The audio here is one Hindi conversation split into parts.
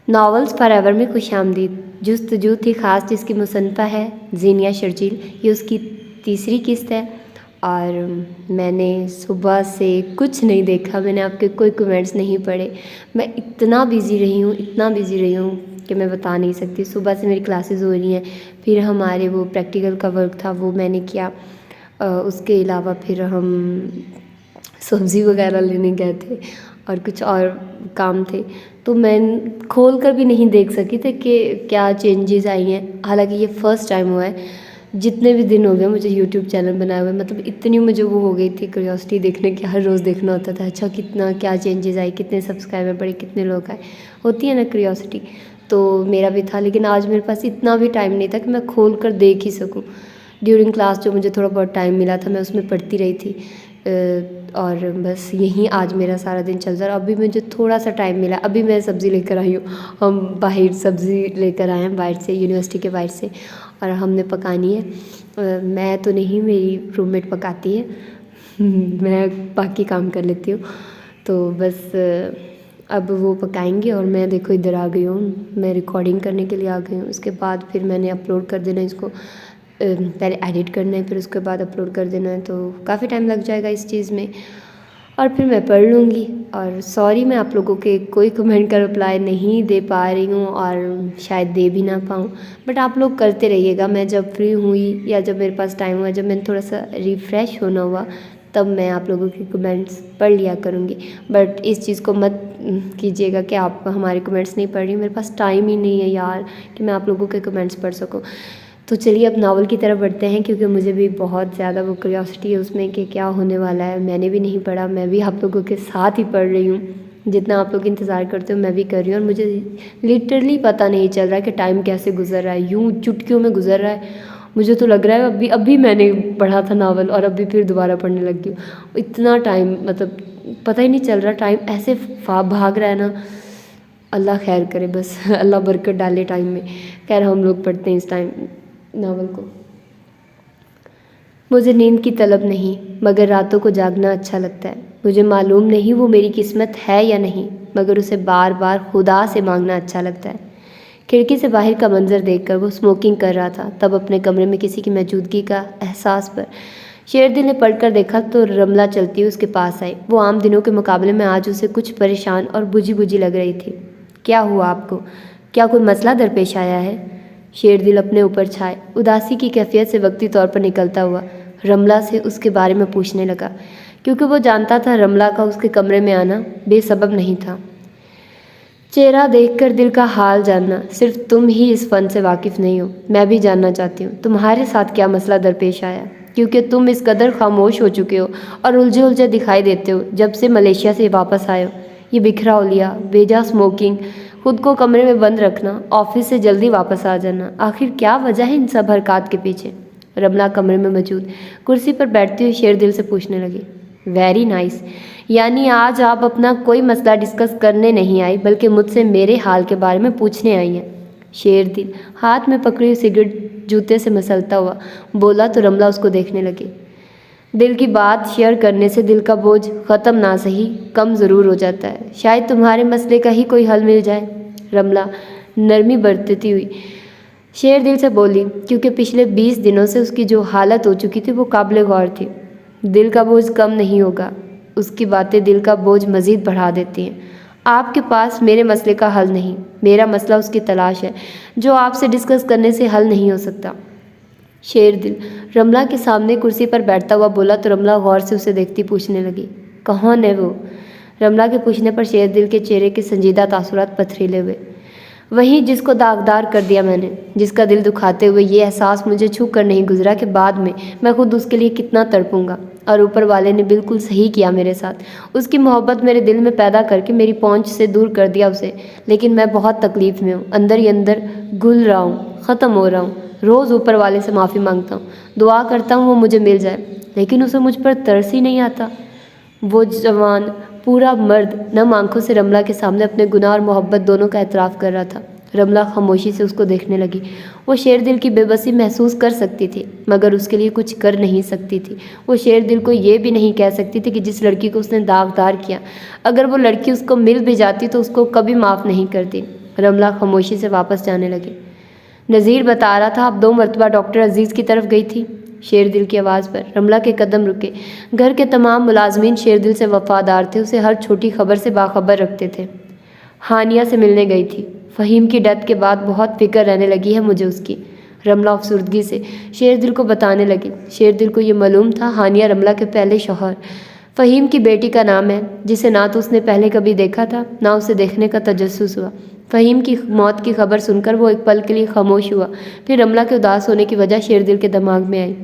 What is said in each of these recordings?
नॉवेल्स फॉरएवर में खुशामदीद। जुस्तजू थी ख़ास जिसकी मुसन्निफ़ा है ज़ीनिया शर्जील। ये उसकी तीसरी किस्त है और मैंने सुबह से कुछ नहीं देखा, मैंने आपके कोई कमेंट्स नहीं पढ़े। मैं इतना बिज़ी रही हूँ कि मैं बता नहीं सकती। सुबह से मेरी क्लासेस हो रही हैं, फिर हमारे वो प्रैक्टिकल का वर्क था वो मैंने किया। उसके अलावा फिर हम सब्ज़ी वगैरह लेने गए थे और कुछ और काम थे, तो मैं खोल कर भी नहीं देख सकी थी कि क्या चेंजेस आई हैं। हालांकि ये फ़र्स्ट टाइम हुआ है, जितने भी दिन हो गए मुझे यूट्यूब चैनल बनाए हुए, मतलब इतनी मुझे वो हो गई थी क्यूरियोसिटी देखने की। हर रोज़ देखना होता था अच्छा कितना क्या चेंजेस आए, कितने सब्सक्राइबर बढ़े, कितने लोग आए, होती है ना क्यूरियोसिटी। तो मेरा भी था, लेकिन आज मेरे पास इतना भी टाइम नहीं था कि मैं खोल कर देख ही सकूँ। ड्यूरिंग क्लास जो मुझे थोड़ा बहुत टाइम मिला था मैं उसमें पढ़ती रही थी और बस यहीं आज मेरा सारा दिन चल रहा है। अभी मुझे थोड़ा सा टाइम मिला, अभी मैं सब्ज़ी लेकर आई हूँ। हम बाहर सब्ज़ी लेकर आए हैं बाहर से, यूनिवर्सिटी के बाहर से, और हमने पकानी है। मैं तो नहीं, मेरी रूममेट पकाती है मैं बाकी काम कर लेती हूँ। तो बस अब वो पकाएंगे और मैं देखो इधर आ गई हूँ, मैं रिकॉर्डिंग करने के लिए आ गई हूँ। उसके बाद फिर मैंने अपलोड कर देना इसको, पहले एडिट करना है फिर उसके बाद अपलोड कर देना है, तो काफ़ी टाइम लग जाएगा इस चीज़ में, और फिर मैं पढ़ लूँगी। और सॉरी मैं आप लोगों के कोई कमेंट का रिप्लाई नहीं दे पा रही हूँ और शायद दे भी ना पाऊँ, बट आप लोग करते रहिएगा। मैं जब फ्री हुई या जब मेरे पास टाइम हुआ, जब मैंने थोड़ा सा रिफ़्रेश होना हुआ, तब मैं आप लोगों के कमेंट्स पढ़ लिया करूँगी। बट इस चीज़ को मत कीजिएगा कि आप हमारे कमेंट्स नहीं पढ़ रही, मेरे पास टाइम ही नहीं है यार कि मैं आप लोगों के कमेंट्स पढ़ सकूँ। तो चलिए अब नावल की तरफ बढ़ते हैं, क्योंकि मुझे भी बहुत ज़्यादा वो क्यूरियोसिटी है उसमें कि क्या होने वाला है। मैंने भी नहीं पढ़ा, मैं भी आप लोगों के साथ ही पढ़ रही हूँ। जितना आप लोग इंतज़ार करते हो मैं भी कर रही हूँ, और मुझे लिटरली पता नहीं चल रहा है कि टाइम कैसे गुजर रहा है, यूँ चुटकियों में गुजर रहा है। मुझे तो लग रहा है अभी मैंने पढ़ा था नावल और अभी फिर दोबारा पढ़ने लगी हूँ। इतना टाइम मतलब पता ही नहीं चल रहा, टाइम ऐसे भाग रहा है ना। अल्लाह खैर करे, बस अल्लाह बरकत डाले टाइम में। खैर हम लोग पढ़ते हैं इस टाइम नावल को। मुझे नींद की तलब नहीं, मगर रातों को जागना अच्छा लगता है। मुझे मालूम नहीं वो मेरी किस्मत है या नहीं, मगर उसे बार बार खुदा से मांगना अच्छा लगता है। खिड़की से बाहर का मंजर देखकर वो स्मोकिंग कर रहा था, तब अपने कमरे में किसी की मौजूदगी का एहसास पर शेरदिल ने पलटकर देखा तो रमला चलती हुई उसके पास आई। वो आम दिनों के मुकाबले में आज उसे कुछ परेशान और बुझी बुझी लग रही थी। क्या हुआ आपको? क्या कोई मसला दरपेश आया है? शेरदिल अपने ऊपर छाए उदासी की कैफियत से वक्ती तौर पर निकलता हुआ रमला से उसके बारे में पूछने लगा, क्योंकि वो जानता था रमला का उसके कमरे में आना बेसबब नहीं था। चेहरा देखकर दिल का हाल जानना, सिर्फ तुम ही इस फन से वाकिफ़ नहीं हो। मैं भी जानना चाहती हूँ तुम्हारे साथ क्या मसला दरपेश आया, क्योंकि तुम इस कदर खामोश हो चुके हो और उलझे उलझे दिखाई देते हो जब से मलेशिया से वापस आए हो। ये बिखरा उलिया, बेजा स्मोकिंग, खुद को कमरे में बंद रखना, ऑफिस से जल्दी वापस आ जाना, आखिर क्या वजह है इन सब हरकत के पीछे? रमला कमरे में मौजूद कुर्सी पर बैठती हुई शेरदिल से पूछने लगी। वेरी नाइस, यानी आज आप अपना कोई मसला डिस्कस करने नहीं आई, बल्कि मुझसे मेरे हाल के बारे में पूछने आई हैं। शेरदिल हाथ में पकड़ी हुई सिगरेट जूते से मसलता हुआ बोला तो रमला उसको देखने लगी। दिल की बात शेयर करने से दिल का बोझ ख़त्म ना सही कम ज़रूर हो जाता है। शायद तुम्हारे मसले का ही कोई हल मिल जाए। रमला नरमी बरतती हुई शेरदिल से बोली, क्योंकि पिछले 20 दिनों से उसकी जो हालत हो चुकी थी वो काबिल गौर थी। दिल का बोझ कम नहीं होगा, उसकी बातें दिल का बोझ मज़ीद बढ़ा देती हैं। आपके पास मेरे मसले का हल नहीं, मेरा मसला उसकी तलाश है जो आपसे डिस्कस करने से हल नहीं हो सकता। शेरदिल रमला के सामने कुर्सी पर बैठता हुआ बोला तो रमला गौर से उसे देखती पूछने लगी, कौन है वो? रमला के पूछने पर शेरदिल के चेहरे के संजीदा तासुरात पथरीले हुए। वही जिसको दागदार कर दिया मैंने, जिसका दिल दुखाते हुए ये एहसास मुझे छू कर नहीं गुजरा कि बाद में मैं खुद उसके लिए कितना तड़पूंगा। और ऊपर वाले ने बिल्कुल सही किया मेरे साथ। उसकी मोहब्बत मेरे दिल में पैदा करके मेरी पहुंच से दूर कर दिया उसे। लेकिन मैं बहुत तकलीफ़ में हूँ, अंदर ही अंदर घुल रहा हूँ, ख़त्म हो रहा हूँ। रोज़ ऊपर वाले से माफ़ी मांगता हूँ, दुआ करता हूँ वो मुझे मिल जाए, लेकिन उसे मुझ पर तरस ही नहीं आता। वो जवान पूरा मर्द नम आंखों से रमला के सामने अपने गुनाह और मोहब्बत दोनों का एतराफ़ कर रहा था। रमला खामोशी से उसको देखने लगी। वो शेरदिल की बेबसी महसूस कर सकती थी, मगर उसके लिए कुछ कर नहीं सकती थी। वो शेरदिल को ये भी नहीं कह सकती थी कि जिस लड़की को उसने दागदार किया, अगर वो लड़की उसको मिल भी जाती तो उसको कभी माफ़ नहीं करती। रमला खामोशी से वापस जाने लगी। नज़ीर बता रहा था, अब 2 मरतबा डॉक्टर अजीज़ की तरफ गई थी। शेरदिल की आवाज़ पर रमला के कदम रुके। घर के तमाम मुलाजमीन शेरदिल से वफादार थे, उसे हर छोटी खबर से बाखबर रखते थे। हानिया से मिलने गई थी। फ़हीम की डेथ के बाद बहुत फिक्र रहने लगी है मुझे उसकी। रमला अफसुर्दगी से शेरदिल को बताने लगी। शेरदिल को ये मालूम था हानिया रमला के पहले शौहर फ़हीम की बेटी का नाम है, जिसे ना तो उसने पहले कभी देखा था, ना उसे देखने का तजस्सुस हुआ। फ़हीम की मौत की खबर सुनकर वो एक पल के लिए खामोश हुआ। फिर रमला के उदास होने की वजह शेरदिल के दिमाग में आई।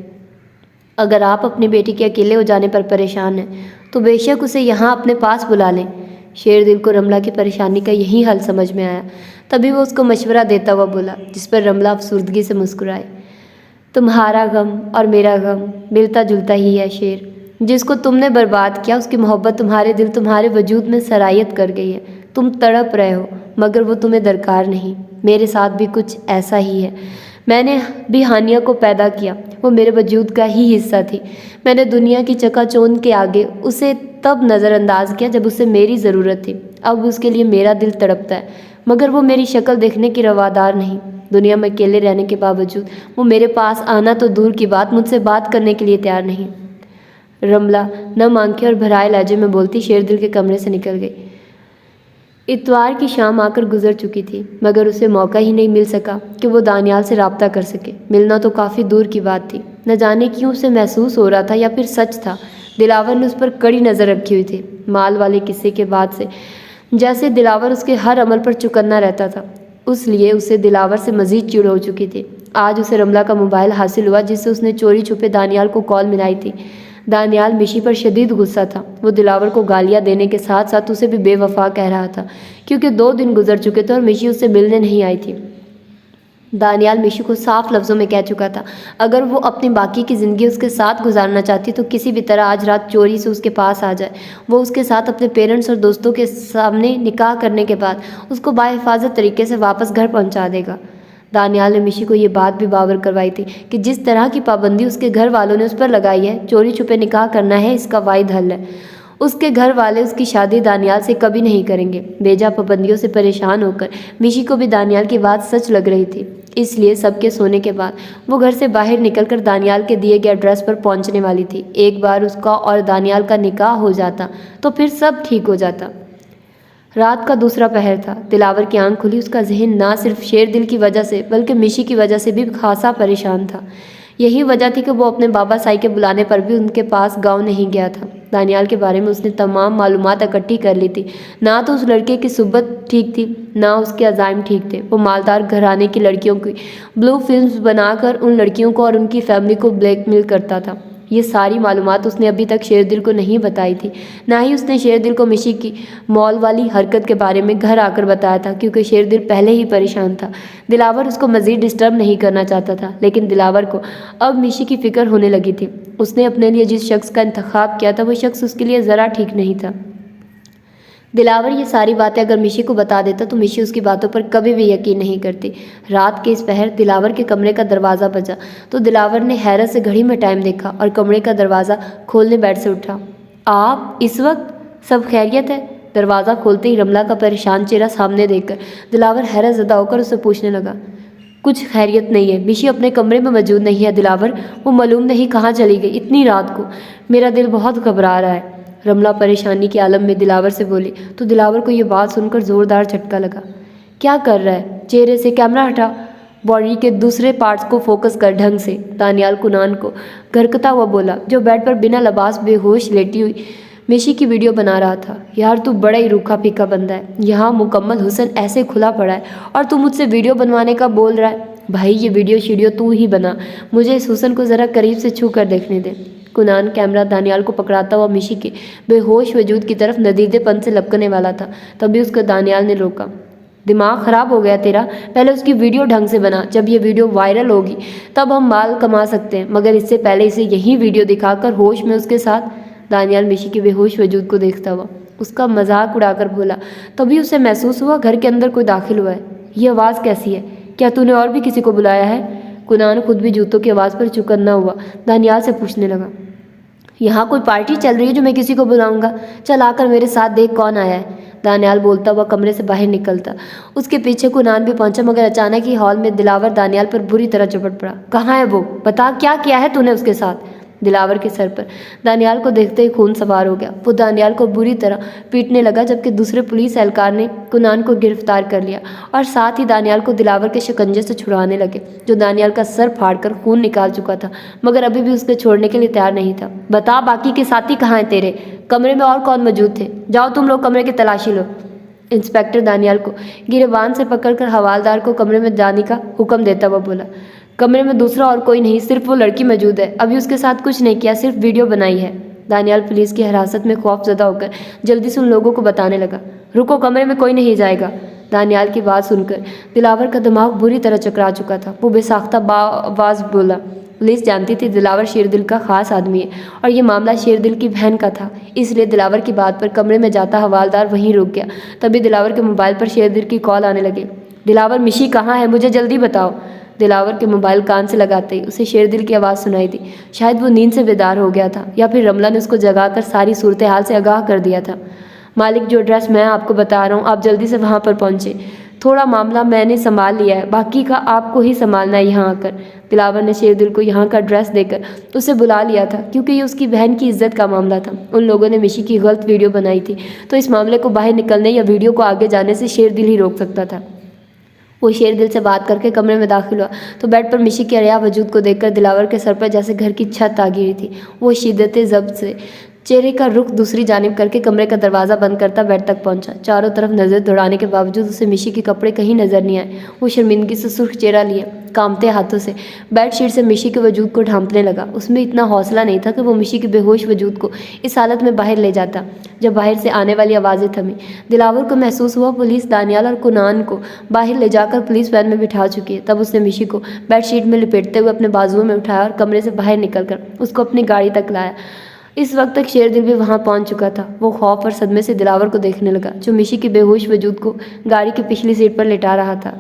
अगर आप अपनी बेटी के अकेले हो जाने पर परेशान हैं तो बेशक उसे यहाँ अपने पास बुला लें। शेरदिल को रमला की परेशानी का यही हल समझ में आया। तभी वो उसको मशवरा देता हुआ बोला, जिस पर रमला अफसुर्दगी से मुस्कुराए। तुम्हारा गम और मेरा गम मिलता जुलता ही है शेर। जिसको तुमने बर्बाद किया उसकी मोहब्बत तुम्हारे दिल, तुम्हारे वजूद में सरायत कर गई है। तुम तड़प रहे हो मगर वो तुम्हें दरकार नहीं। मेरे साथ भी कुछ ऐसा ही है। मैंने भी हानिया को पैदा किया, वो मेरे वजूद का ही हिस्सा थी। मैंने दुनिया की चकाचौंध के आगे उसे तब नज़रअंदाज किया जब उसे मेरी ज़रूरत थी। अब उसके लिए मेरा दिल तड़पता है, मगर वो मेरी शक्ल देखने की रवादार नहीं। दुनिया में अकेले रहने के बावजूद वो मेरे पास आना तो दूर की बात, मुझसे बात करने के लिए तैयार नहीं। रमला नम आंखें और भराए लहजे में बोलती शेरदिल के कमरे से निकल गई। इतवार की शाम आकर गुजर चुकी थी, मगर उसे मौका ही नहीं मिल सका कि वो दानियाल से राब्ता कर सके। मिलना तो काफ़ी दूर की बात थी। न जाने क्यों उसे महसूस हो रहा था या फिर सच था, दिलावर ने उस पर कड़ी नज़र रखी हुई थी। माल वाले किस्से के बाद से जैसे दिलावर उसके हर अमल पर चौकन्ना रहता था, उसलिए उसे दिलावर से मज़ीद चिढ़ हो चुकी थी। आज उसे रमला का मोबाइल हासिल हुआ, जिससे उसने चोरी छुपे दानियाल को कॉल मिलाई थी। दानियाल मिशी पर शदीद गुस्सा था। वो दिलावर को गालियाँ देने के साथ साथ उसे भी बेवफा कह रहा था, क्योंकि 2 दिन गुजर चुके थे और मिशी उससे मिलने नहीं आई थी। दानियाल मिशी को साफ लफ्ज़ों में कह चुका था, अगर वो अपनी बाकी की ज़िंदगी उसके साथ गुजारना चाहती तो किसी भी तरह आज रात चोरी से उसके पास आ जाए। वो उसके साथ अपने पेरेंट्स और दोस्तों के सामने निकाह करने के बाद उसको बाहिफाजत तरीके से वापस घर पहुंचा देगा। दानियाल ने मिशी को ये बात भी बावर करवाई थी कि जिस तरह की पाबंदी उसके घर वालों ने उस पर लगाई है, चोरी छुपे निकाह करना है इसका वाहिद हल है। उसके घर वाले उसकी शादी दानियाल से कभी नहीं करेंगे। बेजा पाबंदियों से परेशान होकर मिशी को भी दानियाल की बात सच लग रही थी, इसलिए सबके सोने के बाद वो घर से बाहर निकलकर दानियाल के दिए गए एड्रेस पर पहुंचने वाली थी। एक बार उसका और दानियाल का निकाह हो जाता तो फिर सब ठीक हो जाता। रात का दूसरा पहर था। दिलावर की आंख खुली। उसका जहन ना सिर्फ शेरदिल की वजह से बल्कि मिशी की वजह से भी खासा परेशान था। यही वजह थी कि वो अपने बाबा साई के बुलाने पर भी उनके पास गांव नहीं गया था। दानियाल के बारे में उसने तमाम मालूमात इकट्ठी कर ली थी। ना तो उस लड़के की सुबत ठीक थी, ना उसके अज़ाइम ठीक थे। वो मालदार घराने की लड़कियों की ब्लू फिल्म्स बनाकर उन लड़कियों को और उनकी फैमिली को ब्लैकमेल करता था। ये सारी मालूमात उसने अभी तक शेरदिल को नहीं बताई थी। ना ही उसने शेरदिल को मिशी की मॉल वाली हरकत के बारे में घर आकर बताया था, क्योंकि शेरदिल पहले ही परेशान था। दिलावर उसको मज़ीद डिस्टर्ब नहीं करना चाहता था, लेकिन दिलावर को अब मिशी की फ़िक्र होने लगी थी। उसने अपने लिए जिस शख्स का इंतखाब किया था वो शख्स उसके लिए ज़रा ठीक नहीं था। दिलावर ये सारी बातें अगर मिशी को बता देता तो मिशी उसकी बातों पर कभी भी यकीन नहीं करती। रात के इस पहर दिलावर के कमरे का दरवाज़ा बजा तो दिलावर ने हैरत से घड़ी में टाइम देखा और कमरे का दरवाज़ा खोलने बेड से उठा। आप इस वक्त? सब खैरियत है? दरवाज़ा खोलते ही रमला का परेशान चेहरा सामने देखकर दिलावर हैरत ज़दा होकर उससे पूछने लगा, कुछ खैरियत नहीं है, मिशी अपने कमरे में मौजूद नहीं है दिलावर, वो मालूम नहीं कहाँ चली गई इतनी रात को, मेरा दिल बहुत घबरा रहा है। रमला परेशानी के आलम में दिलावर से बोली तो दिलावर को ये बात सुनकर ज़ोरदार झटका लगा। क्या कर रहा है? चेहरे से कैमरा हटा, बॉडी के दूसरे पार्ट्स को फोकस कर ढंग से। दानियाल कुनान को घरकता हुआ बोला, जो बेड पर बिना लिबास बेहोश लेटी हुई मिशी की वीडियो बना रहा था। यार तू बड़ा ही रूखा फीका बंदा है, यहाँ मुकम्मल हुसन ऐसे खुला पड़ा है और तू मुझसे वीडियो बनवाने का बोल रहा है। भाई ये वीडियो शीडियो तू ही बना, मुझे इस हुसन को ज़रा करीब से छू कर देखने दे। कुनान कैमरा दानियाल को पकड़ाता हुआ मिशी के बेहोश वजूद की तरफ नदीदेपन से लपकने वाला था, तभी उसको दानियाल ने रोका। दिमाग ख़राब हो गया तेरा? पहले उसकी वीडियो ढंग से बना, जब ये वीडियो वायरल होगी तब हम माल कमा सकते हैं, मगर इससे पहले इसे यही वीडियो दिखाकर होश में उसके साथ। दानियाल मिशी के बेहोश वजूद को देखता हुआ उसका मजाक उड़ाकर बोला, तभी उसे महसूस हुआ घर के अंदर कोई दाखिल हुआ है। ये आवाज़ कैसी है? क्या तूने और भी किसी को बुलाया है? कुनान खुद भी जूतों की आवाज़ पर चौकन्ना हुआ दानियाल से पूछने लगा, यहाँ कोई पार्टी चल रही है जो मैं किसी को बुलाऊंगा? चल आकर मेरे साथ देख कौन आया है। दानियाल बोलता हुआ कमरे से बाहर निकलता। उसके पीछे कुनान भी पहुंचा, मगर अचानक ही हॉल में दिलावर दानियाल पर बुरी तरह झपट पड़ा। कहाँ है वो? बता, क्या किया है तूने उसके साथ? दिलावर के सर पर दानियाल को देखते ही खून सवार हो गया। वो दानियाल को बुरी तरह पीटने लगा, जबकि दूसरे पुलिस एहलकार ने कुनान को गिरफ्तार कर लिया और साथ ही दानियाल को दिलावर के शिकंजे से छुड़ाने लगे, जो दानियाल का सर फाड़कर खून निकाल चुका था, मगर अभी भी उसके छोड़ने के लिए तैयार नहीं था। बता, बाकी के साथी कहाँ हैं तेरे? कमरे में और कौन मौजूद थे? जाओ तुम लोग कमरे की तलाशी लो। इंस्पेक्टर दानियाल को गिरेबान से पकड़कर हवालदार को कमरे में जाने का हुक्म देता हुआ बोला। कमरे में दूसरा और कोई नहीं, सिर्फ वो लड़की मौजूद है। अभी उसके साथ कुछ नहीं किया, सिर्फ वीडियो बनाई है। दानियाल पुलिस की हिरासत में खौफजदा होकर जल्दी से उन लोगों को बताने लगा। रुको, कमरे में कोई नहीं जाएगा। दानियाल की बात सुनकर दिलावर का दिमाग बुरी तरह चकरा चुका था। वो बेसाख्ता आवाज बोला। पुलिस जानती थी दिलावर शेरदिल का खास आदमी है और ये मामला शेरदिल की बहन का था, इसलिए दिलावर की बात पर कमरे में जाता हवालदार वहीं रुक गया। तभी दिलावर के मोबाइल पर शेरदिल की कॉल आने लगे। दिलावर, मिशी कहाँ है? मुझे जल्दी बताओ। दिलावर के मोबाइल कान से लगाते ही उसे शेरदिल की आवाज़ सुनाई दी। शायद वो नींद से बेदार हो गया था या फिर रमला ने उसको जगाकर सारी सूरत हाल से आगाह कर दिया था। मालिक, जो एड्रेस मैं आपको बता रहा हूँ, आप जल्दी से वहाँ पर पहुँचे। थोड़ा मामला मैंने संभाल लिया है, बाकी का आपको ही संभालना है यहाँ आकर। दिलावर ने शेरदिल को यहाँ का एड्रेस देकर उसे बुला लिया था, क्योंकि ये उसकी बहन की इज्जत का मामला था। उन लोगों ने मिशी की गलत वीडियो बनाई थी, तो इस मामले को बाहर निकलने या वीडियो को आगे जाने से शेरदिल ही रोक सकता था। वो शेरदिल से बात करके कमरे में दाखिल हुआ तो बेड पर मिशी के अरिया वजूद को देखकर दिलावर के सर पर जैसे घर की छत आ गिरी थी। वो शिद्दत ज़ब्त से चेहरे का रुख दूसरी जानिब करके कमरे का दरवाज़ा बंद करता बेड तक पहुंचा। चारों तरफ नज़र दौड़ाने के बावजूद उसे मिशी के कपड़े कहीं नज़र नहीं आए। वो शर्मिंदगी से सुर्ख चेहरा लिए कांपते हाथों से बेडशीट से मिशी के वजूद को ढांपने लगा। उसमें इतना हौसला नहीं था कि वो मिशी के बेहोश वजूद को इस हालत में बाहर ले जाता। जब बाहर से आने वाली आवाज़ें थमी, दिलावर को महसूस हुआ पुलिस दानियाल और कुनान को बाहर ले जाकर पुलिस वैन में बिठा चुकी है। तब उसने मिशी को बेडशीट में लपेटते हुए अपने बाजुओं में उठाया और कमरे से बाहर निकलकर उसको अपनी गाड़ी तक लाया। इस वक्त तक शेरदिल भी वहां पहुंच चुका था। वो खौफ और सदमे से दिलावर को देखने लगा, जो मिशी के बेहोश वजूद को गाड़ी की पिछली सीट पर लिटा रहा था।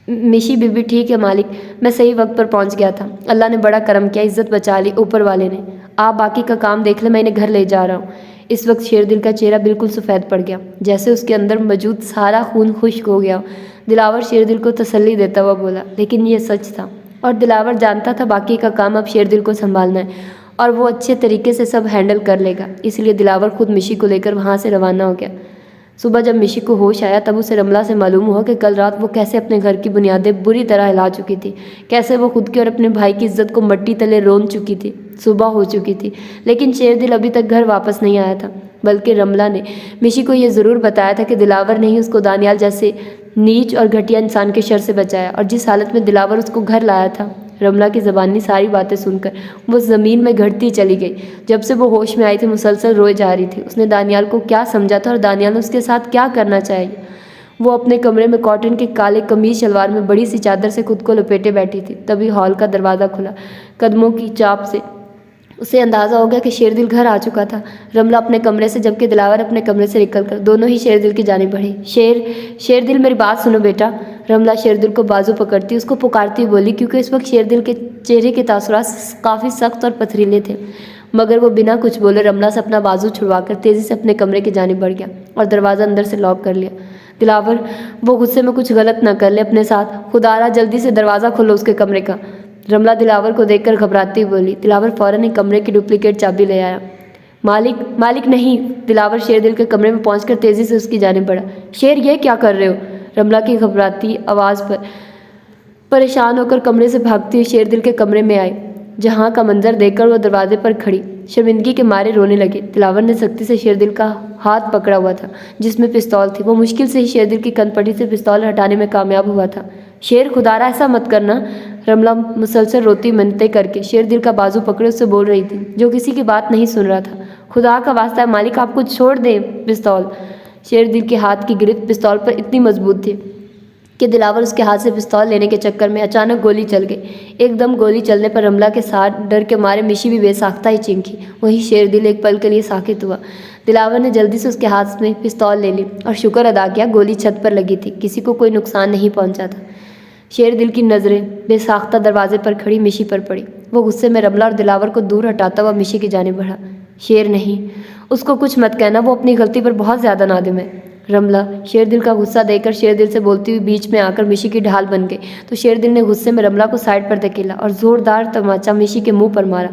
मिशी बीबी, ठीक है मालिक, मैं सही वक्त पर पहुंच गया था। अल्लाह ने बड़ा करम किया, इज्जत बचा ली ऊपर वाले ने। आप बाकी का काम देख ले, मैं इन्हें घर ले जा रहा हूँ। इस वक्त शेरदिल का चेहरा बिल्कुल सफ़ेद पड़ गया, जैसे उसके अंदर मौजूद सारा खून खुश्क हो गया। दिलावर शेरदिल को तसल्ली देता हुआ बोला, लेकिन ये सच था और दिलावर जानता था बाकी का काम अब शेरदिल को संभालना है और वो अच्छे तरीके से सब हैंडल कर लेगा। इसलिए दिलावर खुद मिशी को लेकर वहाँ से रवाना हो गया। सुबह जब मिशी को होश आया तब उसे रमला से मालूम हुआ कि कल रात वो कैसे अपने घर की बुनियादें बुरी तरह हिला चुकी थी, कैसे वो खुद की और अपने भाई की इज्जत को मट्टी तले रोन चुकी थी। सुबह हो चुकी थी, लेकिन शेरदिल अभी तक घर वापस नहीं आया था, बल्कि रमला ने मिशी को यह ज़रूर बताया था कि दिलावर ने ही उसको दानियाल जैसे नीच और घटिया इंसान के शर से बचाया और जिस हालत में दिलावर उसको घर लाया था। रमला की ज़बानी सारी बातें सुनकर वो ज़मीन में घटती चली गई। जब से वो होश में आई थी मुसलसल रोए जा रही थी। उसने दानियाल को क्या समझा था और दानियाल ने उसके साथ क्या करना चाहिए। वो अपने कमरे में कॉटन के काले कमीज शलवार में बड़ी सी चादर से खुद को लपेटे बैठी थी। तभी हॉल का दरवाज़ा खुला। कदमों की चाप से उसे अंदाज़ा हो गया कि शेरदिल घर आ चुका था। रमला अपने कमरे से, जबकि दिलावर अपने कमरे से निकलकर दोनों ही शेरदिल की जानिब बढ़े। शेरदिल, मेरी बात सुनो बेटा। रमला शेरदिल को बाजू पकड़ती उसको पुकारती हुई बोली, क्योंकि इस वक्त शेरदिल के चेहरे के तासुरात काफ़ी सख्त और पथरीले थे। मगर वो बिना कुछ बोले रमला से अपना बाजू छुड़वाकर तेज़ी से अपने कमरे की जानिब बढ़ गया और दरवाज़ा अंदर से लॉक कर लिया। दिलावर, वो गुस्से में कुछ गलत न कर ले अपने साथ। खुदारा जल्दी से दरवाज़ा खोलो उसके कमरे का। रमला दिलावर को देखकर घबराती हुई बोली। दिलावर फ़ौरन ही कमरे की डुप्लीकेट चाबी ले आया। मालिक नहीं। दिलावर शेरदिल के कमरे में पहुंचकर तेज़ी से उसकी जानिब बढ़ा। शेर, ये क्या कर रहे हो? रमला की घबराती आवाज़ पर परेशान होकर कमरे से भागती हुई शेरदिल के कमरे में आई, जहाँ का मंजर देखकर वो दरवाजे पर खड़ी शर्मिंदगी के मारे रोने लगे। दिलावर ने सख्ती से शेरदिल का हाथ पकड़ा हुआ था जिसमें पिस्तौल थी। वो मुश्किल से ही शेरदिल की कनपट्टी से पिस्तौल हटाने में कामयाब हुआ था। शेर, खुदारा ऐसा मत करना। रमला मुसलसल रोती मिन्नतें करके शेरदिल का बाजू पकड़े उससे बोल रही थी, जो किसी की बात नहीं सुन रहा था। खुदा का वास्ता है मालिक, आपको छोड़ दें पिस्तौल। शेरदिल के हाथ की गिरफ्त पिस्तौल पर इतनी मजबूत थी कि दिलावर उसके हाथ से पिस्तौल लेने के चक्कर में अचानक गोली चल गई। एकदम गोली चलने पर रमला के साथ डर के मारे मिशी भी बेसाख्ता ही चींकी। वहीं शेरदिल एक पल के लिए साकित हुआ। दिलावर ने जल्दी से उसके हाथ में पिस्तौल ले ली और शुक्र अदा किया गोली छत पर लगी थी, किसी को कोई नुकसान नहीं पहुंचा था। शेरदिल की नज़रें बेसाख्ता दरवाजे पर खड़ी मिशी पर पड़ी। वो गुस्से में रमला और दिलावर को दूर हटाता हुआ मिशी की जानिब बढ़ा। शेर नहीं, उसको कुछ मत कहना, वो अपनी गलती पर बहुत ज़्यादा नादिम है। रमला शेरदिल का गुस्सा देखकर शेरदिल से बोलती हुई बीच में आकर मिशी की ढाल बन गई तो शेरदिल ने गुस्से में रमला को साइड पर धकेला और जोरदार तमाचा मिशी के मुंह पर मारा।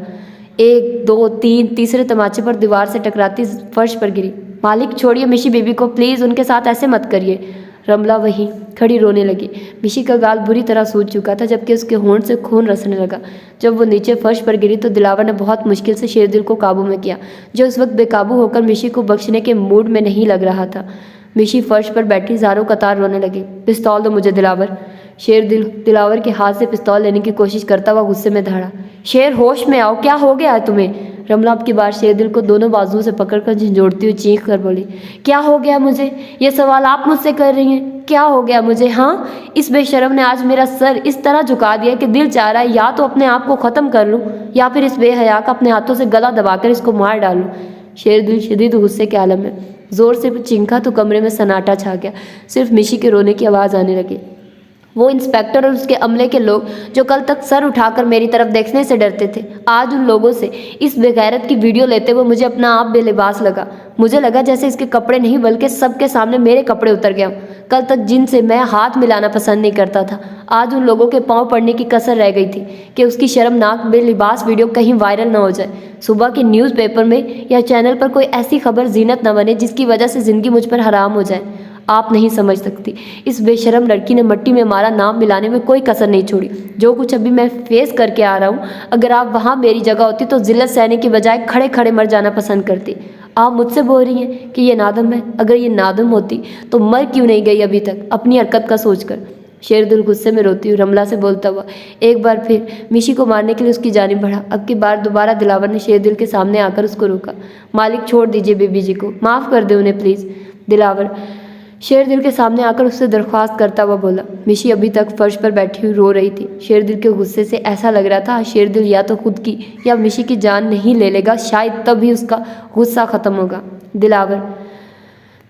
1 2 3 तीसरे तमाचे पर दीवार से टकराती फर्श पर गिरी। मालिक छोड़िए मिशी बीबी को प्लीज़, उनके साथ ऐसे मत करिए। रमला वहीं खड़ी रोने लगी। मिशी का गाल बुरी तरह सूज चुका था जबकि उसके होंठ से खून रसने लगा। जब वो नीचे फर्श पर गिरी तो दिलावर ने बहुत मुश्किल से शेरदिल को काबू में किया, जो उस वक्त बेकाबू होकर मिशी को बख्शने के मूड में नहीं लग रहा था। मिशी फर्श पर बैठी ज़ारों कतार रोने लगी। पिस्तौल दो मुझे दिलावर। शेरदिल दिलावर के हाथ से पिस्तौल लेने की कोशिश करता हुआ गुस्से में दहाड़ा। शेर होश में आओ, क्या हो गया है तुम्हें? रमला अब की बार शेरदिल को दोनों बाजुओं से पकड़कर झंझोड़ती हुई चीख कर बोली, क्या हो गया मुझे? ये सवाल आप मुझसे कर रही हैं? क्या हो गया मुझे? हाँ, इस बेशरम ने आज मेरा सर इस तरह झुका दिया कि दिल चाह रहा है या तो अपने आप को ख़त्म कर लूँ या फिर इस बेहया का अपने हाथों से गला दबाकर इसको मार डालूँ। शेरदिल शदीद गुस्से के आलम में ज़ोर से चीखा तो कमरे में सन्नाटा छा गया। सिर्फ मिशी के रोने की आवाज़ आने लगी। वो इंस्पेक्टर और उसके अमले के लोग जो कल तक सर उठाकर मेरी तरफ देखने से डरते थे, आज उन लोगों से इस बेगैरत की वीडियो लेते हुए मुझे अपना आप बेलिबास लगा। मुझे लगा जैसे इसके कपड़े नहीं बल्कि सबके सामने मेरे कपड़े उतर गए। कल तक जिनसे मैं हाथ मिलाना पसंद नहीं करता था, आज उन लोगों के पांव पड़ने की कसर रह गई थी कि उसकी शर्मनाक बेलिबास वीडियो कहीं वायरल ना हो जाए। सुबह के न्यूज़पेपर में या चैनल पर कोई ऐसी खबर जीनत न बने जिसकी वजह से ज़िंदगी मुझ पर हराम हो जाए। आप नहीं समझ सकती, इस बेशरम लड़की ने मट्टी में हमारा नाम मिलाने में कोई कसर नहीं छोड़ी। जो कुछ अभी मैं फेस करके आ रहा हूँ, अगर आप वहाँ मेरी जगह होती तो जिल्लत सहने की बजाय खड़े खड़े मर जाना पसंद करती। आप मुझसे बोल रही हैं कि ये नादम है। अगर ये नादम होती तो मर क्यों नहीं गई अभी तक अपनी हरकत का सोचकर? शेरदिल गुस्से में रोती हुई रमला से बोलता हुआ एक बार फिर मिशी को मारने के लिए उसकी जानिब बढ़ा। अब की बार दोबारा दिलावर ने शेरदिल के सामने आकर उसको रोका। मालिक छोड़ दीजिए बीबी जी को, माफ़ कर दे उन्हें प्लीज़। दिलावर शेरदिल के सामने आकर उससे दरख्वास्त करता हुआ बोला। मिशी अभी तक फर्श पर बैठी हुई रो रही थी। शेरदिल के गुस्से से ऐसा लग रहा था शेरदिल या तो खुद की या मिशी की जान नहीं ले लेगा, शायद तब ही उसका गुस्सा ख़त्म होगा। दिलावर,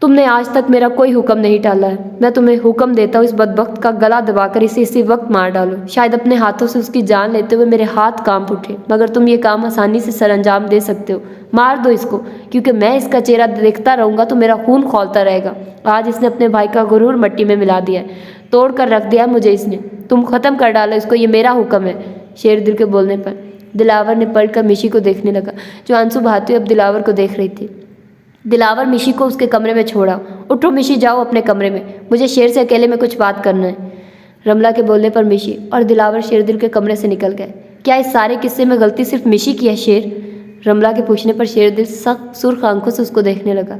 तुमने आज तक मेरा कोई हुक्म नहीं टाला है। मैं तुम्हें हुक्म देता हूँ इस बदबख्त का गला दबाकर इसे इसी वक्त मार डालो। शायद अपने हाथों से उसकी जान लेते हुए मेरे हाथ कांप उठे, मगर तुम ये काम आसानी से सरअंजाम दे सकते हो। मार दो इसको, क्योंकि मैं इसका चेहरा देखता रहूँगा तो मेरा खून खौलता रहेगा। आज इसने अपने भाई का गुरूर मट्टी में मिला दिया है, तोड़ कर रख दिया मुझे इसने। तुम ख़त्म कर डालो इसको, ये मेरा हुक्म है। शेरदिल के बोलने पर दिलावर ने पलटकर मिशी को देखने लगा, जो आंसू बहाते हुए अब दिलावर को देख रही थी। दिलावर मिशी को उसके कमरे में छोड़ा। उठो मिशी, जाओ अपने कमरे में, मुझे शेर से अकेले में कुछ बात करना है। रमला के बोलने पर मिशी और दिलावर शेरदिल के कमरे से निकल गए। क्या इस सारे किस्से में गलती सिर्फ मिशी की है शेर? रमला के पूछने पर शेरदिल सख्त सुर्ख आंखों से उसको देखने लगा।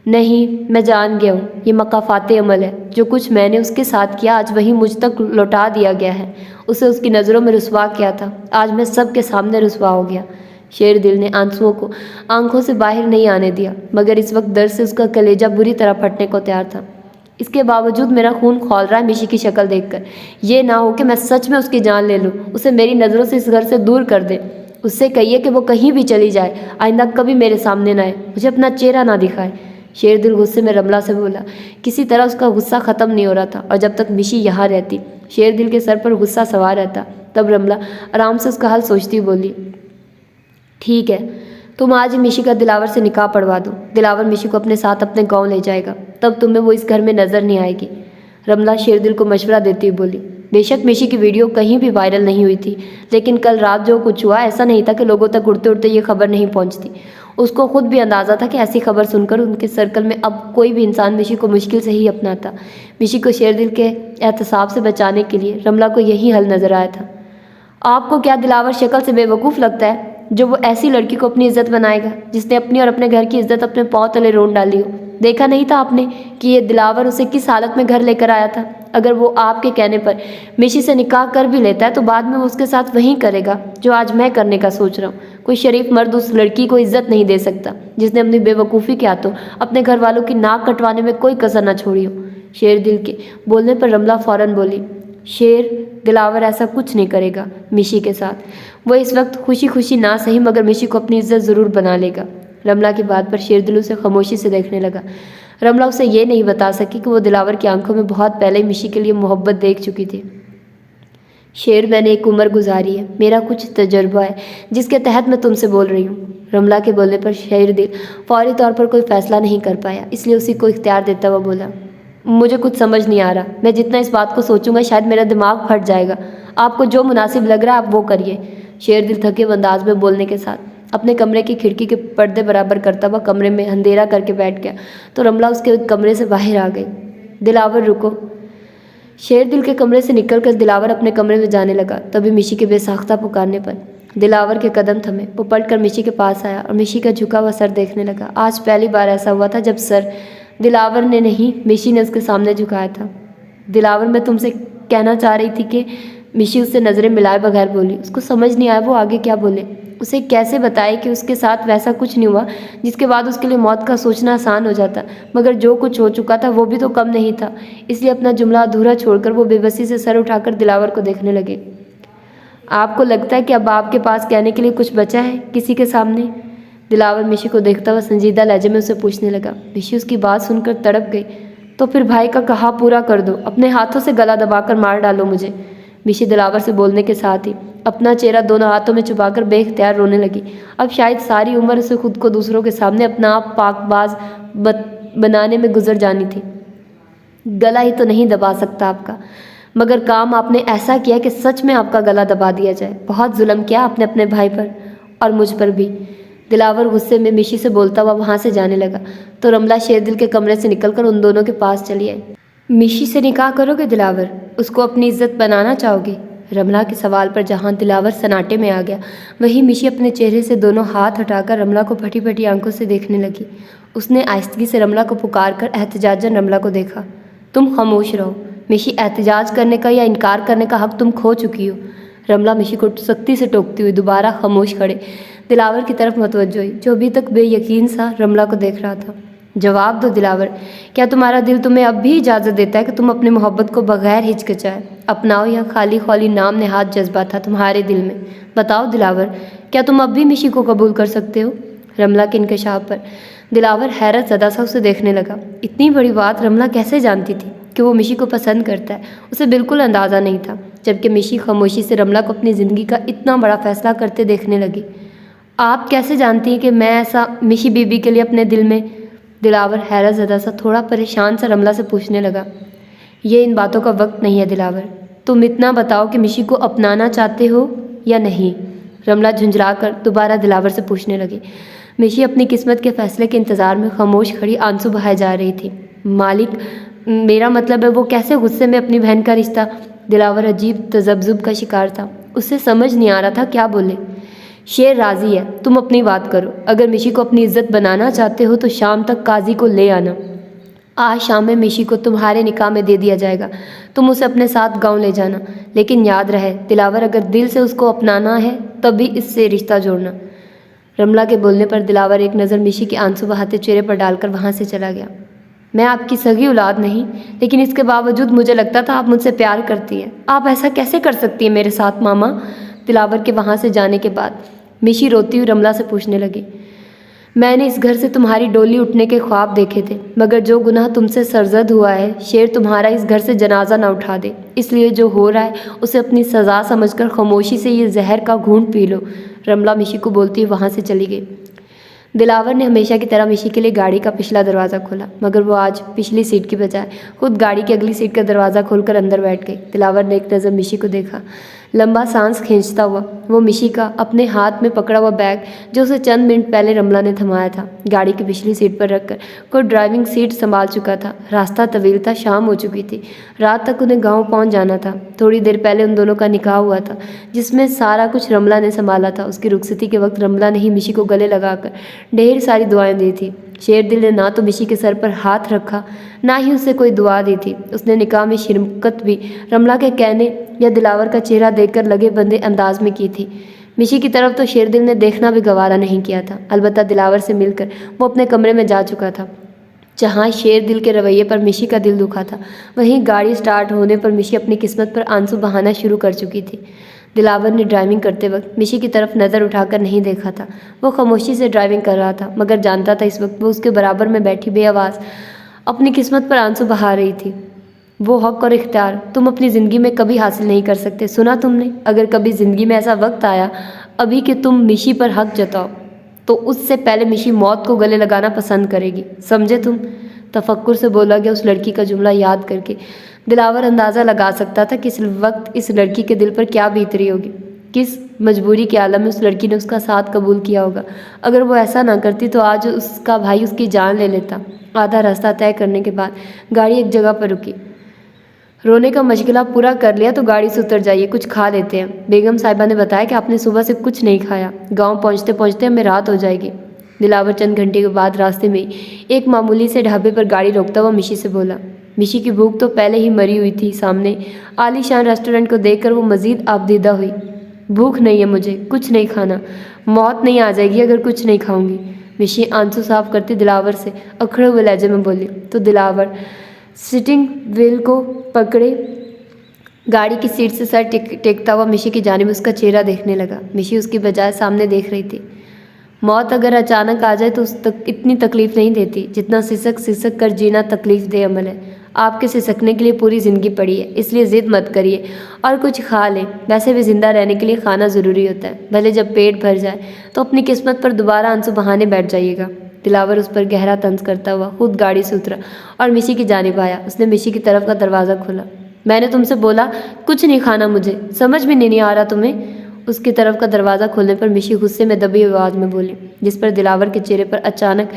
नहीं, मैं जान गया हूँ, ये मकाफाते अमल है। जो कुछ मैंने उसके साथ किया आज वही मुझ तक लौटा दिया गया है। उसे उसकी नज़रों में रुसवा किया था, आज मैं सबके सामने रुसवा हो गया। शेरदिल ने आंसुओं को आंखों से बाहर नहीं आने दिया, मगर इस वक्त दर्द से उसका कलेजा बुरी तरह फटने को तैयार था। इसके बावजूद मेरा खून खौल रहा है मिशी की शक्ल देखकर। ये ना हो कि मैं सच में उसकी जान ले लूँ, उसे मेरी नज़रों से इस घर से दूर कर दे। उससे कहिए कि वो कहीं भी चली जाए, आइंदा कभी मेरे सामने ना आए, मुझे अपना चेहरा ना दिखाए। शेरदिल गुस्से में रमला से बोला। किसी तरह उसका गुस्सा ख़त्म नहीं हो रहा था, और जब तक मिशी यहाँ रहती शेरदिल के सर पर गुस्सा सवार रहता। तब रमला आराम से उसका हाल सोचती बोली, ठीक है, तुम आज ही मिशी का दिलावर से निकाह पढ़वा दो। दिलावर मिशी को अपने साथ अपने गांव ले जाएगा, तब तुम्हें वो इस घर में नज़र नहीं आएगी। रमला शेरदिल को मशवरा देती हुई बोली। बेशक मिशी की वीडियो कहीं भी वायरल नहीं हुई थी, लेकिन कल रात जो कुछ हुआ ऐसा नहीं था कि लोगों तक उड़ते उड़ते ये खबर नहीं पहुंचती। उसको खुद भी अंदाज़ा था कि ऐसी खबर सुनकर उनके सर्कल में अब कोई भी इंसान मिशी को मुश्किल से ही अपनाता। मिशी को शेरदिल के एहतसाब से बचाने के लिए रमला को यही हल नज़र आया था। आपको क्या दिलावर शक्ल से बेवकूफ़ लगता है जो वो ऐसी लड़की को अपनी इज्जत बनाएगा जिसने अपनी और अपने घर की इज्जत अपने पाँव तले रोंद डाली हो? देखा नहीं था आपने कि ये दिलावर उसे किस हालत में घर लेकर आया था? अगर वो आपके कहने पर मिशी से निकाह कर भी लेता है तो बाद में वो उसके साथ वही करेगा जो आज मैं करने का सोच रहा हूँ। कोई शरीफ मर्द उस लड़की को इज्जत नहीं दे सकता जिसने अपनी बेवकूफ़ी के हाथों अपने घर वालों की नाक कटवाने में कोई कसर न छोड़ी हो। शेरदिल के बोलने पर रमला फ़ौरन बोली, शेर, दिलावर ऐसा कुछ नहीं करेगा मिशी के साथ। वो इस वक्त खुशी खुशी ना सही मगर मिशी को अपनी इज्जत ज़रूर बना लेगा। रमला की बात पर शेरदिल उसे खामोशी से देखने लगा। रमला उसे ये नहीं बता सकी कि वो दिलावर की आंखों में बहुत पहले ही मिशी के लिए मोहब्बत देख चुकी थी। शेर, मैंने एक उम्र गुजारी है, मेरा कुछ तजुर्बा है जिसके तहत मैं तुमसे बोल रही हूँ। रमला के बोलने पर शेर दिल फौरी तौर पर कोई फैसला नहीं कर पाया, इसलिए उसी को इख्तियार देता हुआ बोला, मुझे कुछ समझ नहीं आ रहा। मैं जितना इस बात को सोचूंगा शायद मेरा दिमाग फट जाएगा। आपको जो मुनासिब लग रहा है आप वो करिए। शेर दिल थके अंदाज में बोलने के साथ अपने कमरे की खिड़की के पर्दे बराबर करता हुआ कमरे में अंधेरा करके बैठ गया तो रमला उसके कमरे से बाहर आ गई। दिलावर रुको। शेर दिल के कमरे से निकलकर दिलावर अपने कमरे में जाने लगा। तभी मिशी के बेसाख्ता पुकारने पर दिलावर के कदम थमे। वो पलटकर मिशी के पास आया और मिशी का झुका हुआ सर देखने लगा। आज पहली बार ऐसा हुआ था जब सर दिलावर ने नहीं, मिशी ने उसके सामने झुकाया था। दिलावर, मैं तुमसे कहना चाह रही थी कि मिशी उससे नज़रें मिलाए बगैर बोली। उसको समझ नहीं आया वो आगे क्या बोले। उसे कैसे बताए कि उसके साथ वैसा कुछ नहीं हुआ जिसके बाद उसके लिए मौत का सोचना आसान हो जाता, मगर जो कुछ हो चुका था वो भी तो कम नहीं था। इसलिए अपना जुमला अधूरा छोड़कर वो बेबसी से सर उठाकर दिलावर को देखने लगे। आपको लगता है कि अब आपके पास कहने के लिए कुछ बचा है किसी के सामने? दिलावर मिशी को देखता हुआ संजीदा लहजे में उसे पूछने लगा। मिशी उसकी बात सुनकर तड़प गई। तो फिर भाई का कहा पूरा कर दो, अपने हाथों से गला दबाकर मार डालो मुझे। मिशी दिलावर से बोलने के साथ ही अपना चेहरा दोनों हाथों में छुपाकर बेख्तियार रोने लगी। अब शायद सारी उम्र उसे खुद को दूसरों के सामने अपना आप पाकबाज बनाने में गुजर जानी थी। गला ही तो नहीं दबा सकता आपका, मगर काम आपने ऐसा किया कि सच में आपका गला दबा दिया जाए। बहुत जुल्म किया आपने अपने भाई पर और मुझ पर भी। दिलावर गुस्से में मिशी से बोलता हुआ वहाँ से जाने लगा तो रमला शेरदिल के कमरे से निकलकर उन दोनों के पास चली आई। मिशी से निकाह करोगे दिलावर? उसको अपनी इज्जत बनाना चाहोगे? रमला के सवाल पर जहाँ दिलावर सन्नाटे में आ गया, वहीं मिशी अपने चेहरे से दोनों हाथ हटाकर रमला को फटी फटी आंखों से देखने लगी। उसने आहिस्तगी से रमला को पुकार कर एहतजाजन रमला को देखा। तुम खामोश रहो। मिशी, एहतजाज करने का या इनकार करने का हक तुम खो चुकी हो। रमला मिशी को सख्ती से टोकती हुई दोबारा खामोश खड़े दिलावर की तरफ मतवज्जो हुई, जो अभी तक बेयकीन सा रमला को देख रहा था। जवाब दो दिलावर, क्या तुम्हारा दिल तुम्हें अब भी इजाज़त देता है कि तुम अपनी मोहब्बत को बगैर हिचकिचाए अपनाओ, या खाली खौली नाम नेहाद जज्बा था तुम्हारे दिल में? बताओ दिलावर, क्या तुम अब भी मिशी को कबूल कर सकते हो? रमला के इंकशाफ पर दिलावर हैरत ज़दा सा उसे देखने लगा। इतनी बड़ी बात रमला कैसे जानती थी कि वो मिशी को पसंद करता है? उसे बिल्कुल अंदाज़ा नहीं था, जबकि मिशी खामोशी से रमला को अपनी ज़िंदगी का इतना बड़ा फैसला करते देखने लगी। आप कैसे जानती हैं कि मैं ऐसा मिशी बीबी के लिए अपने दिल में? दिलावर हैरत ज़दा सा थोड़ा परेशान सा रमला से पूछने लगा। ये इन बातों का वक्त नहीं है दिलावर, तुम इतना बताओ कि मिशी को अपनाना चाहते हो या नहीं? रमला झुंझला कर दोबारा दिलावर से पूछने लगी। मिशी अपनी किस्मत के फैसले के इंतज़ार में खामोश खड़ी आंसू बहाए जा रही थी। मालिक, मेरा मतलब है वो कैसे गुस्से में अपनी बहन का रिश्ता? दिलावर अजीब तजब्जुब का शिकार था, उससे समझ नहीं आ रहा था क्या बोले। शेर राज़ी है, तुम अपनी बात करो। अगर मिशी को अपनी इज्जत बनाना चाहते हो तो शाम तक काजी को ले आना। आज शाम में मिशी को तुम्हारे निकाह में दे दिया जाएगा। तुम उसे अपने साथ गांव ले जाना, लेकिन याद रहे दिलावर, अगर दिल से उसको अपनाना है तभी इससे रिश्ता जोड़ना। रमला के बोलने पर दिलावर एक नज़र मिशी के आंसू बहाते चेहरे पर डालकर वहाँ से चला गया। मैं आपकी सगी औलाद नहीं, लेकिन इसके बावजूद मुझे लगता था आप मुझसे प्यार करती हैं। आप ऐसा कैसे कर सकती हैं मेरे साथ मामा? दिलावर के वहाँ से जाने के बाद मिशी रोती हुई रमला से पूछने लगी। मैंने इस घर से तुम्हारी डोली उठने के ख्वाब देखे थे, मगर जो गुनाह तुमसे सरजद हुआ है, शेर तुम्हारा इस घर से जनाजा ना उठा दे। इसलिए जो हो रहा है उसे अपनी सज़ा समझकर खामोशी से ये जहर का घूंट पी लो। रमला मिशी को बोलती हुई वहाँ से चली गई। दिलावर ने हमेशा की तरह मिशी के लिए गाड़ी का पिछला दरवाज़ा खोला, मगर वो आज पिछली सीट की बजाय खुद गाड़ी की अगली सीट का दरवाज़ा खोलकर अंदर बैठ गई। दिलावर ने एक नज़र मिशी को देखा। लंबा सांस खींचता हुआ वो मिशी का अपने हाथ में पकड़ा हुआ बैग, जो उसे चंद मिनट पहले रमला ने थमाया था, गाड़ी की पिछली सीट पर रखकर खुद ड्राइविंग सीट संभाल चुका था। रास्ता तवील था, शाम हो चुकी थी, रात तक उन्हें गाँव पहुँच जाना था। थोड़ी देर पहले उन दोनों का निकाह हुआ था, जिसमें सारा कुछ रमला ने संभाला था। उसकी रुखसती के वक्त रमला ने ही मिशी को गले लगाकर ढेर सारी दुआएं दी थी। शेरदिल ने ना तो मिशी के सर पर हाथ रखा, ना ही उसे कोई दुआ दी थी। उसने निकाह में शिरकत भी रमला के कहने या दिलावर का चेहरा देखकर लगे बंदे अंदाज में की थी। मिशी की तरफ तो शेरदिल ने देखना भी गवारा नहीं किया था। अलबत्ता दिलावर से मिलकर वो अपने कमरे में जा चुका था। जहाँ शेरदिल के रवैये पर मिशी का दिल दुखा था, वहीं गाड़ी स्टार्ट होने पर मिशी अपनी किस्मत पर आंसू बहाना शुरू कर चुकी थी। दिलावर ने ड्राइविंग करते वक्त मिशी की तरफ नज़र उठाकर नहीं देखा था। वो खामोशी से ड्राइविंग कर रहा था, मगर जानता था इस वक्त वो उसके बराबर में बैठी बेआवाज़ अपनी किस्मत पर आंसू बहा रही थी। वो हक और इख्तियार तुम अपनी ज़िंदगी में कभी हासिल नहीं कर सकते। सुना तुमने? अगर कभी ज़िंदगी में ऐसा वक्त आया अभी कि तुम मिशी पर हक जताओ तो उससे पहले मिशी मौत को गले लगाना पसंद करेगी, समझे तुम? तफक्कुर से बोला गया उस लड़की का जुमला याद करके दिलावर अंदाज़ा लगा सकता था कि इस वक्त इस लड़की के दिल पर क्या बीत रही होगी, किस मजबूरी के आलम में उस लड़की ने उसका साथ कबूल किया होगा। अगर वो ऐसा ना करती तो आज उसका भाई उसकी जान ले लेता। आधा रास्ता तय करने के बाद गाड़ी एक जगह पर रुकी। रोने का मशगला पूरा कर लिया तो गाड़ी से उतर जाइए, कुछ खा लेते हैं। बेगम साहिबा ने बताया कि आपने सुबह से कुछ नहीं खाया, गांव पहुंचते पहुंचते हमें रात हो जाएगी। दिलावर चंद घंटे के बाद रास्ते में एक मामूली से ढाबे पर गाड़ी रोकता हुआ मिशी से बोला। मिशी की भूख तो पहले ही मरी हुई थी। सामने आलीशान रेस्टोरेंट को देखकर वो मज़ीद आबदीदा हुई। भूख नहीं है मुझे, कुछ नहीं खाना, मौत नहीं आ जाएगी अगर कुछ नहीं खाऊंगी। मिशी आंसू साफ करती दिलावर से अखड़े हुए लहजे में बोली तो दिलावर सिटिंग व्हील को पकड़े गाड़ी की सीट से सर टेकता हुआ मिशी की जानिब उसका चेहरा देखने लगा। मिशी उसकी बजाय सामने देख रही थी। मौत अगर अचानक आ जाए तो इतनी तकलीफ़ नहीं देती जितना सिसक सिसक कर जीना तकलीफ़ दे अमल है। आपके सिसकने के लिए पूरी ज़िंदगी पड़ी है, इसलिए ज़िद मत करिए और कुछ खा लें। वैसे भी ज़िंदा रहने के लिए खाना ज़रूरी होता है, भले जब पेट भर जाए तो अपनी किस्मत पर दोबारा आंसू बहाने बैठ जाइएगा। दिलावर उस पर गहरा तंज करता हुआ खुद गाड़ी से उतरा और मिशी की जानिब आया। उसने मिशी की तरफ का दरवाज़ा खोला। मैंने तुमसे बोला कुछ नहीं खाना, मुझे समझ में नहीं आ रहा तुम्हें? उसकी तरफ का दरवाज़ा खोलने पर मिशी गुस्से में दबी आवाज़ में बोली, जिस पर दिलावर के चेहरे पर अचानक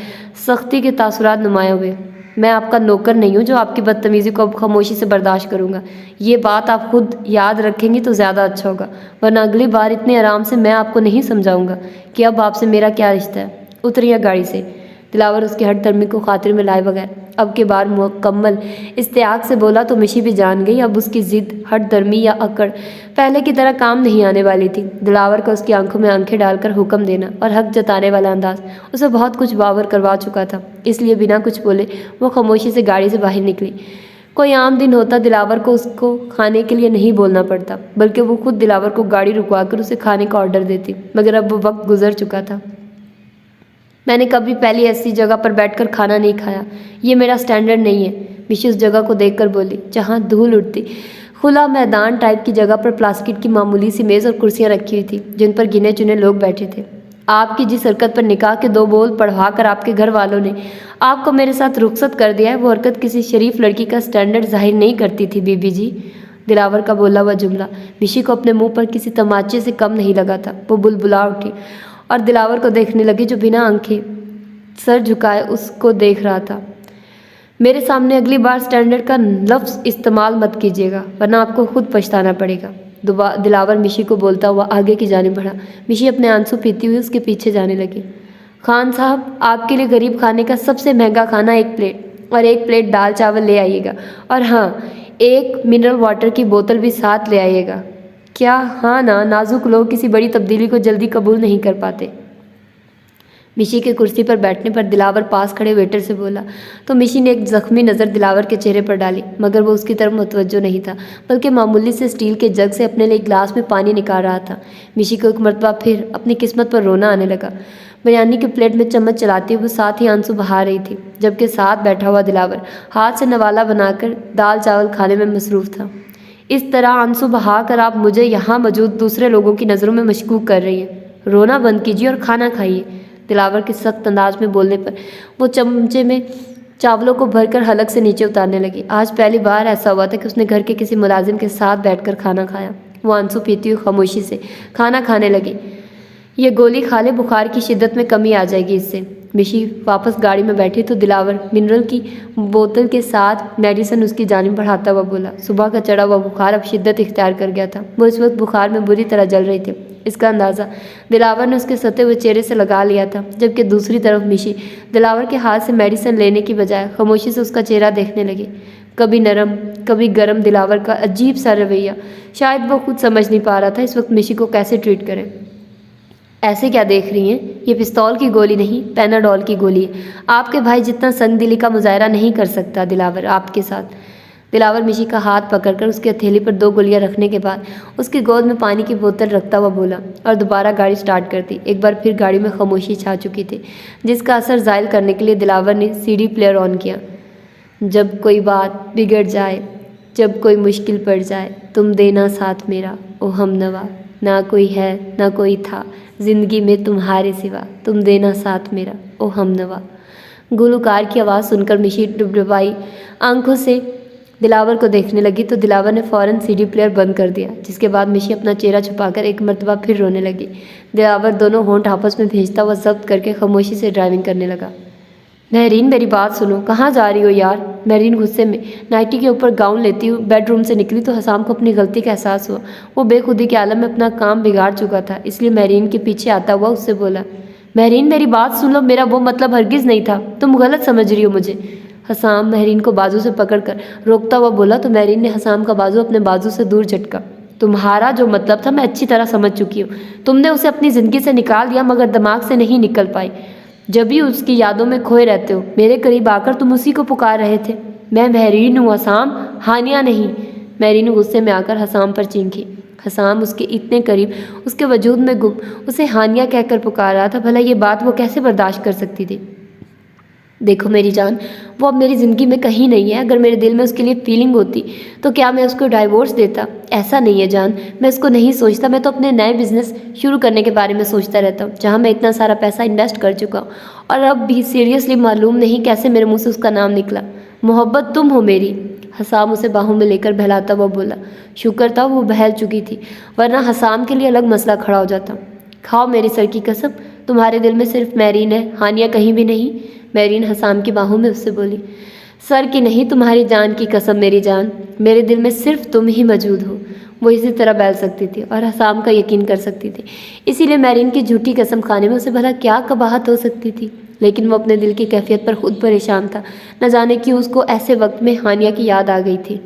सख्ती के तासुरात नुमाया हुए। मैं आपका नौकर नहीं हूँ जो आपकी बदतमीज़ी को अब खामोशी से बर्दाश्त करूँगा। ये बात आप खुद याद रखेंगी तो ज़्यादा अच्छा होगा, वरना अगली बार इतने आराम से मैं आपको नहीं समझाऊँगा कि अब आपसे मेरा क्या रिश्ता है। उतरिए गाड़ी से। दिलावर उसकी हट दर्मी को खातिर में लाए बगैर अब के बार मुकम्मल इस्तेआक से बोला तो मिशी भी जान गई अब उसकी ज़िद, हट दर्मी या अकड़ पहले की तरह काम नहीं आने वाली थी। दिलावर का उसकी आंखों में आंखें डालकर हुक्म देना और हक जताने वाला अंदाज उसे बहुत कुछ बावर करवा चुका था, इसलिए बिना कुछ बोले वो खामोशी से गाड़ी से बाहर निकली। कोई आम दिन होता दिलावर को उसको खाने के लिए नहीं बोलना पड़ता, बल्कि वो खुद दिलावर को गाड़ी रुकवाकर उसे खाने का ऑर्डर देती, मगर अब वो वक्त गुजर चुका था। मैंने कभी पहले ऐसी जगह पर बैठकर खाना नहीं खाया, ये मेरा स्टैंडर्ड नहीं है। मिशी उस जगह को देखकर बोली जहाँ धूल उड़ती खुला मैदान टाइप की जगह पर प्लास्टिक की मामूली सी मेज़ और कुर्सियाँ रखी हुई थी जिन पर गिने चुने लोग बैठे थे। आपकी जिस हरकत पर निकाह के 2 बोल पढ़वा कर आपके घर वालों ने आपको मेरे साथ रुखसत कर दिया है, वो हरकत किसी शरीफ लड़की का स्टैंडर्ड जाहिर नहीं करती थी बीबी जी। दिलावर का बोला हुआ जुमला मिशी को अपने मुंह पर किसी तमाचे से कम नहीं लगा था। वो बुलबुला उठी और दिलावर को देखने लगी जो बिना आंखें सर झुकाए उसको देख रहा था। मेरे सामने अगली बार स्टैंडर्ड का लफ्ज़ इस्तेमाल मत कीजिएगा, वरना आपको खुद पछताना पड़ेगा। दिलावर मिशी को बोलता हुआ आगे की जानिब बढ़ा। मिशी अपने आंसू पीती हुई उसके पीछे जाने लगी। खान साहब, आपके लिए गरीब खाने का सबसे महंगा खाना 1 प्लेट और 1 प्लेट दाल चावल ले आइएगा, और हाँ, 1 मिनरल वाटर की बोतल भी साथ ले आइएगा। क्या? हाँ ना, नाजुक लोग किसी बड़ी तब्दीली को जल्दी कबूल नहीं कर पाते। मिशी के कुर्सी पर बैठने पर दिलावर पास खड़े वेटर से बोला तो मिशी ने एक ज़ख्मी नज़र दिलावर के चेहरे पर डाली, मगर वो उसकी तरफ मुतवज्जो नहीं था, बल्कि मामूली से स्टील के जग से अपने लिए गिलास में पानी निकाल रहा था। मिशी को एक मरतबा फिर अपनी किस्मत पर रोना आने लगा। बिरयानी की प्लेट में चम्मच चलाती हुए वो साथ ही आंसू बहा रही थी, जबकि साथ बैठा हुआ दिलावर हाथ से नवाला बनाकर दाल चावल खाने में मसरूफ़ था। इस तरह आंसू बहा कर आप मुझे यहाँ मौजूद दूसरे लोगों की नज़रों में मशकूक कर रही हैं। रोना बंद कीजिए और खाना खाइए। दिलावर के सख्त अंदाज में बोलने पर वो चमचे में चावलों को भरकर हलक से नीचे उतारने लगी। आज पहली बार ऐसा हुआ था कि उसने घर के किसी मुलाजिम के साथ बैठकर खाना खाया। वो आंसू पीती हुई खामोशी से खाना खाने लगी। ये गोली खा ले, बुखार की शिद्दत में कमी आ जाएगी इससे। मिशी वापस गाड़ी में बैठी तो दिलावर मिनरल की बोतल के साथ मेडिसिन उसकी जानिब बढ़ाता हुआ बोला। सुबह का चढ़ा हुआ बुखार अब शिद्दत इख्तियार कर गया था। वो इस वक्त बुखार में बुरी तरह जल रही थी। इसका अंदाज़ा दिलावर ने उसके सते हुए चेहरे से लगा लिया था, जबकि दूसरी तरफ मिशी दिलावर के हाथ से मेडिसिन लेने की बजाय खामोशी से उसका चेहरा देखने लगी। कभी नरम कभी गर्म दिलावर का अजीब सा रवैया, शायद वो खुद समझ नहीं पा रहा था इस वक्त मिशी को कैसे ट्रीट करें। ऐसे क्या देख रही हैं? ये पिस्तौल की गोली नहीं, पैनाडोल की गोली है। आपके भाई जितना संगदिली का मुजाहरा नहीं कर सकता दिलावर आपके साथ। दिलावर मिशी का हाथ पकड़कर उसकी हथेली पर 2 गोलियां रखने के बाद उसकी गोद में पानी की बोतल रखता हुआ बोला और दोबारा गाड़ी स्टार्ट कर दी। एक बार फिर गाड़ी में खामोशी छा चुकी थी, जिसका असर ज़ाहिर करने के लिए दिलावर ने CD प्लेयर ऑन किया। जब कोई बात बिगड़ जाए जब कोई मुश्किल पड़ जाए तुम देना साथ मेरा, ओ हमनवा। ना कोई है ना कोई था ज़िंदगी में तुम्हारे सिवा, तुम देना साथ मेरा, ओ हमनवा। गुलकार की आवाज़ सुनकर मिशी डुबडुबाई आंखों से दिलावर को देखने लगी तो दिलावर ने फ़ौरन सीडी प्लेयर बंद कर दिया, जिसके बाद मिशी अपना चेहरा छुपाकर एक मर्तबा फिर रोने लगी। दिलावर दोनों होंठ आपस में भेजता हुआ जब्त करके खामोशी से ड्राइविंग करने लगा। महरीन मेरी बात सुनो, कहाँ जा रही हो यार? महरीन गुस्से में नाइटी के ऊपर गाउन लेती हुई बेडरूम से निकली तो हसाम को अपनी गलती का एहसास हुआ। वो बेखुदी के आलम में अपना काम बिगाड़ चुका था, इसलिए महरीन के पीछे आता हुआ उससे बोला, महरीन मेरी बात सुन लो, मेरा वो मतलब हरगिज़ नहीं था, तुम गलत समझ रही हो मुझे। हसाम महरीन को बाजू से पकड़कर रोकता हुआ बोला तो महरीन ने हसाम का बाजू अपने बाजू से दूर झटका। तुम्हारा जो मतलब था मैं अच्छी तरह समझ चुकी हूँ, तुमने उसे अपनी ज़िंदगी से निकाल दिया मगर दिमाग से नहीं निकल पाई। जब भी उसकी यादों में खोए रहते हो, मेरे करीब आकर तुम उसी को पुकार रहे थे। मैं महरीन हूँ हसाम, हानिया नहीं। महरीन गुस्से में आकर हसाम पर चींखी। हसाम उसके इतने करीब, उसके वजूद में गुम, उसे हानिया कहकर पुकार रहा था। भला ये बात वो कैसे बर्दाश्त कर सकती थी? देखो मेरी जान, वो अब मेरी ज़िंदगी में कहीं नहीं है। अगर मेरे दिल में उसके लिए फीलिंग होती तो क्या मैं उसको डाइवोर्स देता? ऐसा नहीं है जान, मैं इसको नहीं सोचता। मैं तो अपने नए बिजनेस शुरू करने के बारे में सोचता रहता हूँ, जहाँ मैं इतना सारा पैसा इन्वेस्ट कर चुका हूँ। और अब भी सीरियसली मालूम नहीं कैसे मेरे मुँह से उसका नाम निकला। मोहब्बत तुम हो मेरी। हसाम उसे बाहों में लेकर बहलाता हुआ बोला। शुक्र था वो बहल चुकी थी, वरना हसाम के लिए अलग मसला खड़ा हो जाता। खाओ मेरे सर की कसम, तुम्हारे दिल में सिर्फ मैरीन है, हानिया कहीं भी नहीं। मैरीन हसाम की बाहों में उससे बोली। सर की नहीं, तुम्हारी जान की कसम मेरी जान, मेरे दिल में सिर्फ तुम ही मौजूद हो। वो इसी तरह बैल सकती थी और हसाम का यकीन कर सकती थी, इसीलिए मैरीन की झूठी कसम खाने में उसे भला क्या कबाहत हो सकती थी। लेकिन वो अपने दिल की कैफियत पर खुद परेशान था। न जाने क्यों उसको ऐसे वक्त में हानिया की याद आ गई थी।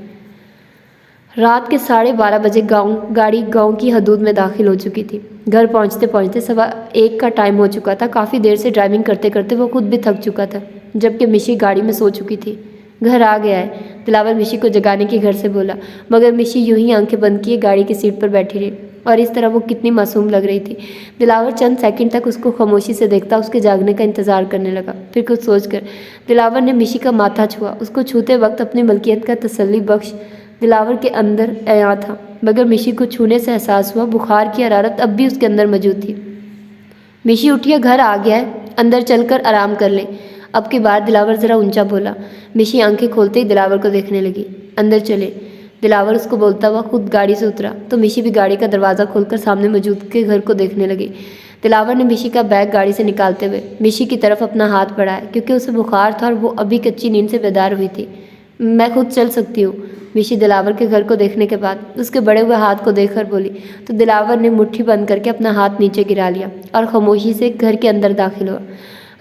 रात के 12:30 बजे गाड़ी गांव की हदूद में दाखिल हो चुकी थी। घर पहुंचते पहुंचते 1:15 का टाइम हो चुका था। काफ़ी देर से ड्राइविंग करते करते वो खुद भी थक चुका था, जबकि मिशी गाड़ी में सो चुकी थी। घर आ गया है, दिलावर मिशी को जगाने के घर से बोला, मगर मिशी यूं ही आंखें बंद किए गाड़ी की सीट पर बैठी रही और इस तरह वो कितनी मासूम लग रही थी। दिलावर चंद सेकंड तक उसको खामोशी से देखता उसके जागने का इंतजार करने लगा। फिर कुछ सोचकर दिलावर ने मिशी का माथा छुआ। उसको छूते वक्त अपनी मलकियत का तसल्ली बख्श दिलावर के अंदर आया था, मगर मिशी को छूने से एहसास हुआ बुखार की हरारत अब भी उसके अंदर मौजूद थी। मिशी उठिए, घर आ गया है, अंदर चलकर आराम कर ले। अब की बार दिलावर ज़रा ऊंचा बोला। मिशी आंखें खोलते ही दिलावर को देखने लगी। अंदर चले, दिलावर उसको बोलता हुआ खुद गाड़ी से उतरा तो मिशी भी गाड़ी का दरवाज़ा खोलकर सामने मौजूद के घर को देखने लगी। दिलावर ने मिशी का बैग गाड़ी से निकालते हुए मिशी की तरफ अपना हाथ बढ़ाया, क्योंकि उसे बुखार था और वो अभी कच्ची नींद से बेदार हुई थी। मैं खुद चल सकती हूँ, मिशी दिलावर के घर को देखने के बाद उसके बड़े हुए हाथ को देखकर बोली तो दिलावर ने मुट्ठी बंद करके अपना हाथ नीचे गिरा लिया और खामोशी से घर के अंदर दाखिल हुआ।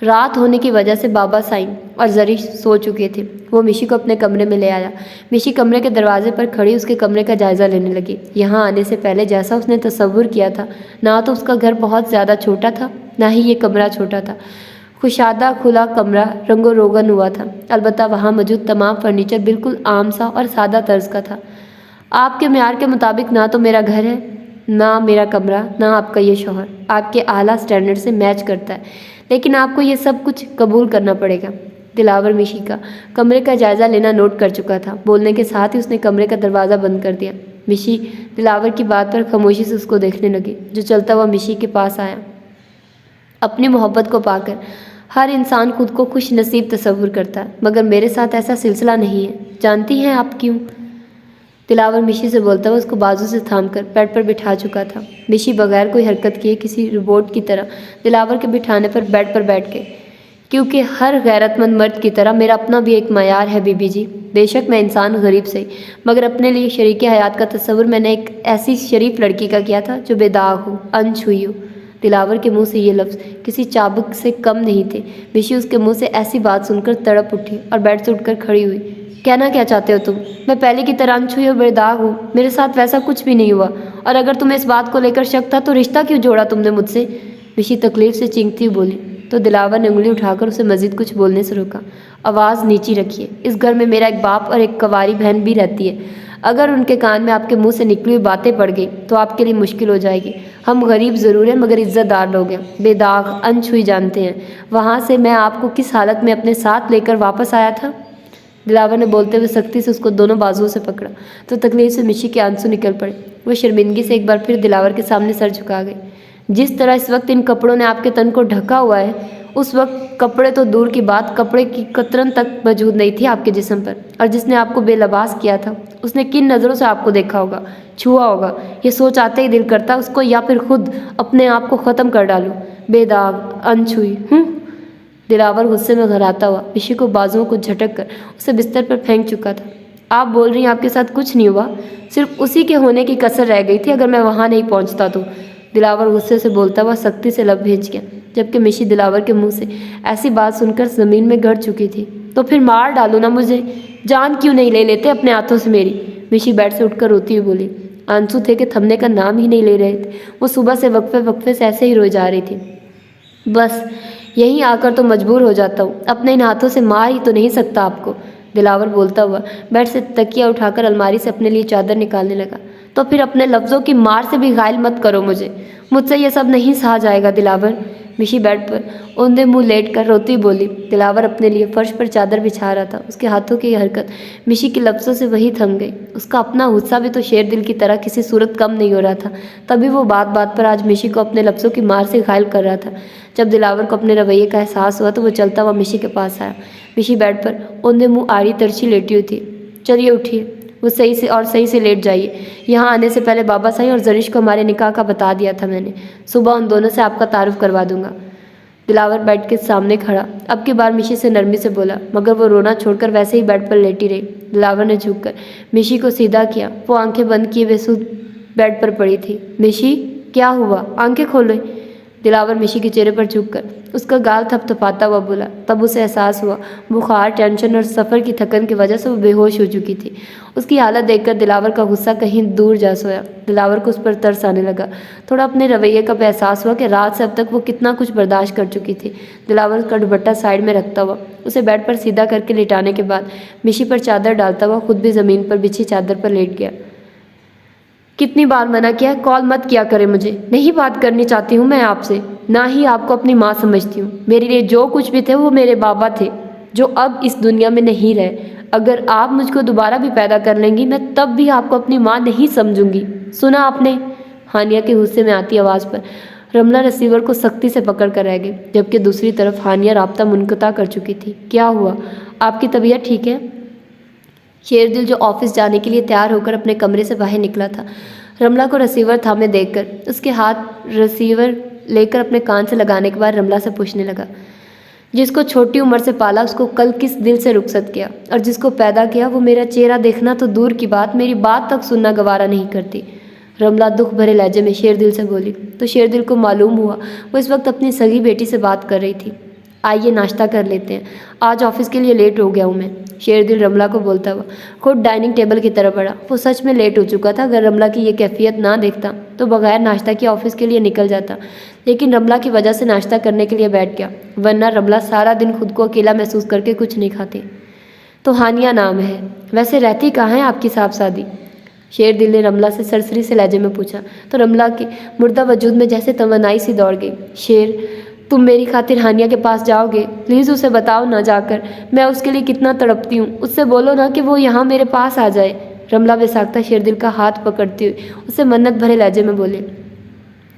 रात होने की वजह से बाबा साईं और जरी सो चुके थे। वो मिशी को अपने कमरे में ले आया। मिशी कमरे के दरवाजे पर खड़ी उसके कमरे का जायज़ा लेने लगी। यहाँ आने से पहले जैसा उसने तसव्वुर किया था, ना तो उसका घर बहुत ज़्यादा छोटा था, ना ही ये कमरा छोटा था। खुशादा खुला कमरा रंगो रोगन हुआ था, अलबत्ता वहाँ मौजूद तमाम फर्नीचर बिल्कुल आम सा और सादा तर्ज का था। आपके म्यार के मुताबिक ना तो मेरा घर है, ना मेरा कमरा, ना आपका ये शौहर आपके आला स्टैंडर्ड से मैच करता है, लेकिन आपको ये सब कुछ कबूल करना पड़ेगा। दिलावर मिशी का कमरे का जायज़ा लेना नोट कर चुका था। बोलने के साथ ही उसने कमरे का दरवाज़ा बंद कर दिया। मिशी दिलावर की बात पर खामोशी से उसको देखने लगी, जो चलता हुआ मिशी के पास आया। अपनी मोहब्बत को पाकर हर इंसान खुद को खुश नसीब तस्वुर करता है, मगर मेरे साथ ऐसा सिलसिला नहीं है। जानती हैं आप क्यों? दिलावर मिशी से बोलता हुआ उसको बाजू से थामकर बेड पर बिठा चुका था। मिशी बगैर कोई हरकत किए किसी रोबोट की तरह दिलावर के बिठाने पर बेड पर बैठ गए। क्योंकि हर गैरतमंद मर्द की तरह मेरा अपना भी एक मयार है बीबी जी। बेशक मैं इंसान गरीब से, मगर अपने लिए शरीक हयात का तस्वुर मैंने एक ऐसी शरीफ लड़की का किया था जो बेदाग हो, अनछुई हो। दिलावर के मुंह से ये लफ्ज़ किसी चाबुक से कम नहीं थे। मिशी उसके मुंह से ऐसी बात सुनकर तड़प उठी और बेड से उठकर खड़ी हुई। कहना क्या चाहते हो तुम? मैं पहले की तरह अनछुई और बेदाग हूँ, मेरे साथ वैसा कुछ भी नहीं हुआ। और अगर तुम्हें इस बात को लेकर शक था तो रिश्ता क्यों जोड़ा तुमने मुझसे? मिशी तकलीफ से चीखती हुई बोली तो दिलावर ने उंगली उठाकर उसे मजीद कुछ बोलने से रोका। आवाज़ नीची रखिए, इस घर में मेरा एक बाप और एक कवारी बहन भी रहती है। अगर उनके कान में आपके मुंह से निकली हुई बातें पड़ गई तो आपके लिए मुश्किल हो जाएगी। हम गरीब ज़रूर हैं मगर इज़्ज़तदार लोग हैं, बेदाग अनछुई जानते हैं। वहाँ से मैं आपको किस हालत में अपने साथ लेकर वापस आया था? दिलावर ने बोलते हुए सख्ती से उसको दोनों बाजुओं से पकड़ा तो तकलीफ से मिशी के आंसू निकल पड़े। वो शर्मिंदगी से एक बार फिर दिलावर के सामने सर झुका गई। जिस तरह इस वक्त इन कपड़ों ने आपके तन को ढका हुआ है, उस वक्त कपड़े तो दूर की बात, कपड़े की कतरन तक मौजूद नहीं थी आपके जिस्म पर। और जिसने आपको बेलबास किया था उसने किन नज़रों से आपको देखा होगा, छुआ होगा। ये सोच आते ही दिल करता उसको या फिर खुद अपने आप को ख़त्म कर डालूं, बेदाग अनछुई। दिलावर गुस्से में घराता हुआ मिशी को बाजुओं को झटक कर उसे बिस्तर पर फेंक चुका था। आप बोल रही हैं आपके साथ कुछ नहीं हुआ, सिर्फ उसी के होने की कसर रह गई थी अगर मैं वहाँ नहीं पहुँचता तो। दिलावर गुस्से से बोलता हुआ सख्ती से लब भेज गया, जबकि मिशी दिलावर के मुंह से ऐसी बात सुनकर ज़मीन में गड़ चुकी थी। तो फिर मार डालो ना मुझे, जान क्यों नहीं ले लेते अपने हाथों से मेरी। मिशी बेड से उठकर रोती हुई बोली। आंसू थे कि थमने का नाम ही नहीं ले रहे थे। वो सुबह से वक्फे से ऐसे ही रोई जा रही थी। बस यहीं आकर तो मजबूर हो जाता हूँ, अपने इन हाथों से मार ही तो नहीं सकता आपको। दिलावर बोलता हुआ बेड से तकिया उठाकर अलमारी से अपने लिए चादर निकालने लगा। तो फिर अपने लफ्ज़ों की मार से भी घायल मत करो मुझसे ये सब नहीं सहा जाएगा दिलावर। मिशी बेड पर औंधे मुंह लेट कर रोती बोली। दिलावर अपने लिए फर्श पर चादर बिछा रहा था। उसके हाथों की हरकत मिशी के लफ्ज़ों से वही थम गई। उसका अपना गुस्सा भी तो शेर दिल की तरह किसी सूरत कम नहीं हो रहा था। तभी वो बात बात पर आज मिशी को अपने लफ्ज़ों की मार से घायल कर रहा था। जब दिलावर को अपने रवैये का एहसास हुआ तो वो चलता हुआ मिशी के पास आया। मिशी बेड पर औंधे मुँह आड़ी तरछी लेटी हुई थी। चलिए उठिए, वो सही से लेट जाइए। यहाँ आने से पहले बाबा साईं और जरिश को हमारे निकाह का बता दिया था मैंने। सुबह उन दोनों से आपका तारुफ करवा दूंगा। दिलावर बेड के सामने खड़ा अब की बार मिशी से नरमी से बोला, मगर वो रोना छोड़कर वैसे ही बेड पर लेटी रही। दिलावर ने झुककर मिशी को सीधा किया। वो आंखें बंद किए बेसुध बेड पर पड़ी थी। मिशी, क्या हुआ? आंखें खोले। दिलावर मिशी के चेहरे पर झुककर उसका गाल थपथपाता हुआ बोला। तब उसे एहसास हुआ बुखार, टेंशन और सफ़र की थकन की वजह से वो बेहोश हो चुकी थी। उसकी हालत देखकर दिलावर का गुस्सा कहीं दूर जा सोया। दिलावर को उस पर तरस आने लगा। थोड़ा अपने रवैये का एहसास हुआ कि रात से अब तक वो कितना कुछ बर्दाश्त कर चुकी थी। दिलावर का दुपट्टा साइड में रखता हुआ उसे बेड पर सीधा करके लिटाने के बाद मिशी पर चादर डालता हुआ खुद भी ज़मीन पर बिछी चादर पर लेट गया। कितनी बार मना किया, कॉल मत किया करे मुझे। नहीं बात करनी चाहती हूँ मैं आपसे, ना ही आपको अपनी माँ समझती हूँ। मेरे लिए जो कुछ भी थे वो मेरे बाबा थे, जो अब इस दुनिया में नहीं रहे। अगर आप मुझको दोबारा भी पैदा कर लेंगी मैं तब भी आपको अपनी माँ नहीं समझूंगी। सुना आपने? हानिया के गुस्से में आती आवाज़ पर रमला रिसीवर को सख्ती से पकड़ कर रह गई, जबकि दूसरी तरफ हानिया राब्ता मुनक़ता कर चुकी थी। क्या हुआ? आपकी तबीयत ठीक है? शेरदिल जो ऑफिस जाने के लिए तैयार होकर अपने कमरे से बाहर निकला था, रमला को रिसीवर थामे देखकर उसके हाथ रिसीवर लेकर अपने कान से लगाने के बाद रमला से पूछने लगा, जिसको छोटी उम्र से पाला उसको कल किस दिल से रुखसत किया, और जिसको पैदा किया वो मेरा चेहरा देखना तो दूर की बात, मेरी बात तक सुनना गवारा नहीं करती। रमला दुख भरे लहजे में शेरदिल से बोली तो शेरदिल को मालूम हुआ वो इस वक्त अपनी सगी बेटी से बात कर रही थी। आइए नाश्ता कर लेते हैं, आज ऑफिस के लिए लेट हो गया हूँ मैं। शेरदिल रमला को बोलता हुआ खुद डाइनिंग टेबल की तरफ बढ़ा। वो सच में लेट हो चुका था। अगर रमला की ये कैफियत ना देखता तो बगैर नाश्ता के ऑफिस के लिए निकल जाता, लेकिन रमला की वजह से नाश्ता करने के लिए बैठ गया, वरना रमला सारा दिन खुद को अकेला महसूस करके कुछ नहीं खाती। तो हानिया नाम है, वैसे रहती कहाँ है आपकी साहबजादी? शेरदिल ने रमला से सरसरी से लहजे में पूछा तो रमला के मुर्दा वजूद में जैसे तमन्नाई सी दौड़ गई। शेर, तुम मेरी खातिर हानिया के पास जाओगे? प्लीज़ उसे बताओ ना जाकर मैं उसके लिए कितना तड़पती हूँ। उससे बोलो ना कि वो यहाँ मेरे पास आ जाए। रमला बेसाख्ता शेरदिल का हाथ पकड़ती हुई उसे मन्नत भरे लहजे में बोले,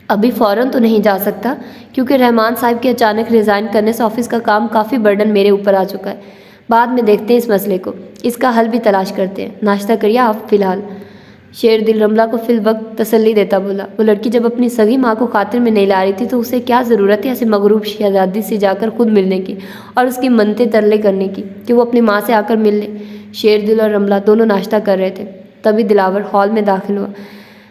अभी फ़ौरन तो नहीं जा सकता, क्योंकि रहमान साहब के अचानक रिज़ाइन करने से ऑफिस का काम काफ़ी बर्डन मेरे ऊपर आ चुका है। बाद में देखते हैं इस मसले को, इसका हल भी तलाश करते हैं। नाश्ता करिए आप फ़िलहाल। शेरदिल रमला को फिल वक्त तसल्ली देता बोला, वो लड़की जब अपनी सगी माँ को खातिर में नहीं ला रही थी तो उसे क्या ज़रूरत है ऐसे मगरूब शहजादी से जाकर खुद मिलने की और उसकी मनते तरले करने की कि वो अपनी माँ से आकर मिल ले। शेरदिल और रमला दोनों नाश्ता कर रहे थे, तभी दिलावर हॉल में दाखिल हुआ,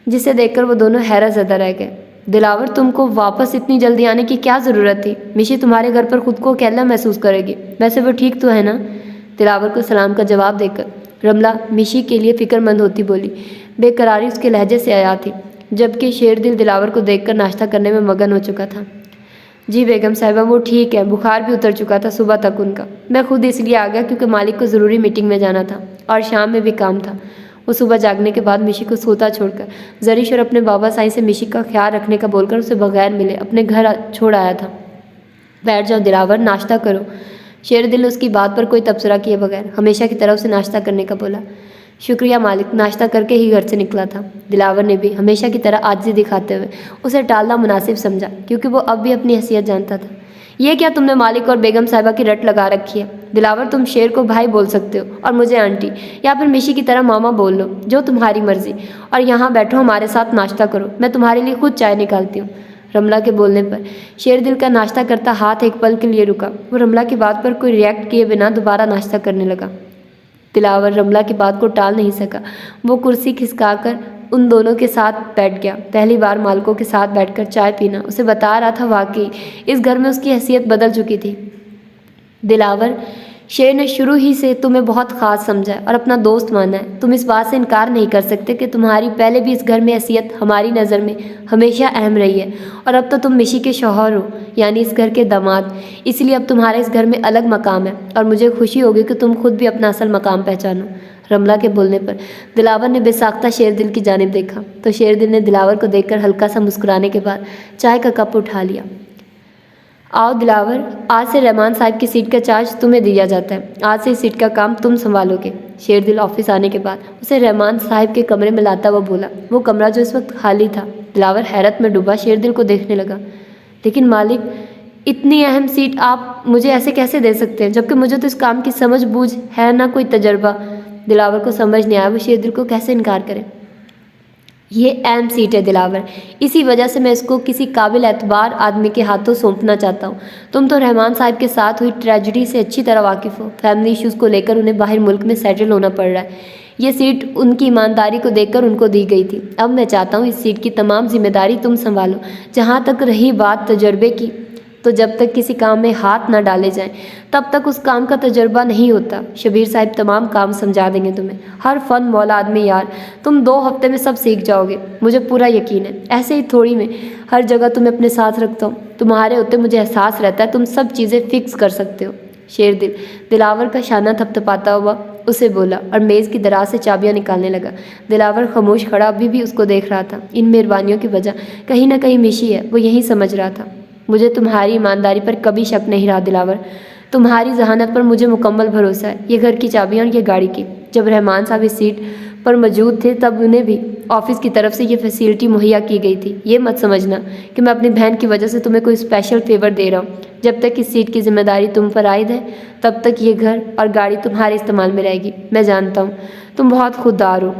जिसे देखकर वो दोनों हैरत ज़दा रह गए। दिलावर, तुमको वापस इतनी जल्दी आने की क्या ज़रूरत थी? मिशी तुम्हारे घर पर खुद को अकेला महसूस करेगी, वैसे वो ठीक तो है ना? दिलावर को सलाम का जवाब देकर रमला मिशी के लिए फ़िक्रमंद होती बोली। बेकरारी उसके लहजे से आया थी, जबकि शेरदिल दिलावर को देखकर नाश्ता करने में मगन हो चुका था। जी बेगम साहिबा, वो ठीक है, बुखार भी उतर चुका था सुबह तक उनका। मैं खुद इसलिए आ गया क्योंकि मालिक को ज़रूरी मीटिंग में जाना था और शाम में भी काम था। वो सुबह जागने के बाद मिशी को सोता छोड़कर जरीश और अपने बाबा साईं से मिशी का ख्याल रखने का बोलकर उसे बगैर मिले अपने घर छोड़ आया था। बैठ जाओ दिलावर, नाश्ता करो। शेरदिल ने उसकी बात पर कोई तबसरा किए बगैर हमेशा की तरह उसे नाश्ता करने का बोला। शुक्रिया मालिक, नाश्ता करके ही घर से निकला था। दिलावर ने भी हमेशा की तरह आजिज़ी दिखाते हुए उसे टालना मुनासिब समझा, क्योंकि वो अब भी अपनी हैसियत जानता था। ये क्या तुमने मालिक और बेगम साहिबा की रट लगा रखी है? दिलावर, तुम शेर को भाई बोल सकते हो और मुझे आंटी, या फिर मिशी की तरह मामा बोल लो, जो तुम्हारी मर्जी। और यहाँ बैठो, हमारे साथ नाश्ता करो, मैं तुम्हारे लिए खुद चाय निकालती हूँ। रमला के बोलने पर शेरदिल का नाश्ता करता हाथ एक पल के लिए रुका। वो रमला की बात पर कोई रिएक्ट किए बिना दोबारा नाश्ता करने लगा। दिलावर रमला की बात को टाल नहीं सका। वो कुर्सी खिसकाकर उन दोनों के साथ बैठ गया। पहली बार मालकों के साथ बैठकर चाय पीना उसे बता रहा था वाकई इस घर में उसकी हैसियत बदल चुकी थी। दिलावर, शेर ने शुरू ही से तुम्हें बहुत ख़ास समझा है और अपना दोस्त माना है। तुम इस बात से इनकार नहीं कर सकते कि तुम्हारी पहले भी इस घर में हैसियत हमारी नज़र में हमेशा अहम रही है, और अब तो तुम मिशी के शौहर हो, यानी इस घर के दामाद। इसलिए अब तुम्हारा इस घर में अलग मकाम है और मुझे खुशी होगी कि तुम खुद भी अपना असल मकाम पहचानो। रमला के बोलने पर दिलावर ने बेसाख्ता शेरदिल की जानिब देखा तो शेरदिल ने दिलावर को देखकर हल्का सा मुस्कुराने के बाद चाय का कप उठा लिया। आओ दिलावर, आज से रहमान साहब की सीट का चार्ज तुम्हें दिया जाता है। आज से इस सीट का काम तुम संभालोगे। शेरदिल ऑफिस आने के बाद उसे रहमान साहब के कमरे में लाता हुआ बोला। वो कमरा जो इस वक्त खाली था। दिलावर हैरत में डूबा शेरदिल को देखने लगा। लेकिन मालिक, इतनी अहम सीट आप मुझे ऐसे कैसे दे सकते हैं, जबकि मुझे तो इस काम की समझ बूझ है ना कोई तजर्बा। दिलावर को समझ नहीं आया वो शेरदिल को कैसे इनकार करे। ये अहम सीट है दिलावर, इसी वजह से मैं इसको किसी काबिल एतबार आदमी के हाथों सौंपना चाहता हूँ। तुम तो रहमान साहब के साथ हुई ट्रेजिडी से अच्छी तरह वाकिफ़ हो। फैमिली इश्यूज़ को लेकर उन्हें बाहर मुल्क में सेटल होना पड़ रहा है। ये सीट उनकी ईमानदारी को देखकर उनको दी गई थी। अब मैं चाहता हूँ इस सीट की तमाम जिम्मेदारी तुम संभालो। जहाँ तक रही बात तजर्बे की, तो जब तक किसी काम में हाथ ना डाले जाएं तब तक उस काम का तजर्बा नहीं होता। शबीर साहब तमाम काम समझा देंगे तुम्हें, हर फन मौला आदमी यार। तुम 2 हफ्ते में सब सीख जाओगे, मुझे पूरा यकीन है। ऐसे ही थोड़ी में हर जगह तुम्हें अपने साथ रखता हूँ। तुम्हारे होते मुझे एहसास रहता है तुम सब चीज़ें फिक्स कर सकते हो। शेरदिल दिलावर का शाना थपथपाता हुआ उसे बोला और मेज़ की दराज से चाबियां निकालने लगा। दिलावर खामोश खड़ा अभी भी उसको देख रहा था। इन मेहरबानियों की वजह कहीं ना कहीं मिशी है, वो यही समझ रहा था। मुझे तुम्हारी ईमानदारी पर कभी शक नहीं रहा दिलावर। तुम्हारी जहानत पर मुझे मुकम्मल भरोसा है। ये घर की चाबियां और ये गाड़ी की। जब रहमान साहब इस सीट पर मौजूद थे तब उन्हें भी ऑफिस की तरफ से ये फैसिलिटी मुहैया की गई थी। ये मत समझना कि मैं अपनी बहन की वजह से तुम्हें कोई स्पेशल फेवर दे रहा हूँ। जब तक इस सीट की जिम्मेदारी तुम पर आयद है तब तक ये घर और गाड़ी तुम्हारे इस्तेमाल में रहेगी। मैं जानता हूँ तुम बहुत खुददार हो,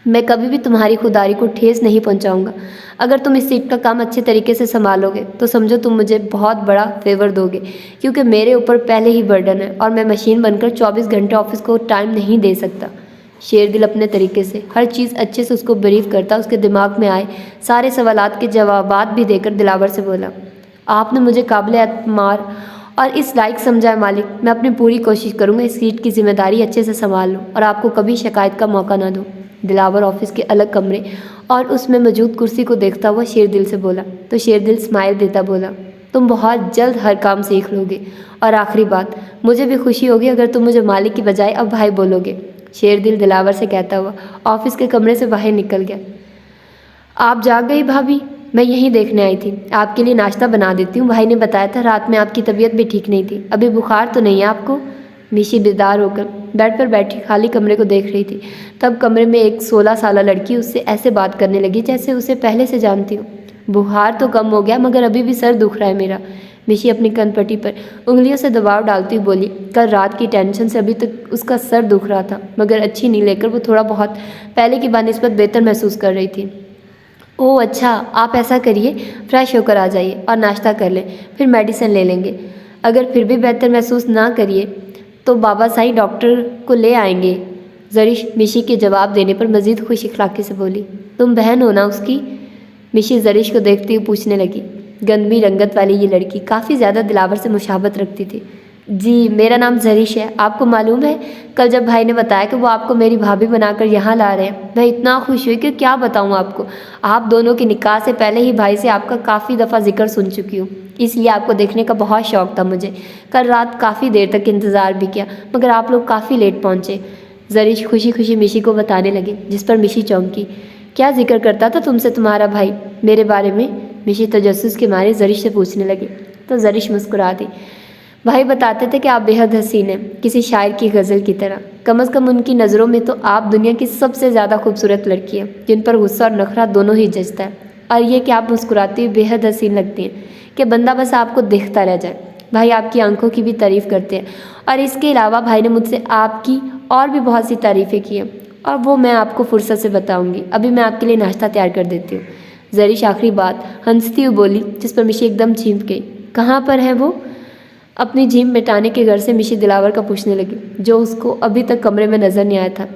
मैं कभी भी तुम्हारी खुदारी को ठेस नहीं पहुंचाऊंगा। अगर तुम इस सीट का काम अच्छे तरीके से संभालोगे तो समझो तुम मुझे बहुत बड़ा फेवर दोगे, क्योंकि मेरे ऊपर पहले ही बर्डन है और मैं मशीन बनकर 24 घंटे ऑफिस को टाइम नहीं दे सकता। शेरदिल अपने तरीके से हर चीज़ अच्छे से उसको ब्रीफ करता उसके दिमाग में आए सारे सवालात के जवाबात भी देकर दिलावर से बोला, आपने मुझे काबिल एतमार और इस लायक समझा है मालिक। मैं अपनी पूरी कोशिश करूँगा इस सीट की जिम्मेदारी अच्छे से संभाल लूँ और आपको कभी शिकायत का मौका ना दूँ। दिलावर ऑफिस के अलग कमरे और उसमें मौजूद कुर्सी को देखता हुआ शेरदिल से बोला तो शेरदिल स्माइल देता बोला, तुम बहुत जल्द हर काम सीख लोगे। और आखिरी बात, मुझे भी खुशी होगी अगर तुम मुझे मालिक की बजाय अब भाई बोलोगे। शेरदिल दिलावर से कहता हुआ ऑफिस के कमरे से बाहर निकल गया। आप जाग गई भाभी? मैं यहीं देखने आई थी, आपके लिए नाश्ता बना देती हूँ। भाई ने बताया था रात में आपकी तबीयत भी ठीक नहीं थी। अभी बुखार तो नहीं है आपको? मिशी बेदार होकर बेड पर बैठी खाली कमरे को देख रही थी। तब कमरे में एक 16 साल लड़की उससे ऐसे बात करने लगी जैसे उसे पहले से जानती हो। बुखार तो कम हो गया मगर अभी भी सर दुख रहा है मेरा। मिशी अपनी कनपट्टी पर उंगलियों से दबाव डालती हुई बोली। कल रात की टेंशन से अभी तक उसका सर दुख रहा था मगर अच्छी नींद लेकर वो थोड़ा बहुत पहले की बानिस्बत बेहतर महसूस कर रही थी। ओह अच्छा, आप ऐसा करिए, फ्रेश होकर आ जाइए और नाश्ता कर लें, फिर मेडिसिन ले लेंगे। अगर फिर भी बेहतर महसूस ना करिए तो बाबा साईं डॉक्टर को ले आएंगे। जरिश मिशी के जवाब देने पर मज़ीद खुश इखलाक़ी से बोली, तुम बहन हो ना उसकी? मिशी जरिश को देखते हुए पूछने लगी। गंदमी रंगत वाली ये लड़की काफ़ी ज़्यादा दिलावर से मुशाबत रखती थी। जी मेरा नाम जरिश है। आपको मालूम है कल जब भाई ने बताया कि वो आपको मेरी भाभी बनाकर यहाँ ला रहे हैं, मैं इतना खुश हुई कि क्या बताऊँ आपको। आप दोनों के निकाह से पहले ही भाई से आपका काफ़ी दफ़ा जिक्र सुन चुकी हूँ, इसलिए आपको देखने का बहुत शौक़ था मुझे। कल रात काफ़ी देर तक इंतज़ार भी किया मगर आप लोग काफ़ी लेट पहुँचे। जरिश खुशी खुशी मिशी को बताने लगे, जिस पर मिशी चौंकी। क्या जिक्र करता था तुमसे तुम्हारा भाई मेरे बारे में? मिशी तजस्सुस के मारे जरिश से पूछने लगे तो जरिश मुस्कुरा दी। भाई बताते थे कि आप बेहद हसीन हैं, किसी शायर की गज़ल की तरह। कम से कम उनकी नज़रों में तो आप दुनिया की सबसे ज़्यादा खूबसूरत लड़की हैं, जिन पर गुस्सा और नखरा दोनों ही जचता है। और ये कि आप मुस्कुराती हुई बेहद हसीन लगती हैं कि बंदा बस आपको देखता रह जाए। भाई आपकी आंखों की भी तारीफ़ करते हैं, और इसके अलावा भाई ने मुझसे आपकी और भी बहुत सी तारीफ़ें की हैं, और वो मैं आपको फुर्सत से बताऊँगी। अभी मैं आपके लिए नाश्ता तैयार कर देती हूँ। ज़रिश आखिरी बात हंसती हुई बोली, जिस पर मिशी एकदम चींप गई। कहाँ पर है वो? अपनी झीम मिटाने के घर से मिशी दिलावर का पूछने लगी, जो उसको अभी तक कमरे में नजर नहीं आया था।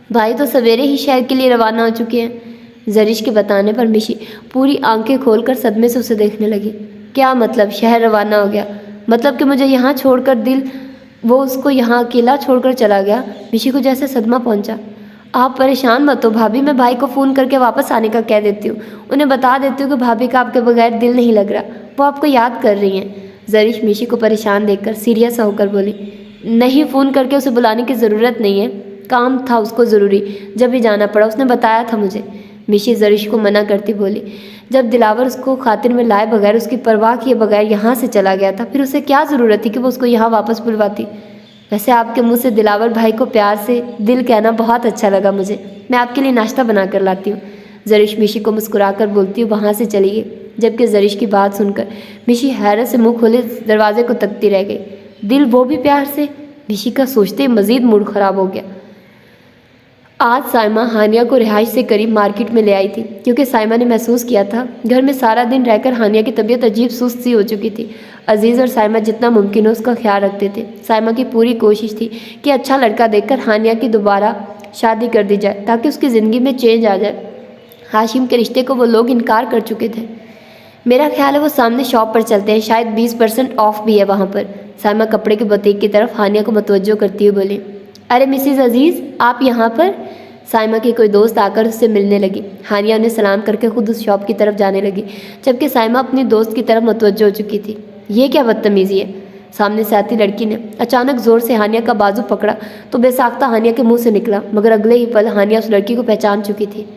भाई तो सवेरे ही शहर के लिए रवाना हो चुके हैं। जरिश के बताने पर मिशी पूरी आंखें खोलकर सदमे से उसे देखने लगी। क्या मतलब शहर रवाना हो गया? मतलब कि मुझे यहाँ छोड़कर वो उसको यहाँ अकेला छोड़कर चला गया। मिशी को जैसे सदमा पहुंचा। आप परेशान मत हो भाभी, मैं भाई को फ़ोन करके वापस आने का कह देती हूँ। उन्हें बता देती हूँ कि भाभी का आपके बगैर दिल नहीं लग रहा, वो आपको याद कर रही हैं। जरिश मिशी को परेशान देखकर सीरियस होकर बोली, नहीं, फ़ोन करके उसे बुलाने की ज़रूरत नहीं है, काम था उसको ज़रूरी, जब भी जाना पड़ा उसने बताया था मुझे। मिशी जरिश को मना करती बोली, जब दिलावर उसको खातिर में लाए बगैर, उसकी परवाह किए बगैर यहाँ से चला गया था, फिर उसे क्या ज़रूरत थी कि वो उसको यहाँ वापस बुलवाती। वैसे आपके मुँह से दिलावर भाई को प्यार से दिल कहना बहुत अच्छा लगा मुझे। मैं आपके लिए नाश्ता बना कर लाती हूँ। जरिश मिशी को मुस्कुरा कर बोलती हुँ वहाँ से चली गई, जबकि जरिश की बात सुनकर मिशी हैरत से मुंह खोले दरवाजे को तकती रह गई। दिल वो भी प्यार से? मिशी का सोचते ही मजीद मूड खराब हो गया। आज साइमा हानिया को रिहाइश से करीब मार्केट में ले आई थी, क्योंकि साइमा ने महसूस किया था घर में सारा दिन रहकर हानिया की तबीयत अजीब सुस्त सी हो चुकी थी। अजीज़ और साइमा जितना मुमकिन हो उसका ख्याल रखते थे। साइमा की पूरी कोशिश थी कि अच्छा लड़का देखकर हानिया की दोबारा शादी कर दी जाए, ताकि उसकी ज़िंदगी में चेंज आ जाए। हाशिम के रिश्ते को वो लोग इनकार कर चुके थे। मेरा ख्याल है वो सामने शॉप पर चलते हैं, शायद 20% ऑफ भी है वहाँ पर। साइमा कपड़े के बुटीक की तरफ हानिया को मतवज्जो करती हुई बोली, अरे मिसेस अजीज़, आप यहाँ पर? साइमा की कोई दोस्त आकर उससे मिलने लगी। हानिया उन्हें सलाम करके खुद उस शॉप की तरफ जाने लगी, जबकि साइमा अपनी दोस्त की तरफ मतवज्जो हो चुकी थी। ये क्या बदतमीज़ी है? सामने से आती लड़की ने अचानक ज़ोर से हानिया का बाजू पकड़ा तो बेसाख्ता हानिया के मुंह से निकला, मगर अगले ही पल हानिया उस लड़की को पहचान चुकी थी।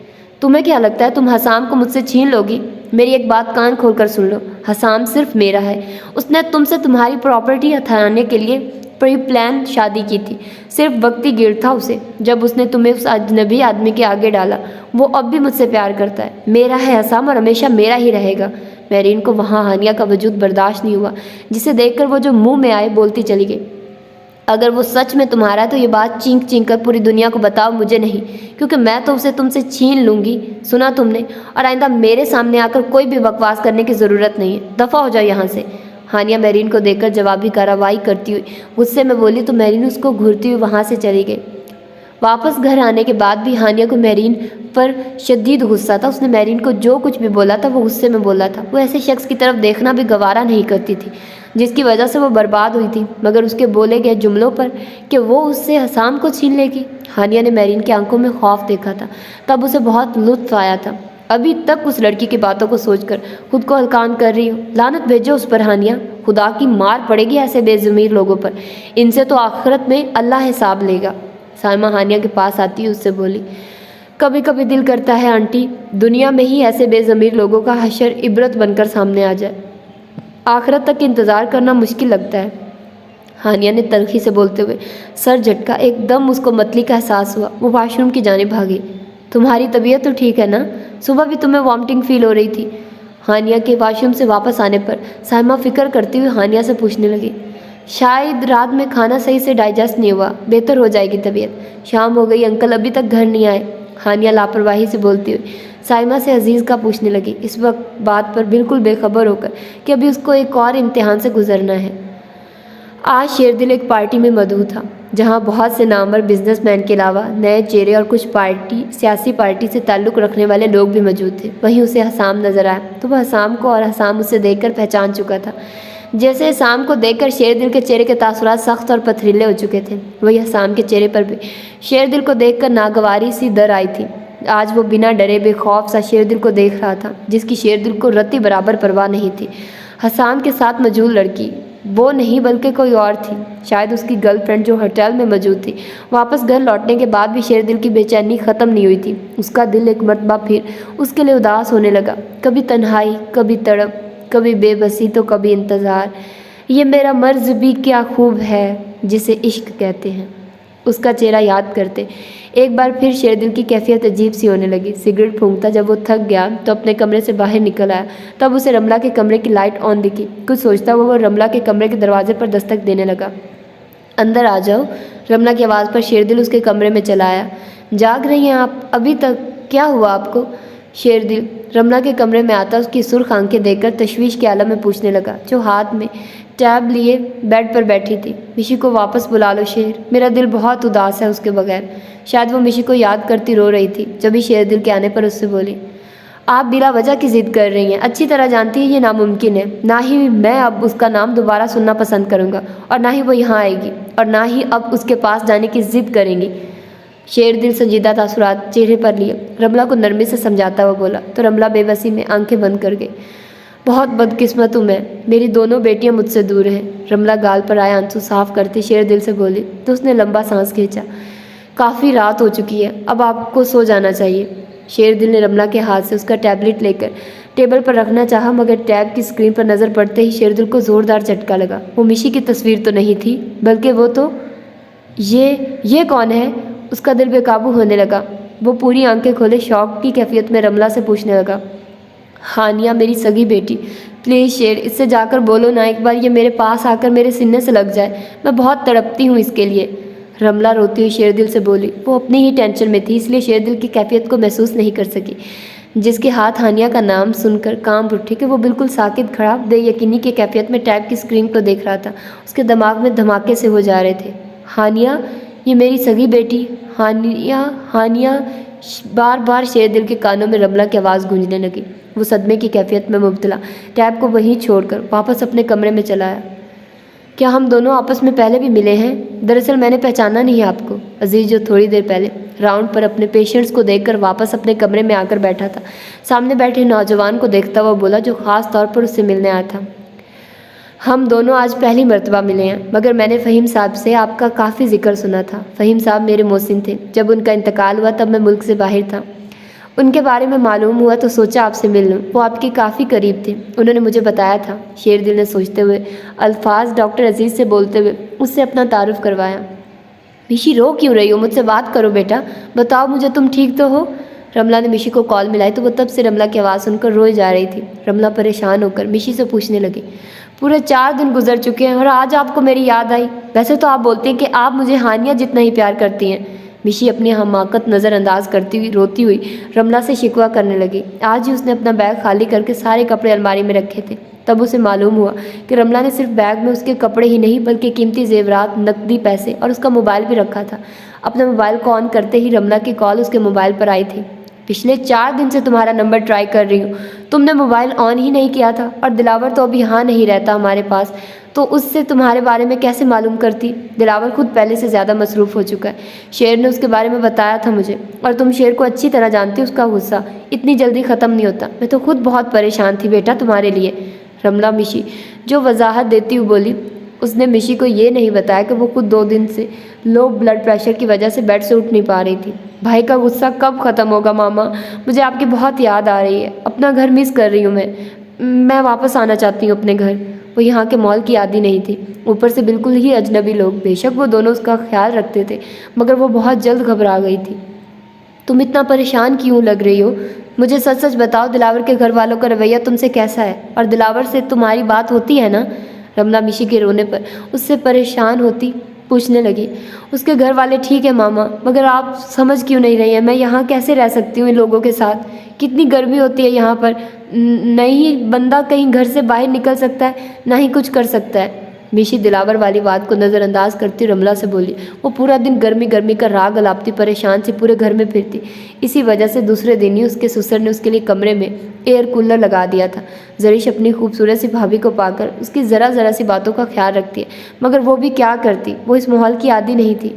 तुम्हें क्या लगता है तुम हसाम को मुझसे छीन लोगी? मेरी एक बात कान खोलकर सुन लो, हसाम सिर्फ मेरा है। उसने तुमसे तुम्हारी प्रॉपर्टी हथियाने के लिए प्री प्लान शादी की थी। सिर्फ वक्ती गिर था उसे, जब उसने तुम्हें उस अजनबी आदमी के आगे डाला। वो अब भी मुझसे प्यार करता है। मेरा है हसाम और हमेशा मेरा ही रहेगा। मेरीन को वहाँ हानिया का वजूद बर्दाश्त नहीं हुआ, जिसे देखकर वो जो मुंह में आए बोलती चली गई, अगर वो सच में तुम्हारा है तो ये बात चींक चींक कर पूरी दुनिया को बताओ, मुझे नहीं, क्योंकि मैं तो उसे तुमसे छीन लूँगी। सुना तुमने? और आइंदा मेरे सामने आकर कोई भी बकवास करने की ज़रूरत नहीं है। दफ़ा हो जाओ यहाँ से। हानिया मेरीन को देखकर जवाबी कार्रवाई करती हुई गुस्से में बोली तो मेरीन उसको घूरती हुई वहाँ से चली गई। वापस घर आने के बाद भी हानिया को मेरीन पर शदीद गुस्सा था। उसने मेरीन को जो कुछ भी बोला था वो गुस्से में बोला था। वो ऐसे शख्स की तरफ देखना भी गवारा नहीं करती थी जिसकी वजह से वो बर्बाद हुई थी, मगर उसके बोले गए जुमलों पर कि वो उससे हसाम को छीन लेगी। हानिया ने मेरीन की आंखों में खौफ देखा था, तब उसे बहुत लुत्फ आया था। अभी तक उस लड़की की बातों को सोचकर खुद को हल्कान कर रही हूँ। लानत भेजो उस पर हानिया, खुदा की मार पड़ेगी ऐसे बेज़मीर लोगों पर। इनसे तो आखिरत में अल्लाह हिसाब लेगा। साइमा हानिया के पास आती हुई उससे बोली, कभी कभी दिल करता है आंटी, दुनिया में ही ऐसे बेज़मीर लोगों का हशर इबरत बनकर सामने आ जाए। आखिरत तक इंतज़ार करना मुश्किल लगता है। हानिया ने तल्खी से बोलते हुए सर झटका। एकदम उसको मतली का एहसास हुआ। वो वॉशरूम की जाने भागी। तुम्हारी तबीयत तो ठीक है ना? सुबह भी तुम्हें वॉमिटिंग फील हो रही थी। हानिया के वॉशरूम से वापस आने पर साइमा फिक्र करती हुई हानिया से पूछने लगी, शायद रात में खाना सही से डाइजेस्ट नहीं हुआ, बेहतर हो जाएगी तबीयत। शाम हो गई, अंकल अभी तक घर नहीं आए। हानिया लापरवाही से बोलती हुई साइमा से अजीज़ का पूछने लगी, इस वक्त बात पर बिल्कुल बेखबर होकर कि अभी उसको एक और इम्तिहान से गुजरना है। आज शेरदिल एक पार्टी में मधु था, जहां बहुत से नामवर बिजनेसमैन के अलावा नए चेहरे और कुछ सियासी पार्टी से ताल्लुक़ रखने वाले लोग भी मौजूद थे। वहीं उसे हसाम नज़र आया तो वह हसाम को और हसाम उसे देखकर पहचान चुका था। जैसे हसाम को देखकर शेरदिल के चेहरे के तासुरात सख्त और पथरीले हो चुके थे, वही हसाम के चेहरे पर भी शेरदिल को देखकर नागवारी सी दर आई थी। आज वो बिना डरे बेखौफ सा शेरदिल को देख रहा था, जिसकी शेरदिल को रत्ती बराबर परवाह नहीं थी। हसाम के साथ मौजूद लड़की वो नहीं बल्कि कोई और थी, शायद उसकी गर्लफ्रेंड जो होटल में मौजूद थी। वापस घर लौटने के बाद भी शेरदिल की बेचैनी ख़त्म नहीं हुई थी। उसका दिल एक मरतबा फिर उसके लिए उदास होने लगा। कभी तन्हाई, कभी तड़प, कभी बेबसी तो कभी इंतज़ार। ये मेरा मर्ज़ भी क्या खूब है जिसे इश्क कहते हैं। उसका चेहरा याद करते एक बार फिर शेरदिल की कैफियत अजीब सी होने लगी। सिगरेट फूंकता जब वो थक गया तो अपने कमरे से बाहर निकल आया। तब उसे रमला के कमरे की लाइट ऑन दिखी। कुछ सोचता हुआ वो रमला के कमरे के दरवाजे पर दस्तक देने लगा। अंदर आ जाओ। रमला की आवाज़ पर शेरदिल उसके कमरे में चला आया। जाग रही हैं आप अभी तक? क्या हुआ आपको? शेरदिल रमला के कमरे में आता उसकी सुर्ख आंखें देखकर तशवीश के आलम में पूछने लगा, जो हाथ में टैब लिए बेड पर बैठी थी। मिशी को वापस बुला लो शेर, मेरा दिल बहुत उदास है उसके बगैर। शायद वो मिशी को याद करती रो रही थी। जब भी शेरदिल के आने पर उससे बोली, आप बिला वजह की जिद कर रही हैं, अच्छी तरह जानती हैं ये नामुमकिन है। ना ही मैं अब उसका नाम दोबारा सुनना पसंद करूँगा और ना ही वो यहाँ आएगी और ना ही अब उसके पास जाने की जिद करेंगी। शेरदिल संजीदा तासुरात चेहरे पर लिए रमला को नरमी से समझाता हुआ बोला तो रमला बेबसी में आंखें बंद कर गई। बहुत बदकिस्मत हूँ मैं, मेरी दोनों बेटियां मुझसे दूर हैं। रमला गाल पर आया आंसू साफ करती शेरदिल से बोली तो उसने लंबा सांस खींचा। काफ़ी रात हो चुकी है, अब आपको सो जाना चाहिए। शेरदिल ने रमला के हाथ से उसका टैबलेट लेकर टेबल पर रखना चाहा, मगर टैब की स्क्रीन पर नज़र पड़ते ही शेरदिल को ज़ोरदार झटका लगा। वो मिशी की तस्वीर तो नहीं थी, बल्कि वो तो ये कौन है? उसका दिल बेकाबू होने लगा। वो पूरी आंखें खोले शौक की कैफियत में रमला से पूछने लगा, हानिया मेरी सगी बेटी, प्लीज़ शेर इससे जाकर बोलो ना, एक बार ये मेरे पास आकर मेरे सीने से लग जाए, मैं बहुत तड़पती हूँ इसके लिए। रमला रोती हुई शेरदिल से बोली। वो अपनी ही टेंशन में थी, इसलिए शेरदिल की कैफियत को महसूस नहीं कर सकी। जिसके हाथ हानिया का नाम सुनकर कांप उठी कि वो बिल्कुल साकित खड़ा बेयकीनी की कैफियत में टैब की स्क्रीन को देख रहा था। उसके दिमाग में धमाके से हो जा रहे थे। हानिया, ये मेरी सगी बेटी हानिया, हानिया। बार बार शेरदिल के कानों में रमला की आवाज़ गूंजने लगी। वो सदमे की कैफियत में मुब्तला टैब को वहीं छोड़कर वापस अपने कमरे में चला आया। क्या हम दोनों आपस में पहले भी मिले हैं? दरअसल मैंने पहचाना नहीं आपको। अजीज़ जो थोड़ी देर पहले राउंड पर अपने पेशेंट्स को देखकर वापस अपने कमरे में आकर बैठा था, सामने बैठे नौजवान को देखता हुआ बोला, जो ख़ास तौर पर उससे मिलने आया था। हम दोनों आज पहली मर्तबा मिले हैं, मगर मैंने फ़हीम साहब से आपका काफ़ी जिक्र सुना था। फ़हीम साहब मेरे मोहसिन थे। जब उनका इंतकाल हुआ तब मैं मुल्क से बाहर था। उनके बारे में मालूम हुआ तो सोचा आपसे मिल लूँ। वो आपके काफ़ी करीब थे, उन्होंने मुझे बताया था। शेरदिल ने सोचते हुए अल्फाज डॉक्टर अजीज़ से बोलते हुए उससे अपना तारुफ करवाया। मिशी रो क्यों रही हो? मुझसे बात करो बेटा, बताओ मुझे तुम ठीक तो हो? रमला ने मिशी को कॉल मिलाई तो वो तब से रमला की आवाज़ सुनकर रोए जा रही थी। रमला परेशान होकर मिशी से पूछने लगी, पूरे 4 दिन गुजर चुके हैं और आज आपको मेरी याद आई? वैसे तो आप बोलते हैं कि आप मुझे हानिया जितना ही प्यार करती हैं। मिशी अपनी हमाकत नज़रअंदाज करती हुई रोती हुई रमला से शिकवा करने लगी। आज ही उसने अपना बैग खाली करके सारे कपड़े अलमारी में रखे थे। तब उसे मालूम हुआ कि रमला ने सिर्फ बैग में उसके कपड़े ही नहीं बल्कि कीमती जेवरात, नकदी पैसे और उसका मोबाइल भी रखा था। अपने मोबाइल को ऑन करते ही रमला की कॉल उसके मोबाइल पर आई थी। पिछले 4 दिन से तुम्हारा नंबर ट्राई कर रही हूँ, तुमने मोबाइल ऑन ही नहीं किया था और दिलावर तो अभी यहाँ नहीं रहता हमारे पास, तो उससे तुम्हारे बारे में कैसे मालूम करती? दिलावर खुद पहले से ज़्यादा मसरूफ़ हो चुका है। शेर ने उसके बारे में बताया था मुझे, और तुम शेर को अच्छी तरह जानती हो। उसका गुस्सा इतनी जल्दी ख़त्म नहीं होता। मैं तो खुद बहुत परेशान थी बेटा तुम्हारे लिए। रमला मिशी जो वजाहत देती हुई बोली। उसने मिशी को ये नहीं बताया कि वो खुद 2 दिन से लो ब्लड प्रेशर की वजह से बेड से उठ नहीं पा रही थी। भाई का गुस्सा कब ख़त्म होगा मामा? मुझे आपकी बहुत याद आ रही है, अपना घर मिस कर रही हूँ मैं वापस आना चाहती हूँ अपने घर। वो यहाँ के मॉल की आदी नहीं थी, ऊपर से बिल्कुल ही अजनबी लोग। बेशक वो दोनों उसका ख्याल रखते थे, मगर वो बहुत जल्द घबरा गई थी। तुम इतना परेशान क्यों लग रही हो? मुझे सच सच बताओ, दिलावर के घर वालों का रवैया तुमसे कैसा है? और दिलावर से तुम्हारी बात होती है ना? रमला मिशी के रोने पर उससे परेशान होती पूछने लगी। उसके घर वाले ठीक है मामा, मगर आप समझ क्यों नहीं रही हैं? मैं यहाँ कैसे रह सकती हूँ इन लोगों के साथ? कितनी गर्मी होती है यहाँ पर। नहीं बंदा कहीं घर से बाहर निकल सकता है, ना ही कुछ कर सकता है। मिशी दिलावर वाली बात को नज़रअंदाज करती रमला से बोली। वो पूरा दिन गर्मी गर्मी का राग अलापती परेशान सी पूरे घर में फिरती। इसी वजह से दूसरे दिन ही उसके ससुर ने उसके लिए कमरे में एयर कूलर लगा दिया था। जरीश अपनी खूबसूरत सी भाभी को पाकर उसकी ज़रा सी बातों का ख्याल रखती है, मगर वो भी क्या करती, वो इस माहौल की आदी नहीं थी।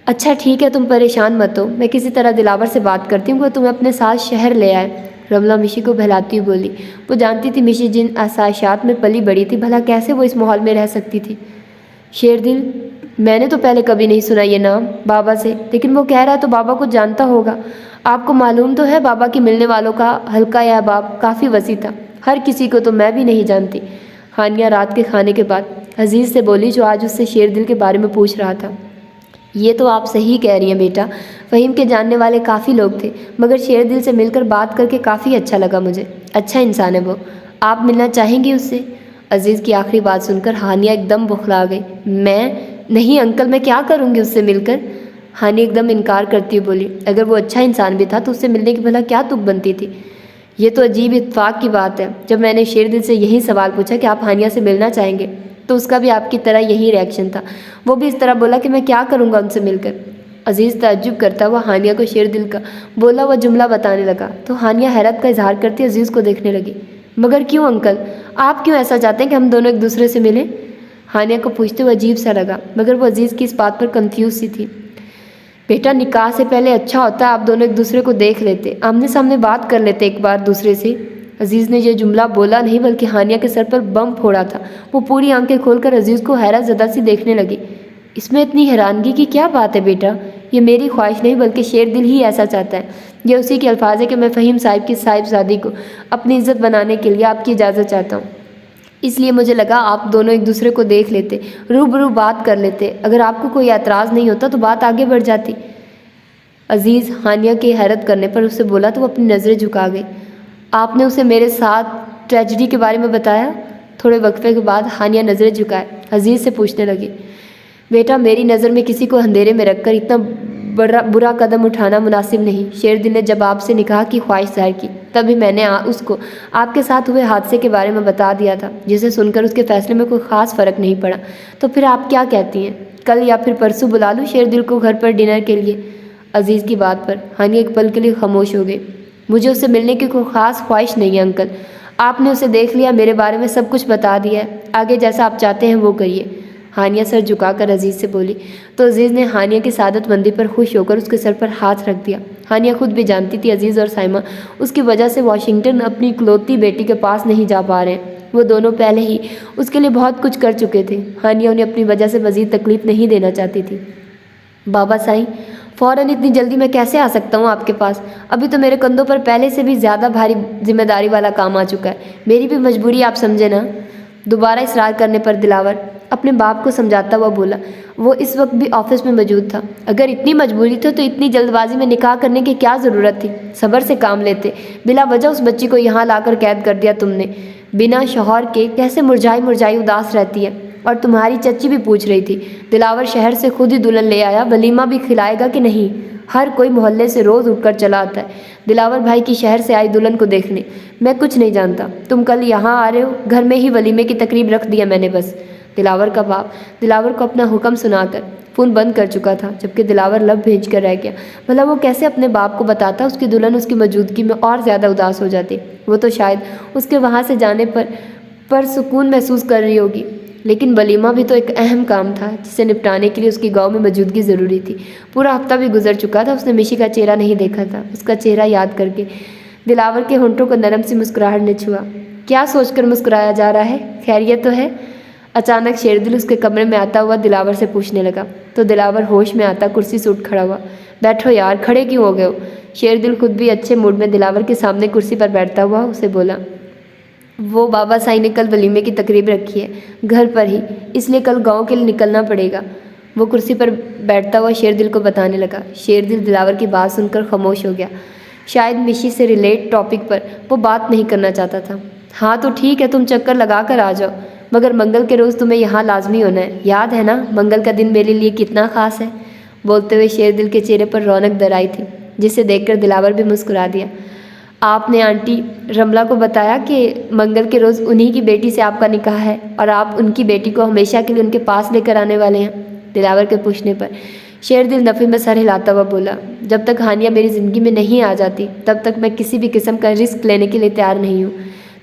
अच्छा ठीक है, तुम परेशान मत हो, मैं किसी तरह दिलावर से बात करती हूँ, वो तुम्हें अपने साथ शहर ले आए। रमला मिशी को बहलाती हुई बोली। वो जानती थी मिशी जिन आसाइशात में पली बड़ी थी, भला कैसे वो इस माहौल में रह सकती थी। शेरदिल, मैंने तो पहले कभी नहीं सुना ये नाम बाबा से, लेकिन वो कह रहा है तो बाबा को जानता होगा। आपको मालूम तो है बाबा के मिलने वालों का हल्का या बाब काफ़ी वसी था, हर किसी को तो मैं भी नहीं जानती। हानिया रात के खाने के बाद अजीज़ से बोली, जो आज उससे शेरदिल के बारे में पूछ रहा था। ये तो आप सही कह रही हैं बेटा, फ़हीम के जानने वाले काफ़ी लोग थे, मगर शेरदिल से मिलकर बात करके काफ़ी अच्छा लगा मुझे। अच्छा इंसान है वो, आप मिलना चाहेंगी उससे? अजीज़ की आखिरी बात सुनकर हानिया एकदम बौखला गई। मैं नहीं अंकल, मैं क्या करूँगी उससे मिलकर? हानिया एकदम इनकार करती हुई बोली, अगर वो अच्छा इंसान भी था तो उससे मिलने की भला क्या तुक बनती थी? ये तो अजीब इत्तेफाक की बात है। जब मैंने शेरदिल से यही सवाल पूछा कि आप हानिया से मिलना चाहेंगे, तो उसका भी आपकी तरह यही रिएक्शन था। वो भी इस तरह बोला कि मैं क्या करूँगा उनसे मिलकर। अजीज़ ताज्जुब करता हुआ हानिया को शेरदिल का बोला हुआ जुमला बताने लगा, तो हानिया हैरत का इजहार करती अजीज़ को देखने लगी। मगर क्यों अंकल, आप क्यों ऐसा चाहते हैं कि हम दोनों एक दूसरे से मिलें? हानिया को पूछते हुए अजीब सा लगा, मगर वो अजीज़ की इस बात पर कंफ्यूज सी थी। बेटा, निकाह से पहले अच्छा होता है आप दोनों एक दूसरे को देख लेते, आमने सामने बात कर लेते एक बार दूसरे से। अजीज़ ने यह जुमला बोला नहीं बल्कि हानिया के सर पर बम फोड़ा था। वो पूरी आंखें खोलकर अजीज़ को हैरत ज़दा सी देखने लगी। इसमें इतनी हैरानगी की क्या बात है बेटा? ये मेरी ख्वाहिश नहीं बल्कि शेरदिल ही ऐसा चाहता है। ये उसी के अल्फाज है कि मैं फ़हीम साहिब की साहिबजादी को अपनी इज्जत बनाने के लिए आपकी इजाज़त चाहता हूँ। इसलिए मुझे लगा आप दोनों एक दूसरे को देख लेते, रूबरू बात कर लेते। अगर आपको कोई एतराज़ नहीं होता तो बात आगे बढ़ जाती। अजीज़ हानिया के हैरत करने पर उससे बोला तो वो अपनी नज़रें झुका गई। आपने उसे मेरे साथ ट्रेजिडी के बारे में बताया? थोड़े वक्फे के बाद हानिया नज़रें झुकाए अजीज़ से पूछने लगी, बेटा मेरी नज़र में किसी को अंधेरे में रखकर इतना बुरा कदम उठाना मुनासिब नहीं। शेरदिल ने जब आपसे निकाह की ख्वाहिश जाहिर की, तभी मैंने उसको आपके साथ हुए हादसे के बारे में बता दिया था, जिसे सुनकर उसके फैसले में कोई ख़ास फ़र्क नहीं पड़ा। तो फिर आप क्या कहती हैं, कल या फिर परसों बुला लूँ शेरदिल को घर पर डिनर के लिए? अजीज़ की बात पर हानिया एक पल के लिए खामोश हो गई। मुझे उससे मिलने की कोई ख़ास ख्वाहिश नहीं है अंकल, आपने उसे देख लिया, मेरे बारे में सब कुछ बता दिया है, आगे जैसा आप चाहते हैं वो करिए। हानिया सर झुकाकर अजीज़ से बोली, तो अजीज़ ने हानिया की सादतमंदी पर खुश होकर उसके सर पर हाथ रख दिया। हानिया खुद भी जानती थी अजीज़ और साइमा उसकी वजह से वाशिंगटन अपनी इकलौती बेटी के पास नहीं जा पा रहे हैं। वो दोनों पहले ही उसके लिए बहुत कुछ कर चुके थे। हानिया उन्हें अपनी वजह से मज़ीद तकलीफ़ नहीं देना चाहती थी। बाबा साईं, फ़ौरन इतनी जल्दी मैं कैसे आ सकता हूँ आपके पास? अभी तो मेरे कंधों पर पहले से भी ज़्यादा भारी जिम्मेदारी वाला काम आ चुका है। मेरी भी मजबूरी आप समझे ना। दोबारा इसरार करने पर दिलावर अपने बाप को समझाता हुआ बोला। वो इस वक्त भी ऑफिस में मौजूद था। अगर इतनी मजबूरी थी तो इतनी जल्दबाजी में निकाह करने की क्या ज़रूरत थी? सब्र से काम लेते। बिला वजह उस बच्ची को यहाँ लाकर कैद कर दिया तुमने। बिना शौहर के कैसे मुरझाई मुरझाई उदास रहती है। और तुम्हारी चच्ची भी पूछ रही थी, दिलावर शहर से खुद ही दुल्हन ले आया, वलीमा भी खिलाएगा कि नहीं? हर कोई मोहल्ले से रोज़ उठकर चला आता है दिलावर भाई की शहर से आई दुल्हन को देखने। मैं कुछ नहीं जानता, तुम कल यहाँ आ रहे हो, घर में ही वलीमे की तकरीब रख दिया मैंने बस। दिलावर का बाप दिलावर को अपना हुक्म सुनाकर फ़ोन बंद कर चुका था, जबकि दिलावर लब भेज कर रह गया। भला वो कैसे अपने बाप को बताता उसकी दुल्हन उसकी मौजूदगी में और ज़्यादा उदास हो जाती। वो तो शायद उसके वहाँ से जाने पर सुकून महसूस कर रही होगी, लेकिन वलीमा भी तो एक अहम काम था जिसे निपटाने के लिए उसकी गांव में मौजूदगी ज़रूरी थी। पूरा हफ्ता भी गुजर चुका था, उसने मिशी का चेहरा नहीं देखा था। उसका चेहरा याद करके दिलावर के होंठों को नरम सी मुस्कुराहट ने छुआ। क्या सोचकर मुस्कुराया जा रहा है, खैरियत तो है? अचानक शेरदिल उसके कमरे में आता हुआ दिलावर से पूछने लगा, तो दिलावर होश में आता कुर्सी से उठ खड़ा हुआ। बैठो यार, खड़े क्यों हो गए हो? शेरदिल खुद भी अच्छे मूड में दिलावर के सामने कुर्सी पर बैठता हुआ उसे बोला, वो बाबा साईं ने कल वलीमे की तकरीब रखी है घर पर ही, इसलिए कल गांव के लिए निकलना पड़ेगा। वो कुर्सी पर बैठता हुआ शेरदिल को बताने लगा। शेरदिल दिलावर की बात सुनकर खामोश हो गया। शायद मिशी से रिलेट टॉपिक पर वो बात नहीं करना चाहता था। हाँ तो ठीक है, तुम चक्कर लगा कर आ जाओ, मगर मंगल के रोज़ तुम्हें यहाँ लाजमी होना है। याद है ना मंगल का दिन मेरे लिए कितना ख़ास है? बोलते हुए शेरदिल के चेहरे पर रौनक दर आई थी, जिसे देखकर दिलावर भी मुस्कुरा दिया। आपने आंटी रमला को बताया कि मंगल के रोज़ उन्हीं की बेटी से आपका निकाह है और आप उनकी बेटी को हमेशा के लिए उनके पास लेकर आने वाले हैं? दिलावर के पूछने पर शेरदिल नफ़ी में सर हिलाता हुआ बोला, जब तक हानिया मेरी ज़िंदगी में नहीं आ जाती तब तक मैं किसी भी किस्म का रिस्क लेने के लिए तैयार नहीं हूँ।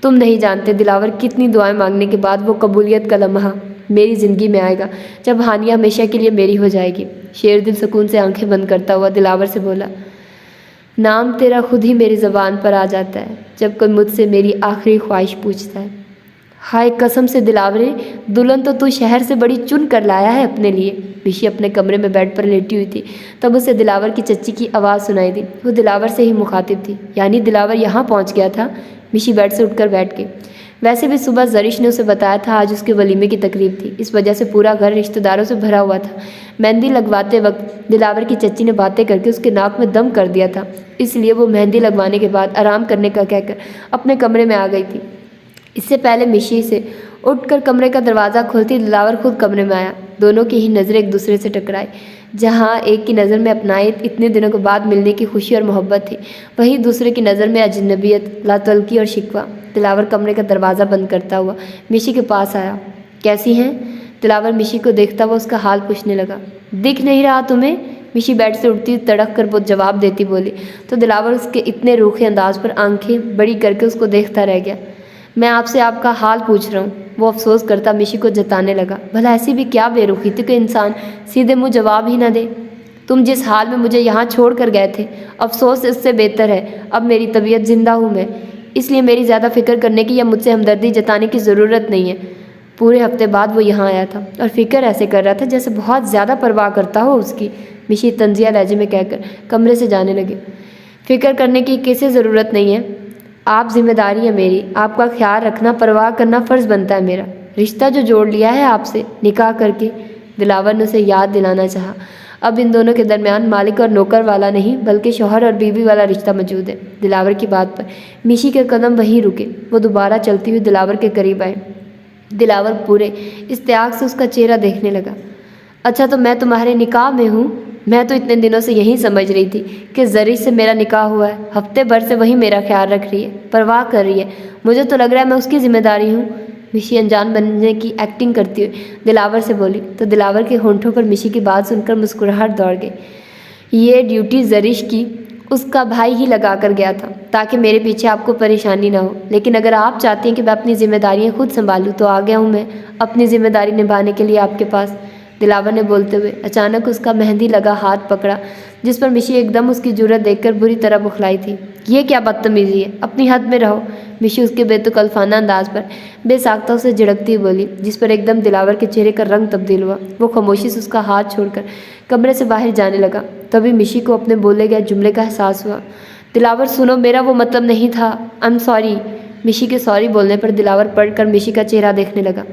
तुम नहीं जानते दिलावर, कितनी दुआएं मांगने के बाद वो कबूलियत का लम्हा मेरी ज़िंदगी में आएगा जब हानिया हमेशा के लिए मेरी हो जाएगी। शेरदिल सुकून से आंखें बंद करता हुआ दिलावर से बोला, नाम तेरा खुद ही मेरी ज़बान पर आ जाता है जब कोई मुझसे मेरी आखिरी ख्वाहिश पूछता है। हाय कसम से दिलावरे, दुल्हन तो तू शहर से बड़ी चुन कर लाया है अपने लिए। मिशी अपने कमरे में बेड पर लेटी हुई थी, तब उसे दिलावर की चच्ची की आवाज़ सुनाई दी। वो दिलावर से ही मुखातिब थी, यानी दिलावर यहाँ पहुँच गया था। मिशी बेड से उठकर बैठ गई। वैसे भी सुबह जरिश ने उसे बताया था आज उसके वलीमे की तकरीब थी। इस वजह से पूरा घर रिश्तेदारों से भरा हुआ था। मेहंदी लगवाते वक्त दिलावर की चच्ची ने बातें करके उसके नाक में दम कर दिया था, इसलिए वो मेहंदी लगवाने के बाद आराम करने का कहकर अपने कमरे में आ गई थी। इससे पहले मिशी से उठकर कमरे का दरवाज़ा खोलती दिलावर खुद कमरे में आया। दोनों की ही नज़रें एक दूसरे से टकराई। जहाँ एक की नज़र में अपनाए इतने दिनों के बाद मिलने की खुशी और मोहब्बत थी, वहीं दूसरे की नज़र में अजनबियत, लातल्की और शिकवा। दिलावर कमरे का दरवाज़ा बंद करता हुआ मिशी के पास आया। कैसी हैं? दिलावर मिशी को देखता हुआ उसका हाल पूछने लगा। दिख नहीं रहा तुम्हें? मिशी बेड से उठती तड़क कर वो जवाब देती बोली, तो दिलावर उसके इतने रूखे अंदाज पर आंखें बड़ी करके उसको देखता रह गया। मैं आपसे आपका हाल पूछ रहा हूँ, वो अफसोस करता मिशी को जताने लगा। भला ऐसी भी क्या बेरुखी थी कि इंसान सीधे मुँह जवाब ही ना दे। तुम जिस हाल में मुझे यहाँ छोड़ कर गए थे, अफसोस इससे बेहतर है अब मेरी तबीयत जिंदा हूँ मैं, इसलिए मेरी ज़्यादा फिक्र करने की या मुझसे हमदर्दी जताने की ज़रूरत नहीं है। पूरे हफ्ते बाद वो यहाँ आया था और फिक्र ऐसे कर रहा था जैसे बहुत ज़्यादा परवाह करता हो उसकी, मिशी तंजिया लहजे में कहकर कमरे से जाने लगे। फिक्र करने की किसी ज़रूरत नहीं है, आप जिम्मेदारी है मेरी, आपका ख्याल रखना, परवाह करना फ़र्ज़ बनता है मेरा। रिश्ता जो जोड़ लिया है आपसे निकाह करके, दिलावर ने उसे याद दिलाना चाहा। अब इन दोनों के दरमियान मालिक और नौकर वाला नहीं बल्कि शौहर और बीवी वाला रिश्ता मौजूद है। दिलावर की बात पर मिशी के कदम वहीं रुके। वो दोबारा चलती हुई दिलावर के करीब आए। दिलावर पूरे इस्तेआक से उसका चेहरा देखने लगा। अच्छा, तो मैं तुम्हारे निकाह में हूँ? मैं तो इतने दिनों से यही समझ रही थी कि जरिश से मेरा निकाह हुआ है। हफ्ते भर से वही मेरा ख्याल रख रही है, परवाह कर रही है। मुझे तो लग रहा है मैं उसकी जिम्मेदारी हूँ। मिशी अनजान बनने की एक्टिंग करती हुई दिलावर से बोली, तो दिलावर के होंठों पर मिशी की बात सुनकर मुस्कुराहट दौड़ गई। ये ड्यूटी जरिश की उसका भाई ही लगा कर गया था ताकि मेरे पीछे आपको परेशानी ना हो, लेकिन अगर आप चाहती हैं कि मैं अपनी जिम्मेदारियाँ खुद संभालूँ तो आ गया हूँ मैं अपनी जिम्मेदारी निभाने के लिए आपके पास। दिलावर ने बोलते हुए अचानक उसका मेहंदी लगा हाथ पकड़ा, जिस पर मिशी एकदम उसकी जुर्रत देखकर बुरी तरह बुखलाई थी। ये क्या बदतमीजी है, अपनी हद में रहो। मिशी उसके बेतुकल्फाना अंदाज पर बेसाख्ता उसे झिड़कती हुई बोली, जिस पर एकदम दिलावर के चेहरे का रंग तब्दील हुआ। वो खामोशी से उसका हाथ छोड़कर कमरे से बाहर जाने लगा। तभी मिशी को अपने बोले गए जुमले का एहसास हुआ। दिलावर सुनो, मेरा वो मतलब नहीं था, आई एम सॉरी। मिशी के सॉरी बोलने पर दिलावर पढ़कर मिशी का चेहरा देखने लगा।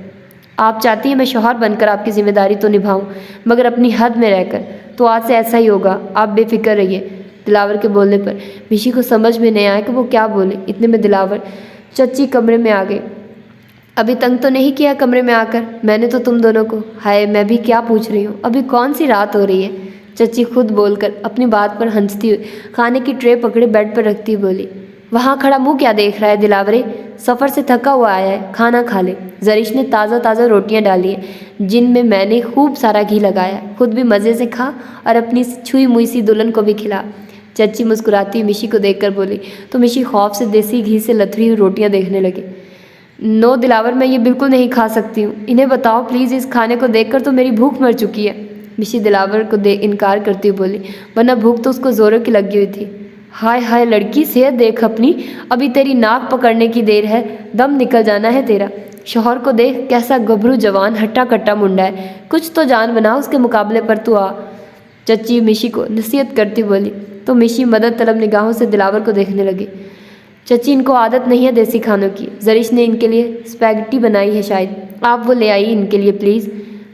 आप चाहती हैं मैं शौहर बनकर आपकी जिम्मेदारी तो निभाऊं, मगर अपनी हद में रहकर, तो आज से ऐसा ही होगा, आप बेफिक्र रहिए। दिलावर के बोलने पर मिशी को समझ में नहीं आया कि वो क्या बोले। इतने में दिलावर चच्ची कमरे में आ गए। अभी तंग तो नहीं किया कमरे में आकर मैंने तो तुम दोनों को? हाय, मैं भी क्या पूछ रही हूँ, अभी कौन सी रात हो रही है? चच्ची खुद बोलकर अपनी बात पर हंसती हुई खाने की ट्रे पकड़े बेड पर रखती हुई बोली, वहाँ खड़ा मुँह क्या देख रहा है दिलावरे? सफ़र से थका हुआ आया है, खाना खा ले। जरिश ने ताज़ा ताज़ा रोटियां डाली हैं जिनमें मैंने खूब सारा घी लगाया है, खुद भी मज़े से खा और अपनी छुई मुई सी दुल्हन को भी खिला। चच्ची मुस्कुराती हुई मिशी को देखकर बोली, तो मिशी खौफ से देसी घी से लथड़ी हुई रोटियां देखने लगी। नो दिलावर, मैं ये बिल्कुल नहीं खा सकती हूँ, इन्हें बताओ प्लीज़, इस खाने को देखकर तो मेरी भूख मर चुकी है। मिशी दिलावर को इनकार करती हुई बोली, वरना भूख तो उसको ज़ोरों की लगी हुई थी। हाय हाय लड़की, सेहत देख अपनी, अभी तेरी नाक पकड़ने की देर है, दम निकल जाना है तेरा। शौहर को देख, कैसा गभरू जवान हट्टा कट्टा मुंडा है, कुछ तो जान बना, उसके मुकाबले पर तू आ। चच्ची मिशी को नसीहत करती बोली, तो मिशी मदद तलब निगाहों से दिलावर को देखने लगी। चच्ची, इनको आदत नहीं है देसी खानों की, जरिश ने इनके लिए स्पैगेटी बनाई है, शायद आप वो ले आई इनके लिए प्लीज़।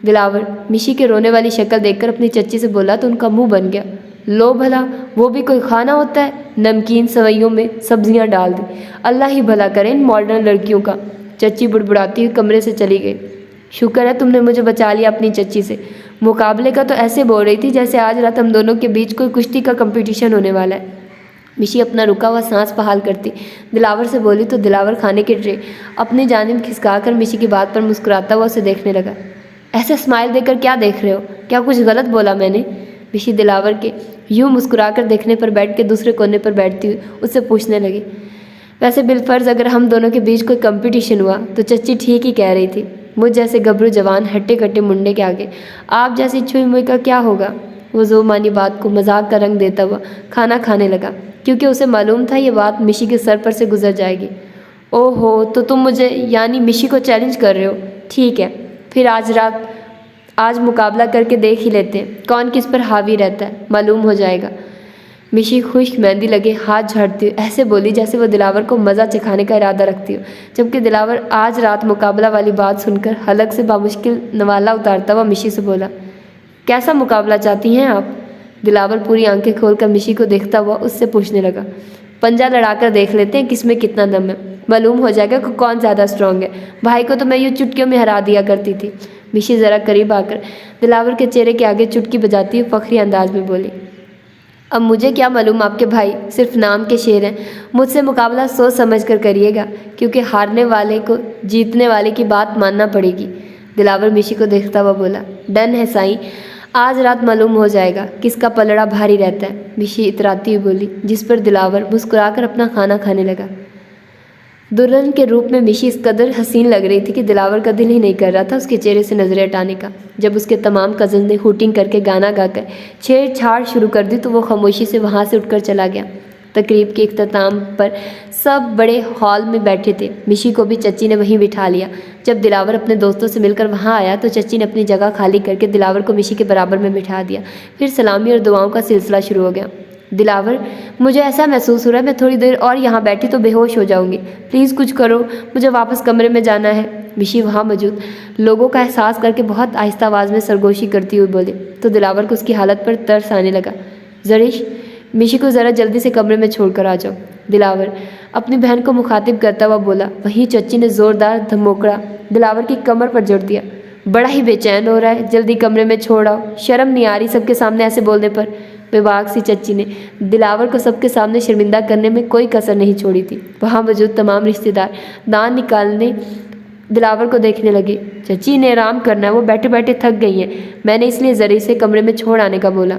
दिलावर मिशी के रोने वाली शक्ल देखकर अपनी चच्ची से बोला तो उनका मुंह बन गया। लो भला, वो भी कोई खाना होता है, नमकीन सवैयों में सब्जियां डाल दी, अल्लाह ही भला करे इन मॉडर्न लड़कियों का। चच्ची बुड़बुड़ाती हुई कमरे से चली गई। शुक्र है तुमने मुझे बचा लिया अपनी चच्ची से, मुकाबले का तो ऐसे बोल रही थी जैसे आज रात हम दोनों के बीच कोई कुश्ती का कंपटीशन होने वाला है। मिशी अपना रुका हुआ सांस बहाल करती दिलावर से बोली, तो दिलावर खाने के ट्रे अपनी जानिब खिसकाकर मिशी की बात पर मुस्कुराता हुआ उसे देखने लगा। ऐसे स्माइल देकर क्या देख रहे हो, क्या कुछ गलत बोला मैंने? मिशी दिलावर के यूँ मुस्कुराकर देखने पर बेड के दूसरे कोने पर बैठती हुई उससे पूछने लगी, वैसे बिलफर्ज अगर हम दोनों के बीच कोई कंपटीशन हुआ तो चच्ची ठीक ही कह रही थी, मुझ जैसे गबरू जवान हट्टे कट्टे मुंडे के आगे आप जैसी छुई मुई का क्या होगा। वो जोमानी बात को मजाक का रंग देता हुआ खाना खाने लगा, क्योंकि उसे मालूम था ये बात मिशी के सर पर से गुजर जाएगी। ओहो, तो तुम मुझे यानी मिशी को चैलेंज कर रहे हो? ठीक है, फिर आज मुकाबला करके देख ही लेते हैं कौन किस पर हावी रहता है, मालूम हो जाएगा। मिशी खुश्क मेहंदी लगे हाथ झाड़ती हुई ऐसे बोली जैसे वो दिलावर को मज़ा चखाने का इरादा रखती हो, जबकि दिलावर आज रात मुकाबला वाली बात सुनकर हलक से बामुश्किल नवाला उतारता हुआ मिशी से बोला, कैसा मुकाबला चाहती हैं आप? दिलावर पूरी आंखें खोलकर मिशी को देखता हुआ उससे पूछने लगा, पंजा लड़ाकर देख लेते हैं किसमें कितना दम है, मालूम हो जाएगा कि कौन ज़्यादा स्ट्रांग है। भाई को तो मैं यूँ चुटकियों में हरा दिया करती थी। मिशी ज़रा करीब आकर दिलावर के चेहरे के आगे चुटकी बजाती हुई फखरी अंदाज में बोली, अब मुझे क्या मालूम आपके भाई सिर्फ नाम के शेर हैं। मुझसे मुकाबला सोच समझ कर करिएगा, क्योंकि हारने वाले को जीतने वाले की बात मानना पड़ेगी। दिलावर मिशी को देखता हुआ बोला, डन है साईं, आज रात मालूम हो जाएगा किसका पलड़ा भारी रहता है। मिशी इतराती हुई बोली, जिस पर दिलावर मुस्कुराकर अपना खाना खाने लगा। दुल्हन के रूप में मिशी इस कदर हसीन लग रही थी कि दिलावर का दिल ही नहीं कर रहा था उसके चेहरे से नजरें हटाने का। जब उसके तमाम कज़न ने हूटिंग करके गाना गाकर छेड़छाड़ शुरू कर दी तो वो खामोशी से वहाँ से उठकर चला गया। तकरीब के इख्तिताम पर सब बड़े हॉल में बैठे थे। मिशी को भी चच्ची ने वहीं बिठा लिया। जब दिलावर अपने दोस्तों से मिलकर वहाँ आया तो चच्ची ने अपनी जगह खाली करके दिलावर को मिशी के बराबर में बिठा दिया। फिर सलामी और दुआओं का सिलसिला शुरू हो गया। दिलावर, मुझे ऐसा महसूस हो रहा है मैं थोड़ी देर और यहाँ बैठी तो बेहोश हो जाऊँगी। प्लीज़ कुछ करो, मुझे वापस कमरे में जाना है। मिशी वहाँ मौजूद लोगों का एहसास करके बहुत आहिस्ता आवाज़ में सरगोशी करती हुई बोली तो दिलावर को उसकी हालत पर तरस आने लगा। जरीश, मिशी को ज़रा जल्दी से कमरे में छोड़ कर आ जाओ। दिलावर अपनी बहन को मुखातिब करता हुआ बोला। वहीं चच्ची ने ज़ोरदार धमोकड़ा दिलावर की कमर पर जोड़ दिया। बड़ा ही बेचैन हो रहा है, जल्दी कमरे में छोड़ आओ। शर्म नहीं आ रही सबके सामने ऐसे बोलने पर। बेबाक सी चच्ची ने दिलावर को सबके सामने शर्मिंदा करने में कोई कसर नहीं छोड़ी थी। वहाँ मौजूद तमाम रिश्तेदार दांत निकालने दिलावर को देखने लगे। चच्ची ने आराम करना है, वो बैठे बैठे थक गई हैं, मैंने इसलिए जरी से कमरे में छोड़ आने का बोला।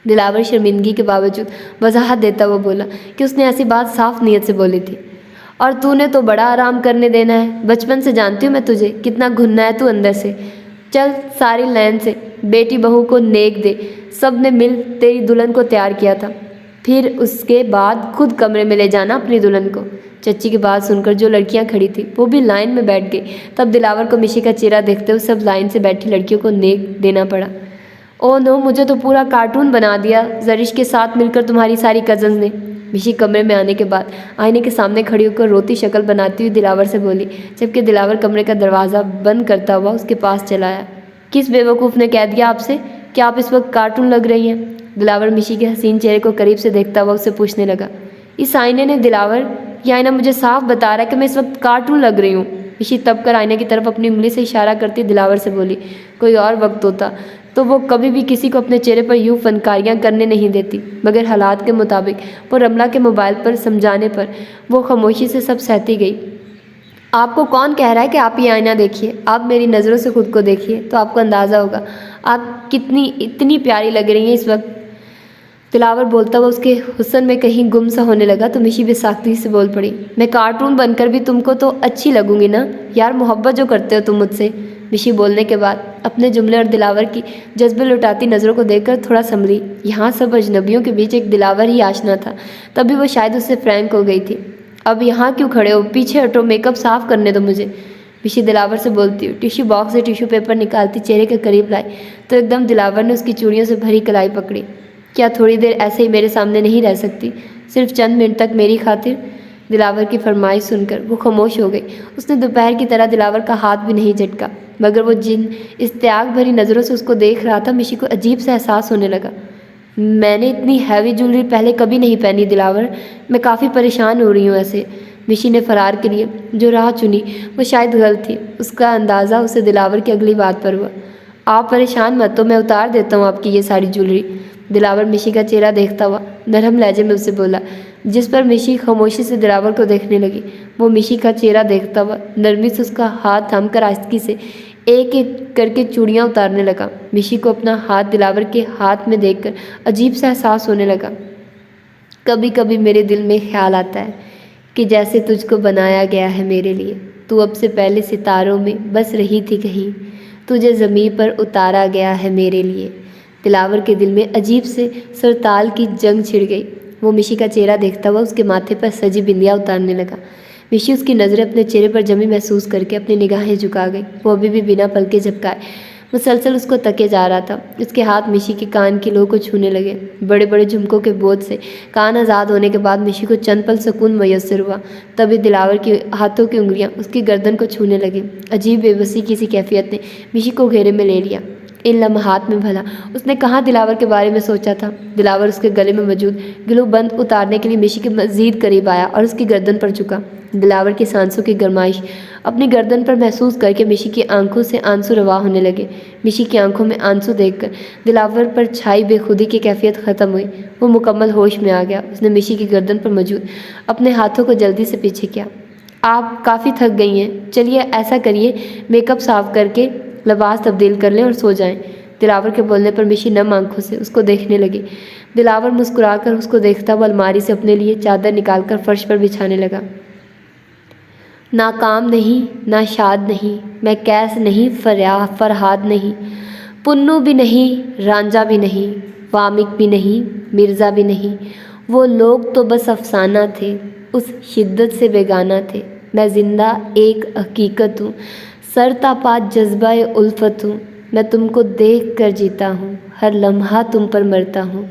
दिलावर शर्मिंदगी के बावजूद वजाहत देता हुआ बोला कि उसने ऐसी बात साफ नीयत से बोली थी। और तूने तो बड़ा आराम करने देना है, बचपन से जानती हूँ मैं तुझे, कितना घुनना है तू अंदर से। चल सारी लाइन से बेटी बहू को नेक दे, सब ने मिल तेरी दुल्हन को तैयार किया था, फिर उसके बाद खुद कमरे में ले जाना अपनी दुल्हन को। चच्ची की बात सुनकर जो लड़कियां खड़ी थी वो भी लाइन में बैठ गई। तब दिलावर को मिशी का चेहरा देखते हुए सब लाइन से बैठी लड़कियों को नेक देना पड़ा। ओह नो, मुझे तो पूरा कार्टून बना दिया जरिश के साथ मिलकर तुम्हारी सारी कज़न्स ने। मिशी कमरे में आने के बाद आईने के सामने खड़ी होकर रोती शक्ल बनाती हुई दिलावर से बोली, जबकि दिलावर कमरे का दरवाज़ा बंद करता हुआ उसके पास चला आया। किस बेवकूफ़ ने कह दिया आपसे कि आप इस वक्त कार्टून लग रही हैं? दिलावर मिशी के हसीन चेहरे को करीब से देखता हुआ उससे पूछने लगा। इस आईने ने दिलावर, यह आईना मुझे साफ बता रहा है कि मैं इस वक्त कार्टून लग रही हूँ। मिशी तब कर आईने की तरफ अपनी उंगली से इशारा करती दिलावर से बोली, कोई और वक्त होता तो वो कभी भी किसी को अपने चेहरे पर यूँ फनकारियाँ करने नहीं देती, मगर हालात के मुताबिक वो रमला के मोबाइल पर समझाने पर वो खामोशी से सब सहती गई। आपको कौन कह रहा है कि आप ये आईना देखिए, आप मेरी नज़रों से खुद को देखिए तो आपको अंदाज़ा होगा आप कितनी इतनी प्यारी लग रही हैं इस वक्त। दिलावर बोलता हुआ उसके हुस्न में कहीं गुम सा होने लगा तो मिशी बेसाख्ती से बोल पड़ी, मैं कार्टून बनकर भी तुमको तो अच्छी लगूंगी ना यार, मोहब्बत जो करते हो तुम मुझसे। मिशी बोलने के बाद अपने जुमले और दिलावर की जज्बे लुटाती नज़रों को देखकर थोड़ा संभली। यहाँ सब अजनबियों के बीच एक दिलावर ही आशना था, तभी वो शायद उससे फ्रैंक हो गई थी। अब यहाँ क्यों खड़े हो, पीछे हटो, मेकअप साफ़ करने दो मुझे। मिशी दिलावर से बोलती हुई टिश्यू बॉक्स से टिश्यू पेपर निकालती चेहरे के करीब लाई तो एकदम दिलावर ने उसकी चूड़ियों से भरी कलाई पकड़ी। क्या थोड़ी देर ऐसे ही मेरे सामने नहीं रह सकती, सिर्फ चंद मिनट तक मेरी खातिर? दिलावर की फरमाइश सुनकर वो खामोश हो गई। उसने दोपहर की तरह दिलावर का हाथ भी नहीं झटका, मगर वो जिन इस्त्याग भरी नज़रों से उसको देख रहा था मिशी को अजीब सा एहसास होने लगा। मैंने इतनी हैवी ज्वेलरी पहले कभी नहीं पहनी दिलावर, मैं काफ़ी परेशान हो रही हूँ ऐसे। मिशी ने फरार के लिए जो राह चुनी वो शायद गलत थी, उसका अंदाज़ा उसे दिलावर की अगली बात पर हुआ। आप परेशान मत, तो मैं उतार देता हूँ आपकी ये सारी ज्वेलरी। दिलावर मिशी का चेहरा देखता हुआ नरम लहजे में उससे बोला, जिस पर मिशी खामोशी से दिलावर को देखने लगी। वो मिशी का चेहरा देखता हुआ नरमी से उसका हाथ थामकर आहिस्ती से एक एक करके चूड़ियाँ उतारने लगा। मिशी को अपना हाथ दिलावर के हाथ में देखकर अजीब सा एहसास होने लगा। कभी कभी मेरे दिल में ख्याल आता है कि जैसे तुझको बनाया गया है मेरे लिए, तू अब से पहले सितारों में बस रही थी कहीं, तुझे ज़मीन पर उतारा गया है मेरे लिए। दिलावर के दिल में अजीब से सरताल की जंग छिड़ गई। वो मिशी का चेहरा देखता हुआ उसके माथे पर सजी बिंदियाँ उतारने लगा। मिशी उसकी नज़रें अपने चेहरे पर जमी महसूस करके अपनी निगाहें झुका गई। वो अभी भी बिना पलके झपकाए मुसलसल उसको तके जा रहा था। उसके हाथ मिशी के कान की लो को छूने लगे। बड़े बड़े झुमकों के बोझ से कान आज़ाद होने के बाद मिशी को चंद पल सुकून मैसर हुआ। तभी दिलावर की हाथों की उंगलियां उसकी गर्दन को छूने लगी। अजीब बेबसी की सी कैफियत ने मिशी को घेरे में ले लिया। इन लम्हात में भला उसने कहाँ दिलावर के बारे में सोचा था। दिलावर उसके गले में मौजूद गिलो बंद उतारने के लिए मिशी के मज़ीद करीब आया और उसकी गर्दन पर झुका। दिलावर की सांसों की गरमाइश अपनी गर्दन पर महसूस करके मिशी की आंखों से आंसू रवा होने लगे। मिशी की आंखों में आंसू देखकर दिलावर पर छाई बेखुदी की कैफियत ख़त्म हुई। वो मुकम्मल होश में आ गया। उसने मिशी की गर्दन पर मौजूद अपने हाथों को जल्दी से पीछे किया। आप काफ़ी थक गई हैं, चलिए ऐसा करिए मेकअप साफ करके लिबास तब्दील कर लें और सो जाएं। दिलावर के बोलने पर मिशी नम आंखों से उसको देखने लगी। दिलावर मुस्कुराकर उसको देखता हुआ अलमारी से अपने लिए चादर निकालकर फर्श पर बिछाने लगा। नाकाम नहीं, ना शाद नहीं, मैं कैस नहीं, फरहाद नहीं, पुन्नू भी नहीं, रांझा भी नहीं, वामिक भी नहीं, मिर्ज़ा भी नहीं। वो लोग तो बस अफसाना थे, उस शिद्दत से बेगाना थे। मैं ज़िंदा एक हकीकत हूँ, सरतापात जज्बा उल्फत हूँ। मैं तुमको देख कर जीता हूँ, हर लम्हा तुम पर मरता हूँ।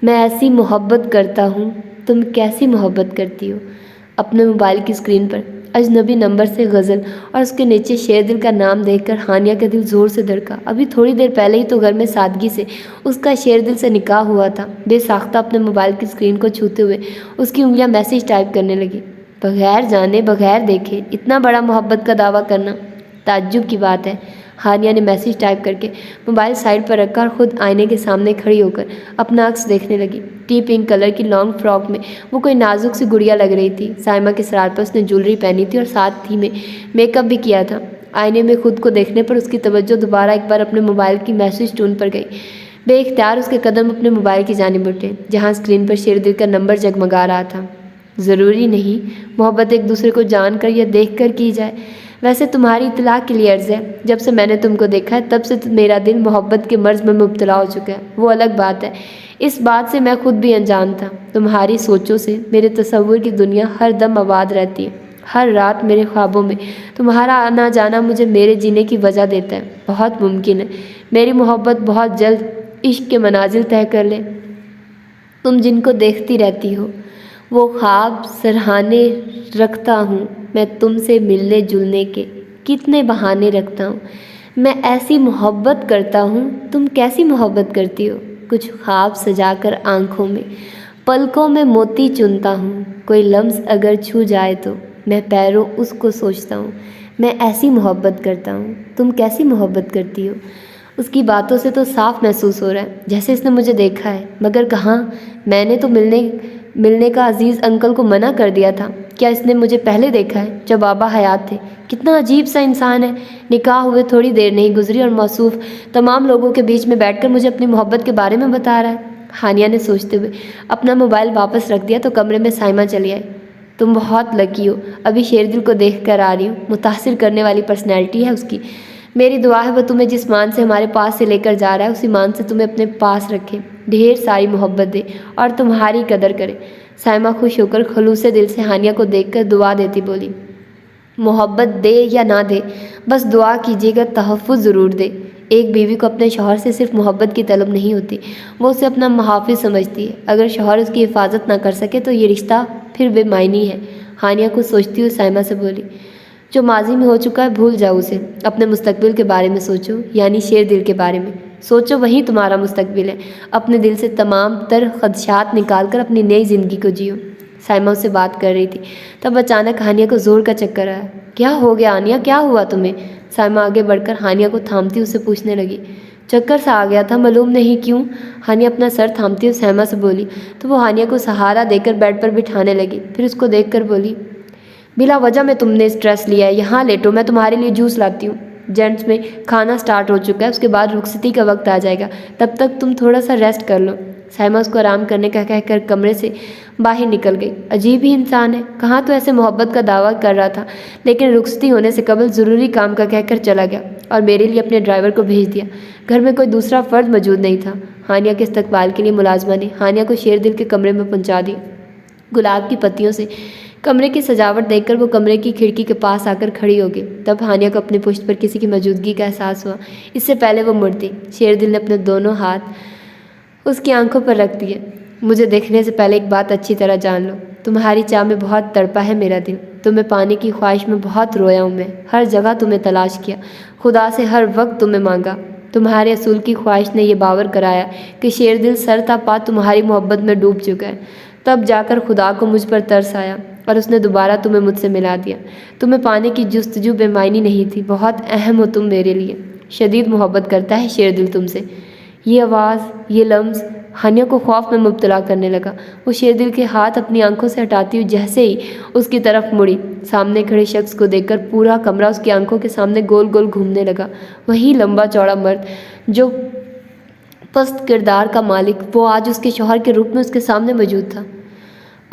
मैं ऐसी मोहब्बत करता हूँ, तुम कैसी मोहब्बत करती हो। अपने मोबाइल की स्क्रीन पर अजनबी नंबर से गज़ल और उसके नीचे शेर दिल का नाम देखकर हानिया का दिल ज़ोर से धड़का। अभी थोड़ी देर पहले ही तो घर में सादगी से उसका शेर दिल से निकाह हुआ था। बेसाख्ता अपने मोबाइल की स्क्रीन को छूते हुए उसकी उंगलियां मैसेज टाइप करने लगी। बगैर जाने बगैर देखे इतना बड़ा मोहब्बत का दावा करना ताज्जुब की बात है। हानिया ने मैसेज टाइप करके मोबाइल साइड पर रखा और ख़ुद आईने के सामने खड़ी होकर अपना अक्स देखने लगी। टी पिंक कलर की लॉन्ग फ्रॉक में वो कोई नाजुक सी गुड़िया लग रही थी। साइमा के सरार पर उसने ज्वेलरी पहनी थी और साथ ही में मेकअप भी किया था। आईने में खुद को देखने पर उसकी तवज्जो दोबारा एक बार अपने मोबाइल की मैसेज टून पर गई। बेइख्तियार उसके कदम अपने मोबाइल की जानिब उठे, जहाँ स्क्रीन पर शेर दिल का नंबर जगमगा रहा था। ज़रूरी नहीं मोहब्बत एक दूसरे को जानकर या देखकर की जाए। वैसे तुम्हारी इत्तला के लिए अर्ज़ है, जब से मैंने तुमको देखा है तब से मेरा दिल मोहब्बत के मर्ज़ में मुब्तला हो चुका है। वो अलग बात है, इस बात से मैं खुद भी अनजान था। तुम्हारी सोचों से मेरे तसव्वुर की दुनिया हर दम आबाद रहती है। हर रात मेरे ख्वाबों में तुम्हारा आना जाना मुझे मेरे जीने की वजह देता है। बहुत मुमकिन है मेरी मोहब्बत बहुत जल्द इश्क के मनाजिल तय कर ले। तुम जिनको देखती रहती हो वो ख्वाब सरहाने रखता हूँ मैं तुमसे मिलने जुलने के, कितने बहाने रखता हूँ। मैं ऐसी मोहब्बत करता हूँ, तुम कैसी मोहब्बत करती हो। कुछ ख्वाब सजाकर आँखों में पलकों में मोती चुनता हूँ। कोई लम्स अगर छू जाए तो मैं पैरों उसको सोचता हूँ। मैं ऐसी मोहब्बत करता हूँ, तुम कैसी मोहब्बत करती हो। उसकी बातों से तो साफ महसूस हो रहा है जैसे इसने मुझे देखा है, मगर कहाँ। मैंने तो मिलने का अजीज़ अंकल को मना कर दिया था। क्या इसने मुझे पहले देखा है जब बाबा हयात थे। कितना अजीब सा इंसान है। निकाह हुए थोड़ी देर नहीं गुजरी और मौसूफ तमाम लोगों के बीच में बैठकर मुझे अपनी मोहब्बत के बारे में बता रहा है। हानिया ने सोचते हुए अपना मोबाइल वापस रख दिया तो कमरे में साइमा चली आई। तुम बहुत लकी हो, अभी शेर दिल को देख कर आ रही हूँ। मुतासिर करने वाली पर्सनैलिटी है उसकी। मेरी दुआ है वह तुम्हें जिस मान से हमारे पास से लेकर जा रहा है उसी मान से तुम्हें अपने पास रखे, ढेर सारी मोहब्बत दे और तुम्हारी कदर करे। साइमा खुश होकर खलूसे दिल से हानिया को देखकर दुआ देती बोली, मोहब्बत दे या ना दे बस दुआ कीजिएगा तहफ़्फ़ुज़ ज़रूर दे। एक बीवी को अपने शौहर से सिर्फ मोहब्बत की तलब नहीं होती, वो उसे अपना मुहाफ़िज़ समझती है। अगर शौहर उसकी हिफाजत ना कर सके तो ये रिश्ता फिर बेमायनी है। हानिया कुछ सोचती हुई साइमा से बोली, जो माजी में हो चुका है भूल जाओ उसे। अपने मुस्तकबिल के बारे में सोचो, यानी शेर दिल के बारे में सोचो, वही तुम्हारा मुस्तकबिल है। अपने दिल से तमाम तर खदशात निकाल कर अपनी नई ज़िंदगी को जियो। साइमा उससे बात कर रही थी, तब अचानक हानिया को ज़ोर का चक्कर आया। क्या हो गया हानिया, क्या हुआ तुम्हें। साइमा आगे बढ़कर हानिया को थामती उससे पूछने लगी। चक्कर सा आ गया था, मालूम नहीं क्यों। हानिया अपना सर थामती हुई साइमा से बोली तो वो हानिया को सहारा देकर बेड पर बिठाने लगी। फिर उसको देखकर बोली, बिला वजह में तुमने स्ट्रेस लिया है, यहाँ लेटो, मैं तुम्हारे लिए जूस लाती हूँ। जेंट्स में खाना स्टार्ट हो चुका है, उसके बाद रुखसती का वक्त आ जाएगा, तब तक तुम थोड़ा सा रेस्ट कर लो। साइमा उसको आराम करने का कहकर कमरे से बाहर निकल गई। अजीब ही इंसान है, कहाँ तो ऐसे मोहब्बत का दावा कर रहा था लेकिन रुखसती होने से कबल ज़रूरी काम का कहकर चला गया और मेरे लिए अपने ड्राइवर को भेज दिया। घर में कोई दूसरा फ़र्द मौजूद नहीं था। हानिया के इस्तकबाल के लिए मुलाजमा ने हानिया को शेर दिल के कमरे में पहुँचा दिया। गुलाब की पत्तियों से कमरे की सजावट देखकर वो कमरे की खिड़की के पास आकर खड़ी हो गई। तब हानिया को अपनी पुष्ट पर किसी की मौजूदगी का एहसास हुआ। इससे पहले वो मुड़ती, शेरदिल ने अपने दोनों हाथ उसकी आंखों पर रख दिए। मुझे देखने से पहले एक बात अच्छी तरह जान लो, तुम्हारी चाह में बहुत तड़पा है मेरा दिल। तुम्हें पाने की ख्वाहिश में बहुत रोया हूँ मैं, हर जगह तुम्हें तलाश किया, खुदा से हर वक्त तुम्हें मांगा। तुम्हारे असूल की ख्वाहिश ने यह बावर कराया कि शेरदिल सरतापा तुम्हारी मोहब्बत में डूब चुका है। तब जाकर खुदा को मुझ पर तरस आया और उसने दोबारा तुम्हें मुझसे मिला दिया। तुम्हें पाने की जुस्तजू बेमायनी नहीं थी, बहुत अहम हो तुम मेरे लिए। शदीद मोहब्बत करता है शेरदिल तुमसे। ये आवाज़, ये लम्स हानिया को खौफ में मुब्तला करने लगा। वो शेरदिल के हाथ अपनी आंखों से हटाती हुई जैसे ही उसकी तरफ मुड़ी, सामने खड़े शख्स को देखकर पूरा कमरा उसकी आंखों के सामने गोल गोल घूमने लगा। वही लंबा चौड़ा मर्द जो पस्त किरदार का मालिक, वो आज उसके शौहर के रूप में उसके सामने मौजूद था।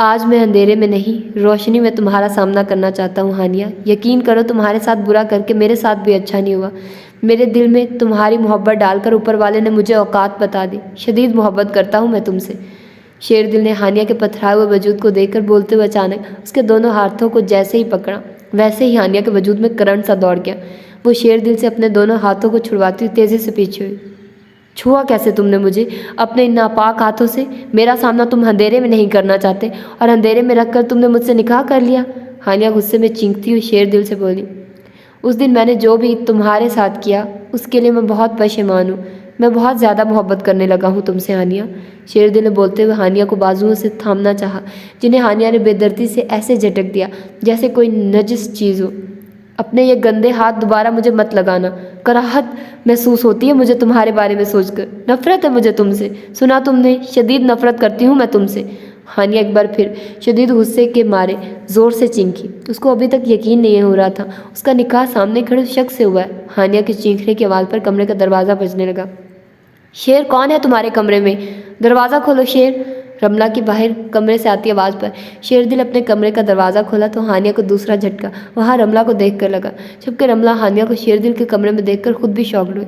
आज मैं अंधेरे में नहीं, रोशनी में तुम्हारा सामना करना चाहता हूँ हानिया। यकीन करो, तुम्हारे साथ बुरा करके मेरे साथ भी अच्छा नहीं हुआ। मेरे दिल में तुम्हारी मोहब्बत डालकर ऊपर वाले ने मुझे औकात बता दी। शदीद मोहब्बत करता हूँ मैं तुमसे। शेरदिल ने हानिया के पथराए हुए वजूद को देखकर बोलते हुए अचानक उसके दोनों हाथों को जैसे ही पकड़ा, वैसे ही हानिया के वजूद में करंट सा दौड़ गया। वो शेरदिल से अपने दोनों हाथों को छुड़वाती हुई तेज़ी से पीछे हुई। छुआ कैसे तुमने मुझे अपने इन नापाक हाथों से? मेरा सामना तुम अंधेरे में नहीं करना चाहते और अंधेरे में रखकर तुमने मुझसे निकाह कर लिया। हानिया गुस्से में चीखती हुई शेरदिल से बोली, उस दिन मैंने जो भी तुम्हारे साथ किया उसके लिए मैं बहुत पशेमान हूँ। मैं बहुत ज़्यादा मोहब्बत करने लगा हूँ तुमसे हानिया। शेरदिल ने बोलते हुए हानिया को बाजुओं से थामना चाहा, जिन्हें हानिया ने बेदर्दी से ऐसे झटक दिया जैसे कोई नजिस चीज़ हो। अपने ये गंदे हाथ दोबारा मुझे मत लगाना। कराहत महसूस होती है मुझे तुम्हारे बारे में सोचकर। नफरत है मुझे तुमसे। सुना तुमने, शदीद नफरत करती हूँ मैं तुमसे। हानिया एक बार फिर शदीद गुस्से के मारे ज़ोर से चीखी। उसको अभी तक यकीन नहीं हो रहा था उसका निकाह सामने खड़े शख्स से हुआ है। हानिया के चीखने की आवाज़ पर कमरे का दरवाज़ा बजने लगा। शेर, कौन है तुम्हारे कमरे में? दरवाज़ा खोलो शेर। रमला की बाहर कमरे से आती आवाज़ पर शेरदिल अपने कमरे का दरवाज़ा खोला तो हानिया को दूसरा झटका वहाँ रमला को देखकर लगा, जबकि रमला हानिया को शेरदिल के कमरे में देखकर खुद भी शॉक्ड हुई।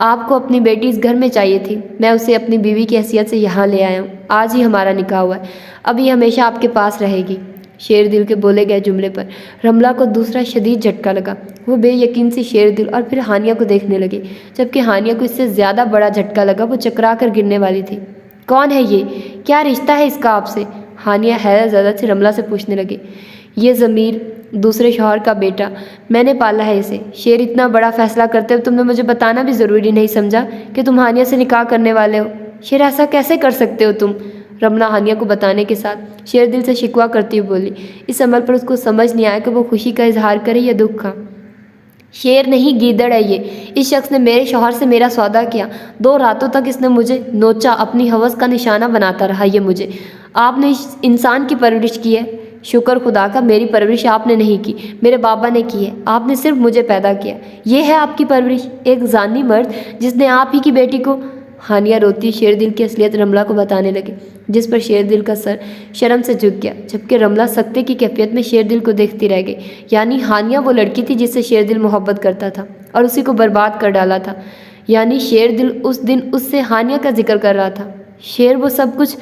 आपको अपनी बेटी इस घर में चाहिए थी, मैं उसे अपनी बीवी की हैसियत से यहाँ ले आया हूँ। आज ही हमारा निकाह हुआ है, अब ये हमेशा आपके पास रहेगी। शेरदिल के बोले गए जुमले पर रमला को दूसरा शदीद झटका लगा। वो बेयकीन से शेरदिल और फिर हानिया को देखने लगी, जबकि हानिया को इससे ज़्यादा बड़ा झटका लगा। वो चकरा कर गिरने वाली थी। कौन है ये? क्या रिश्ता है इसका आपसे? हानिया हैरत ज़्यादा से रमला से पूछने लगी। ये ज़मीर दूसरे शौहर का बेटा, मैंने पाला है इसे। शेर, इतना बड़ा फैसला करते हुए तुमने मुझे बताना भी ज़रूरी नहीं समझा कि तुम हानिया से निकाह करने वाले हो। शेर, ऐसा कैसे कर सकते हो तुम? रमला हानिया को बताने के साथ शेरदिल से शिकवा करती हुई बोली। इस अमल पर उसको समझ नहीं आया कि वो खुशी का इजहार करे या दुख का। शेर नहीं, गीदड़ है ये। इस शख्स ने मेरे शौहर से मेरा सौदा किया। 2 रातों तक इसने मुझे नोचा, अपनी हवस का निशाना बनाता रहा ये मुझे। आपने इस इंसान की परवरिश की है। शुक्र खुदा का, मेरी परवरिश आपने नहीं की, मेरे बाबा ने की है। आपने सिर्फ मुझे पैदा किया। ये है आपकी परवरिश, एक जानी मर्द जिसने आप ही की बेटी को। हानिया रोती शेरदिल की असलियत रमला को बताने लगे, जिस पर शेरदिल का सर शर्म से झुक गया, जबकि रमला सख्ते की कैफियत में शेरदिल को देखती रह गई। यानी हानिया वो लड़की थी जिससे शेरदिल मोहब्बत करता था और उसी को बर्बाद कर डाला था। यानी शेरदिल उस दिन उससे हानिया का जिक्र कर रहा था। शेर, वो सब कुछ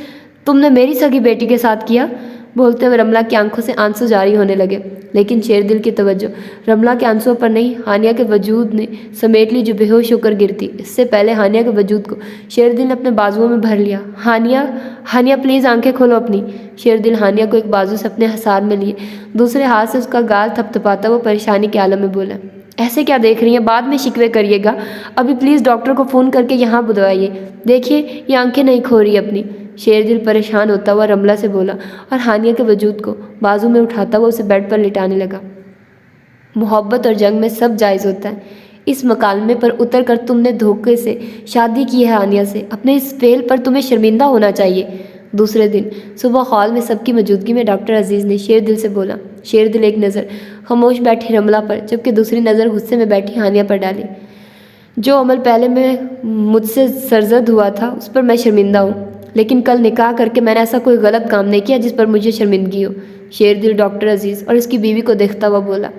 तुमने मेरी सगी बेटी के साथ किया? बोलते हुए रमला की आंखों से आंसू जारी होने लगे, लेकिन शेरदिल की तवज्जो रमला के आंसुओं पर नहीं, हानिया के वजूद ने समेट ली जो बेहोश होकर गिरती। इससे पहले हानिया के वजूद को शेरदिल ने अपने बाजुओं में भर लिया। हानिया, हानिया प्लीज़ आंखें खोलो अपनी। शेरदिल हानिया को एक बाजू से अपने हसार में लिए दूसरे हाथ से उसका गाल थपथपाता वो परेशानी के आलम में बोला, ऐसे क्या देख रही हैं? बाद में शिकवे करिएगा, अभी प्लीज़ डॉक्टर को फ़ोन करके यहाँ बुलवाइए। देखिए ये आंखें नहीं खो रही अपनी। शेरदिल परेशान होता हुआ रमला से बोला और हानिया के वजूद को बाजू में उठाता हुआ उसे बेड पर लिटाने लगा। मोहब्बत और जंग में सब जायज़ होता है। इस मकालमे पर उतर कर तुमने धोखे से शादी की है हानिया से। अपने इस फेल पर तुम्हें शर्मिंदा होना चाहिए। दूसरे दिन सुबह हॉल में सबकी मौजूदगी में डॉक्टर अजीज़ ने शेरदिल से बोला। शेरदिल एक नज़र खामोश बैठी रमला पर, जबकि दूसरी नज़र गुस्से में बैठी हानिया पर डाली। जो अमल पहले मैं मुझसे सरजद हुआ था उस पर मैं शर्मिंदा हूँ, लेकिन कल निकाह करके मैंने ऐसा कोई गलत काम नहीं किया जिस पर मुझे शर्मिंदगी हो। शेरदिल डॉक्टर अजीज़ और उसकी बीवी को देखता हुआ बोला।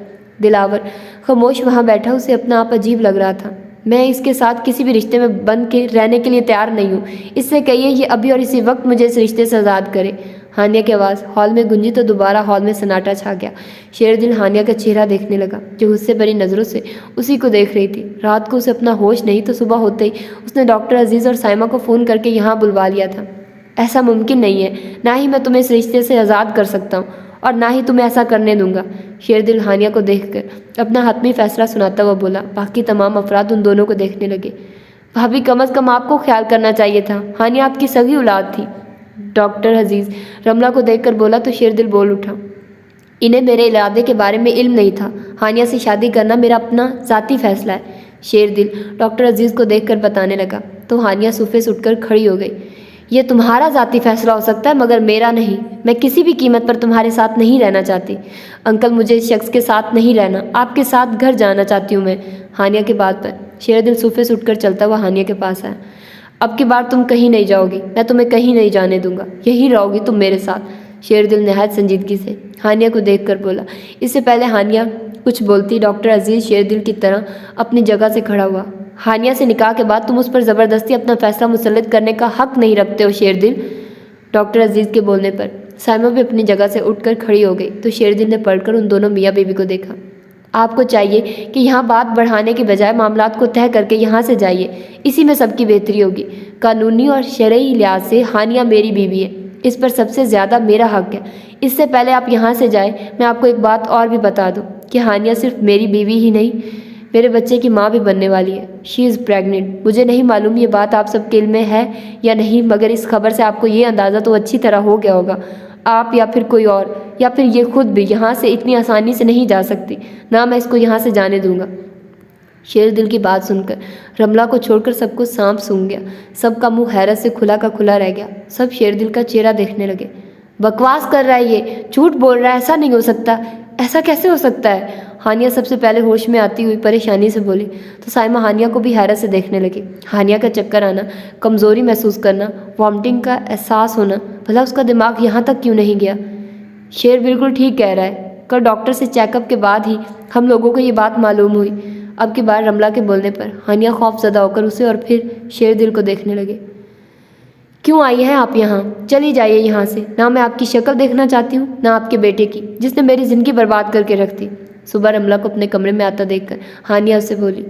दिलावर खामोश वहाँ बैठा, उसे अपना आप अजीब लग रहा था। मैं इसके साथ किसी भी रिश्ते में बंध के रहने के लिए तैयार नहीं हूँ। इससे कहिए ये अभी और इसी वक्त मुझे इस रिश्ते से आज़ाद करे। हानिया की आवाज़ हॉल में गूंजी तो दोबारा हॉल में सन्नाटा छा गया। शेरदिल हानिया का चेहरा देखने लगा, जो गुस्से भरी नज़रों से उसी को देख रही थी। रात को उसे अपना होश नहीं तो सुबह होते ही उसने डॉक्टर अजीज़ और साइमा को फ़ोन करके यहाँ बुलवा लिया था। ऐसा मुमकिन नहीं है, ना ही मैं तुम्हें इस रिश्ते से आज़ाद कर सकता हूँ और ना ही तुम्हें ऐसा करने दूंगा। शेरदिल हानिया को देखकर अपना हतमी फैसला सुनाता हुआ बोला। बाकी तमाम अफराद उन दोनों को देखने लगे। भाभी, कम अज़ कम आपको ख्याल करना चाहिए था। हानिया आपकी सगी औलाद थी। डॉक्टर अजीज़ रमला को देखकर बोला तो शेरदिल बोल उठा। इन्हें मेरे इरादे के बारे में इल्म नहीं था। हानिया से शादी करना मेरा अपना ज़ाती फैसला है। शेरदिल डॉक्टर अजीज़ को देखकर बताने लगा तो हानिया सोफे से उठकर खड़ी हो गई। ये तुम्हारा ज़ाती फैसला हो सकता है मगर मेरा नहीं। मैं किसी भी कीमत पर तुम्हारे साथ नहीं रहना चाहती। अंकल, मुझे इस शख्स के साथ नहीं रहना, आपके साथ घर जाना चाहती हूँ मैं। हानिया की बात पर शेरदिल सोफे से उठकर चलता हुआ हानिया के पास आया। अब की बार तुम कहीं नहीं जाओगी, मैं तुम्हें कहीं नहीं जाने दूंगा, यहीं रहोगी तुम मेरे साथ। शेरदिल नहायत संजीदगी से हानिया को देखकर बोला। इससे पहले हानिया कुछ बोलती डॉक्टर अजीज़ शेरदिल की तरह अपनी जगह से खड़ा हुआ। हानिया से निकाह के बाद तुम उस पर ज़बरदस्ती अपना फैसला मुसल्लत करने का हक नहीं रखते हो शेरदिल। डॉक्टर अजीज़ के बोलने पर साइमा भी अपनी जगह से उठकर खड़ी हो गई तो शेरदिल ने पलटकर उन दोनों मियाँ बीवी को देखा। आपको चाहिए कि यहाँ बात बढ़ाने के बजाय मामलात को तय करके यहाँ से जाइए, इसी में सबकी बेहतरी होगी। कानूनी और शरई लिहाज से हानिया मेरी बीवी है, इस पर सबसे ज़्यादा मेरा हक है। इससे पहले आप यहाँ से जाए, मैं आपको एक बात और भी बता दूँ कि हानिया सिर्फ मेरी बीवी ही नहीं, मेरे बच्चे की माँ भी बनने वाली है। She is pregnant. मुझे नहीं मालूम ये बात आप सबके इल्म में है या नहीं, मगर इस खबर से आपको ये अंदाज़ा तो अच्छी तरह हो गया होगा। आप या फिर कोई और या फिर ये खुद भी यहाँ से इतनी आसानी से नहीं जा सकती, ना मैं इसको यहाँ से जाने दूंगा। शेरदिल की बात सुनकर रमला को छोड़कर सब कुछ सांप सूंघ गया। सबका मुंह हैरत से खुला का खुला रह गया। सब शेरदिल का चेहरा देखने लगे। बकवास कर रहा है ये, झूठ बोल रहा है, ऐसा नहीं हो सकता, ऐसा कैसे हो सकता है। हानिया सबसे पहले होश में आती हुई परेशानी से बोली तो साइमा हानिया को भी हैरत से देखने लगी। हानिया का चक्कर आना, कमज़ोरी महसूस करना, वॉमिटिंग का एहसास होना, भला उसका दिमाग यहाँ तक क्यों नहीं गया। शेर बिल्कुल ठीक कह रहा है, कल डॉक्टर से चेकअप के बाद ही हम लोगों को ये बात मालूम हुई। अब की बार रमला के बोलने पर हानिया खौफज़दा होकर उसे और फिर शेरदिल को देखने लगे। क्यों आई हैं आप यहाँ? चली जाइए यहाँ से। ना मैं आपकी शक्ल देखना चाहती हूँ, ना आपके बेटे की, जिसने मेरी ज़िंदगी बर्बाद करके रख दी। सुबह रमला को अपने कमरे में आता देखकर हानिया उससे बोली,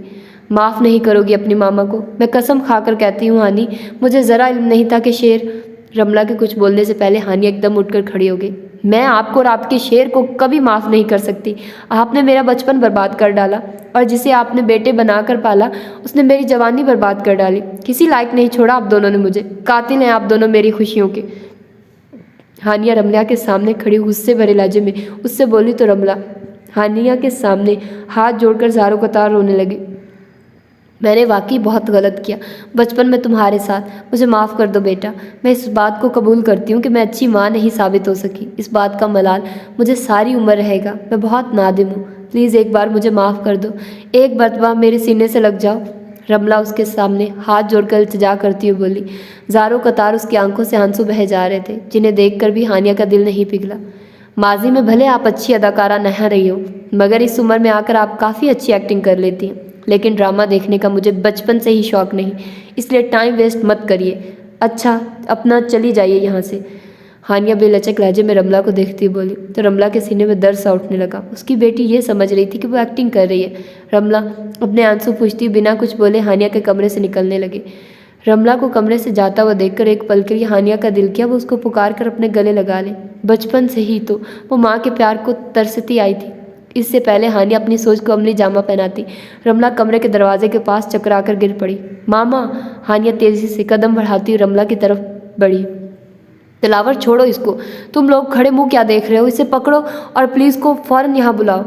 माफ़ नहीं करोगी अपनी मामा को? मैं कसम खाकर कहती हूँ हानी, मुझे ज़रा इल्म नहीं था कि शेर। रमला के कुछ बोलने से पहले हानिया एकदम उठकर खड़ी हो गई। मैं आपको और आपके शेर को कभी माफ़ नहीं कर सकती। आपने मेरा बचपन बर्बाद कर डाला और जिसे आपने बेटे बनाकर पाला उसने मेरी जवानी बर्बाद कर डाली। किसी लायक नहीं छोड़ा आप दोनों ने मुझे। कातिल हैं आप दोनों मेरी खुशियों के। हानिया रमला के सामने खड़ी गुस्से भरे लहजे में उससे बोली तो रमला हानिया के सामने हाथ जोड़कर ज़ारों कतार रोने लगी। मैंने वाकई बहुत गलत किया बचपन में तुम्हारे साथ, मुझे माफ़ कर दो बेटा। मैं इस बात को कबूल करती हूँ कि मैं अच्छी माँ नहीं साबित हो सकी। इस बात का मलाल मुझे सारी उम्र रहेगा। मैं बहुत नादिम हूँ। प्लीज़ एक बार मुझे माफ़ कर दो, एक मरतबा मेरे सीने से लग जाओ। रमला उसके सामने हाथ जोड़कर इल्तिजा करती हुई बोली। ज़ारों कतार उसकी आंखों से आंसू बहे जा रहे थे, जिन्हें देखकर भी हानिया का दिल नहीं पिघला। माजी में भले आप अच्छी अदाकारा नहीं रही हो, मगर इस उम्र में आकर आप काफ़ी अच्छी एक्टिंग कर लेती हैं। लेकिन ड्रामा देखने का मुझे बचपन से ही शौक़ नहीं, इसलिए टाइम वेस्ट मत करिए। अच्छा, अपना चली जाइए यहाँ से। हानिया बेलचक लहजे में रमला को देखती हुई बोली तो रमला के सीने में दर्द सा उठने लगा। उसकी बेटी ये समझ रही थी कि वो एक्टिंग कर रही है। रमला अपने आंसू पूछती बिना कुछ बोले हानिया के कमरे से निकलने लगे। रमला को कमरे से जाता हुआ देखकर एक पल के लिए हानिया का दिल किया वो उसको पुकार कर अपने गले लगा ले। बचपन से ही तो वो माँ के प्यार को तरसती आई थी। इससे पहले हानिया अपनी सोच को अमली जामा पहनाती रमला कमरे के दरवाजे के पास चकरा कर गिर पड़ी। मामा! हानिया तेज़ी से कदम बढ़ाती हुई रमला की तरफ बढ़ी। दिलावर, छोड़ो इसको। तुम लोग खड़े मुंह क्या देख रहे हो? इसे पकड़ो और पुलिस को फ़ौरन यहाँ बुलाओ।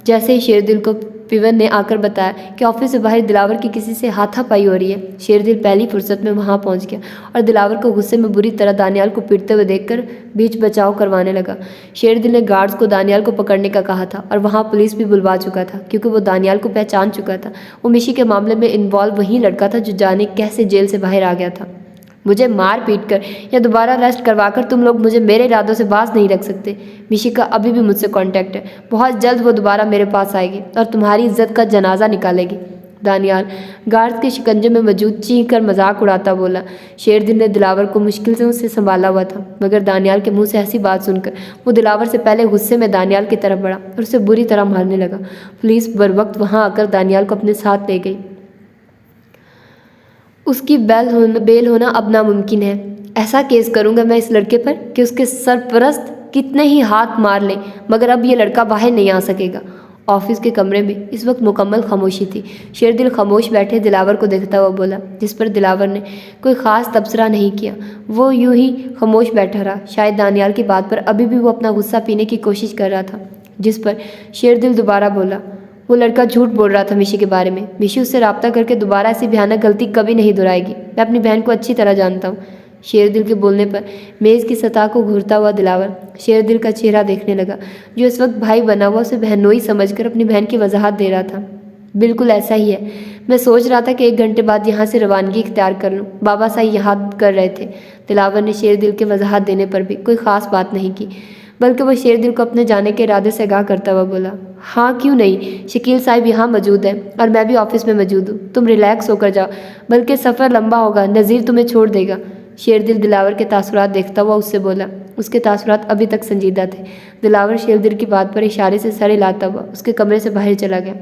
जैसे ही शेरदिल को पिवन ने आकर बताया कि ऑफिस से बाहर दिलावर की किसी से हाथापाई हो रही है, शेरदिल पहली फुर्सत में वहां पहुंच गया और दिलावर को गुस्से में बुरी तरह दानियाल को पीटते हुए देखकर बीच बचाव करवाने लगा। शेरदिल ने गार्ड्स को दानियाल को पकड़ने का कहा था और वहां पुलिस भी बुलवा चुका था, क्योंकि वो दानियाल को पहचान चुका था। वो मिशी के मामले में इन्वॉल्व वही लड़का था जो जाने कैसे जेल से बाहर आ गया था। मुझे मार पीट कर या दोबारा अरेस्ट करवाकर तुम लोग मुझे मेरे इरादों से बाज नहीं रख सकते। मिशी का अभी भी मुझसे कांटेक्ट है। बहुत जल्द वो दोबारा मेरे पास आएगी और तुम्हारी इज्जत का जनाजा निकालेगी। दानियाल गार्ड के शिकंजे में मौजूद चीख कर मजाक उड़ाता बोला। शेरदिल ने दिलावर को मुश्किल से उससे संभाला हुआ था, मगर दानियाल के मुंह से ऐसी बात सुनकर वो दिलावर से पहले गुस्से में दानियाल की तरफ बढ़ा और उसे बुरी तरह मारने लगा। पुलिस बर वक्त वहाँ आकर दानियाल को अपने साथ ले गई। उसकी बेल होना अब नामुमकिन है। ऐसा केस करूंगा मैं इस लड़के पर कि उसके सरपरस्त कितने ही हाथ मार ले, मगर अब ये लड़का बाहर नहीं आ सकेगा। ऑफिस के कमरे में इस वक्त मुकम्मल खामोशी थी। शेरदिल खामोश बैठे दिलावर को देखता हुआ बोला, जिस पर दिलावर ने कोई ख़ास तबसरा नहीं किया। वो यूं ही खामोश बैठा रहा। शायद दानियाल की बात पर अभी भी वो अपना गुस्सा पीने की कोशिश कर रहा था, जिस पर शेरदिल दोबारा बोला, वो लड़का झूठ बोल रहा था मिशी के बारे में। मिशी उससे रब्ता करके दोबारा ऐसी भयानक गलती कभी नहीं दोहराएगी। मैं अपनी बहन को अच्छी तरह जानता हूँ। शेरदिल के बोलने पर मेज़ की सतह को घूरता हुआ दिलावर शेरदिल का चेहरा देखने लगा, जो इस वक्त भाई बना हुआ उसे बहनोई समझकर अपनी बहन की वजाहत दे रहा था। बिल्कुल ऐसा ही है। मैं सोच रहा था कि 1 घंटे बाद यहाँ से रवानगी इख्तियार कर लूँ। बाबा साईं याद कर रहे थे। दिलावर ने शेरदिल के वजाहत देने पर भी कोई ख़ास बात नहीं की, बल्कि वह शेरदिल को अपने जाने के इरादे से आगाह करता हुआ बोला, हाँ क्यों नहीं, शकील साहब यहाँ मौजूद है और मैं भी ऑफिस में मौजूद हूँ। तुम रिलैक्स होकर जाओ, बल्कि सफ़र लंबा होगा, नज़ीर तुम्हें छोड़ देगा। शेरदिल दिलावर के तासुरात देखता हुआ उससे बोला। उसके तासुरात अभी तक संजीदा थे। दिलावर शेरदिल की बात पर इशारे से सर हिलाता हुआ उसके कमरे से बाहर चला गया।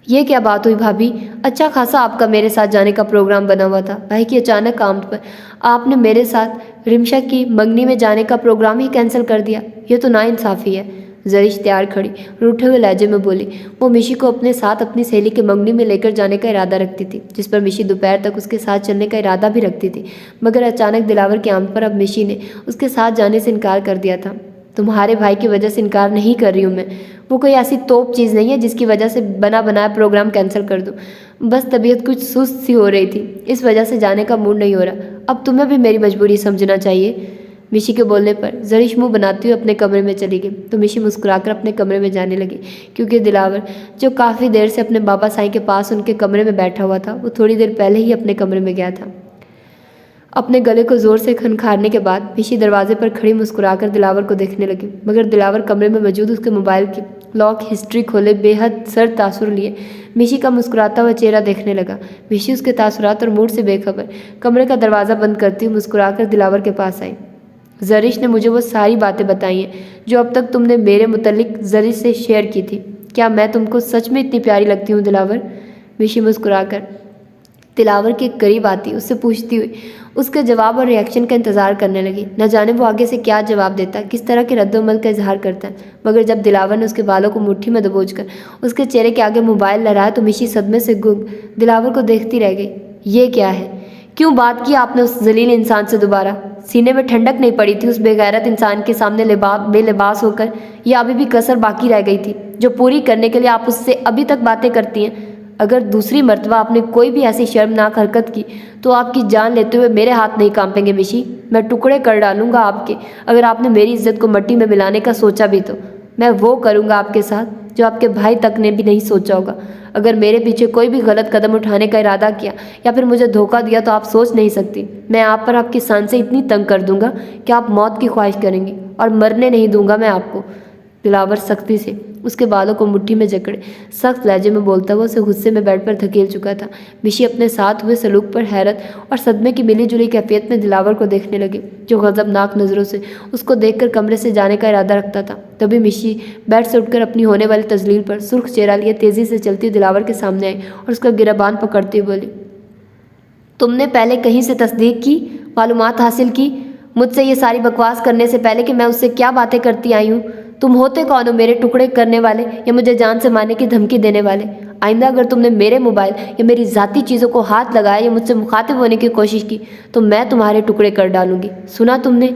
ये क्या बात हुई भाभी? अच्छा खासा आपका मेरे साथ जाने का प्रोग्राम बना हुआ था, भाई की अचानक आमद पर आपने मेरे साथ रिमशा की मंगनी में जाने का प्रोग्राम ही कैंसिल कर दिया। ये तो नाइंसाफ़ी है। जरिश तैयार खड़ी रूठे हुए लहजे में बोली। वो मिशी को अपने साथ अपनी सहेली के मंगनी में लेकर जाने का इरादा रखती थी, जिस पर मिशी दोपहर तक उसके साथ चलने का इरादा भी रखती थी, मगर अचानक दिलावर की आमद पर अब मिशी ने उसके साथ जाने से इनकार कर दिया था। तुम्हारे भाई की वजह से इनकार नहीं कर रही हूँ मैं। वो कोई ऐसी तोप चीज़ नहीं है जिसकी वजह से बना बनाया प्रोग्राम कैंसिल कर दूँ। बस तबीयत कुछ सुस्त सी हो रही थी, इस वजह से जाने का मूड नहीं हो रहा। अब तुम्हें भी मेरी मजबूरी समझना चाहिए। मिशी के बोलने पर जरिश मुंह बनाती हुई अपने कमरे में चली गई, तो मिशी मुस्कुराकर अपने कमरे में जाने लगी, क्योंकि दिलावर जो काफ़ी देर से अपने बाबा साईं के पास उनके कमरे में बैठा हुआ था, वो थोड़ी देर पहले ही अपने कमरे में गया था। अपने गले को जोर से खनखारने के बाद मिशी दरवाजे पर खड़ी मुस्कुराकर दिलावर को देखने लगी, मगर दिलावर कमरे में मौजूद उसके मोबाइल की लॉक हिस्ट्री खोले बेहद सर तासुर लिए मिशी का मुस्कुराता हुआ चेहरा देखने लगा। मिशी उसके तासुरात और मूड से बेखबर कमरे का दरवाज़ा बंद करती हुई मुस्कुराकर दिलावर के पास आई। जरिश ने मुझे वो सारी बातें बताई हैं जो अब तक तुमने मेरे मुतल्लिक जरिश से शेयर की थी। क्या मैं तुमको सच में इतनी प्यारी लगती हूँ दिलावर? मिशी मुस्कुराकर दिलावर के करीब आती उससे पूछती हुई उसके जवाब और रिएक्शन का इंतज़ार करने लगी। न जाने वो आगे से क्या जवाब देता, किस तरह के रद्दोमल का इजहार करता है। मगर जब दिलावर ने उसके बालों को मुट्ठी में दबोचकर उसके चेहरे के आगे मोबाइल लहराया तो मिशी सदमे से गुम दिलावर को देखती रह गई। ये क्या है? क्यों बात की आपने उस जलील इंसान से दोबारा? सीने में ठंडक नहीं पड़ी थी उस बेगैरत इंसान के सामने बेलिबास होकर? या अभी भी कसर बाकी रह गई थी जो पूरी करने के लिए आप उससे अभी तक बातें करती हैं? अगर दूसरी मर्तबा आपने कोई भी ऐसी शर्मनाक हरकत की तो आपकी जान लेते हुए मेरे हाथ नहीं कांपेंगे मिशी। मैं टुकड़े कर डालूंगा आपके, अगर आपने मेरी इज्जत को मट्टी में मिलाने का सोचा भी तो। मैं वो करूंगा आपके साथ जो आपके भाई तक ने भी नहीं सोचा होगा। अगर मेरे पीछे कोई भी गलत कदम उठाने का इरादा किया या फिर मुझे धोखा दिया तो आप सोच नहीं सकती मैं आप पर आपकी सांसें इतनी तंग कर दूंगा कि आप मौत की ख्वाहिश करेंगी, और मरने नहीं दूंगा मैं आपको। दिलावर सख्ती से उसके बालों को मुट्ठी में जकड़े सख्त लहजे में बोलता हुआ उसे गुस्से में बेड पर धकेल चुका था। मिशी अपने साथ हुए सलूक पर हैरत और सदमे की मिली जुली कैफियत में दिलावर को देखने लगे, जो गज़बनाक नज़रों से उसको देखकर कमरे से जाने का इरादा रखता था। तभी मिशी बेड से उठकर अपनी होने वाली तजलील पर सुर्ख चेहरा लिए तेज़ी से चलती दिलावर के सामने आई और उसका गिरबान पकड़ती हुई बोली, तुमने पहले कहीं से तस्दीक की, मालूमात हासिल की मुझसे ये सारी बकवास करने से पहले कि मैं उससे क्या बातें करती आई हूँ? तुम होते कौन हो मेरे टुकड़े करने वाले या मुझे जान से मारने की धमकी देने वाले? आइंदा अगर तुमने मेरे मोबाइल या मेरी ज़ाती चीज़ों को हाथ लगाया या मुझसे मुखातिब होने की कोशिश की तो मैं तुम्हारे टुकड़े कर डालूंगी। सुना तुमने?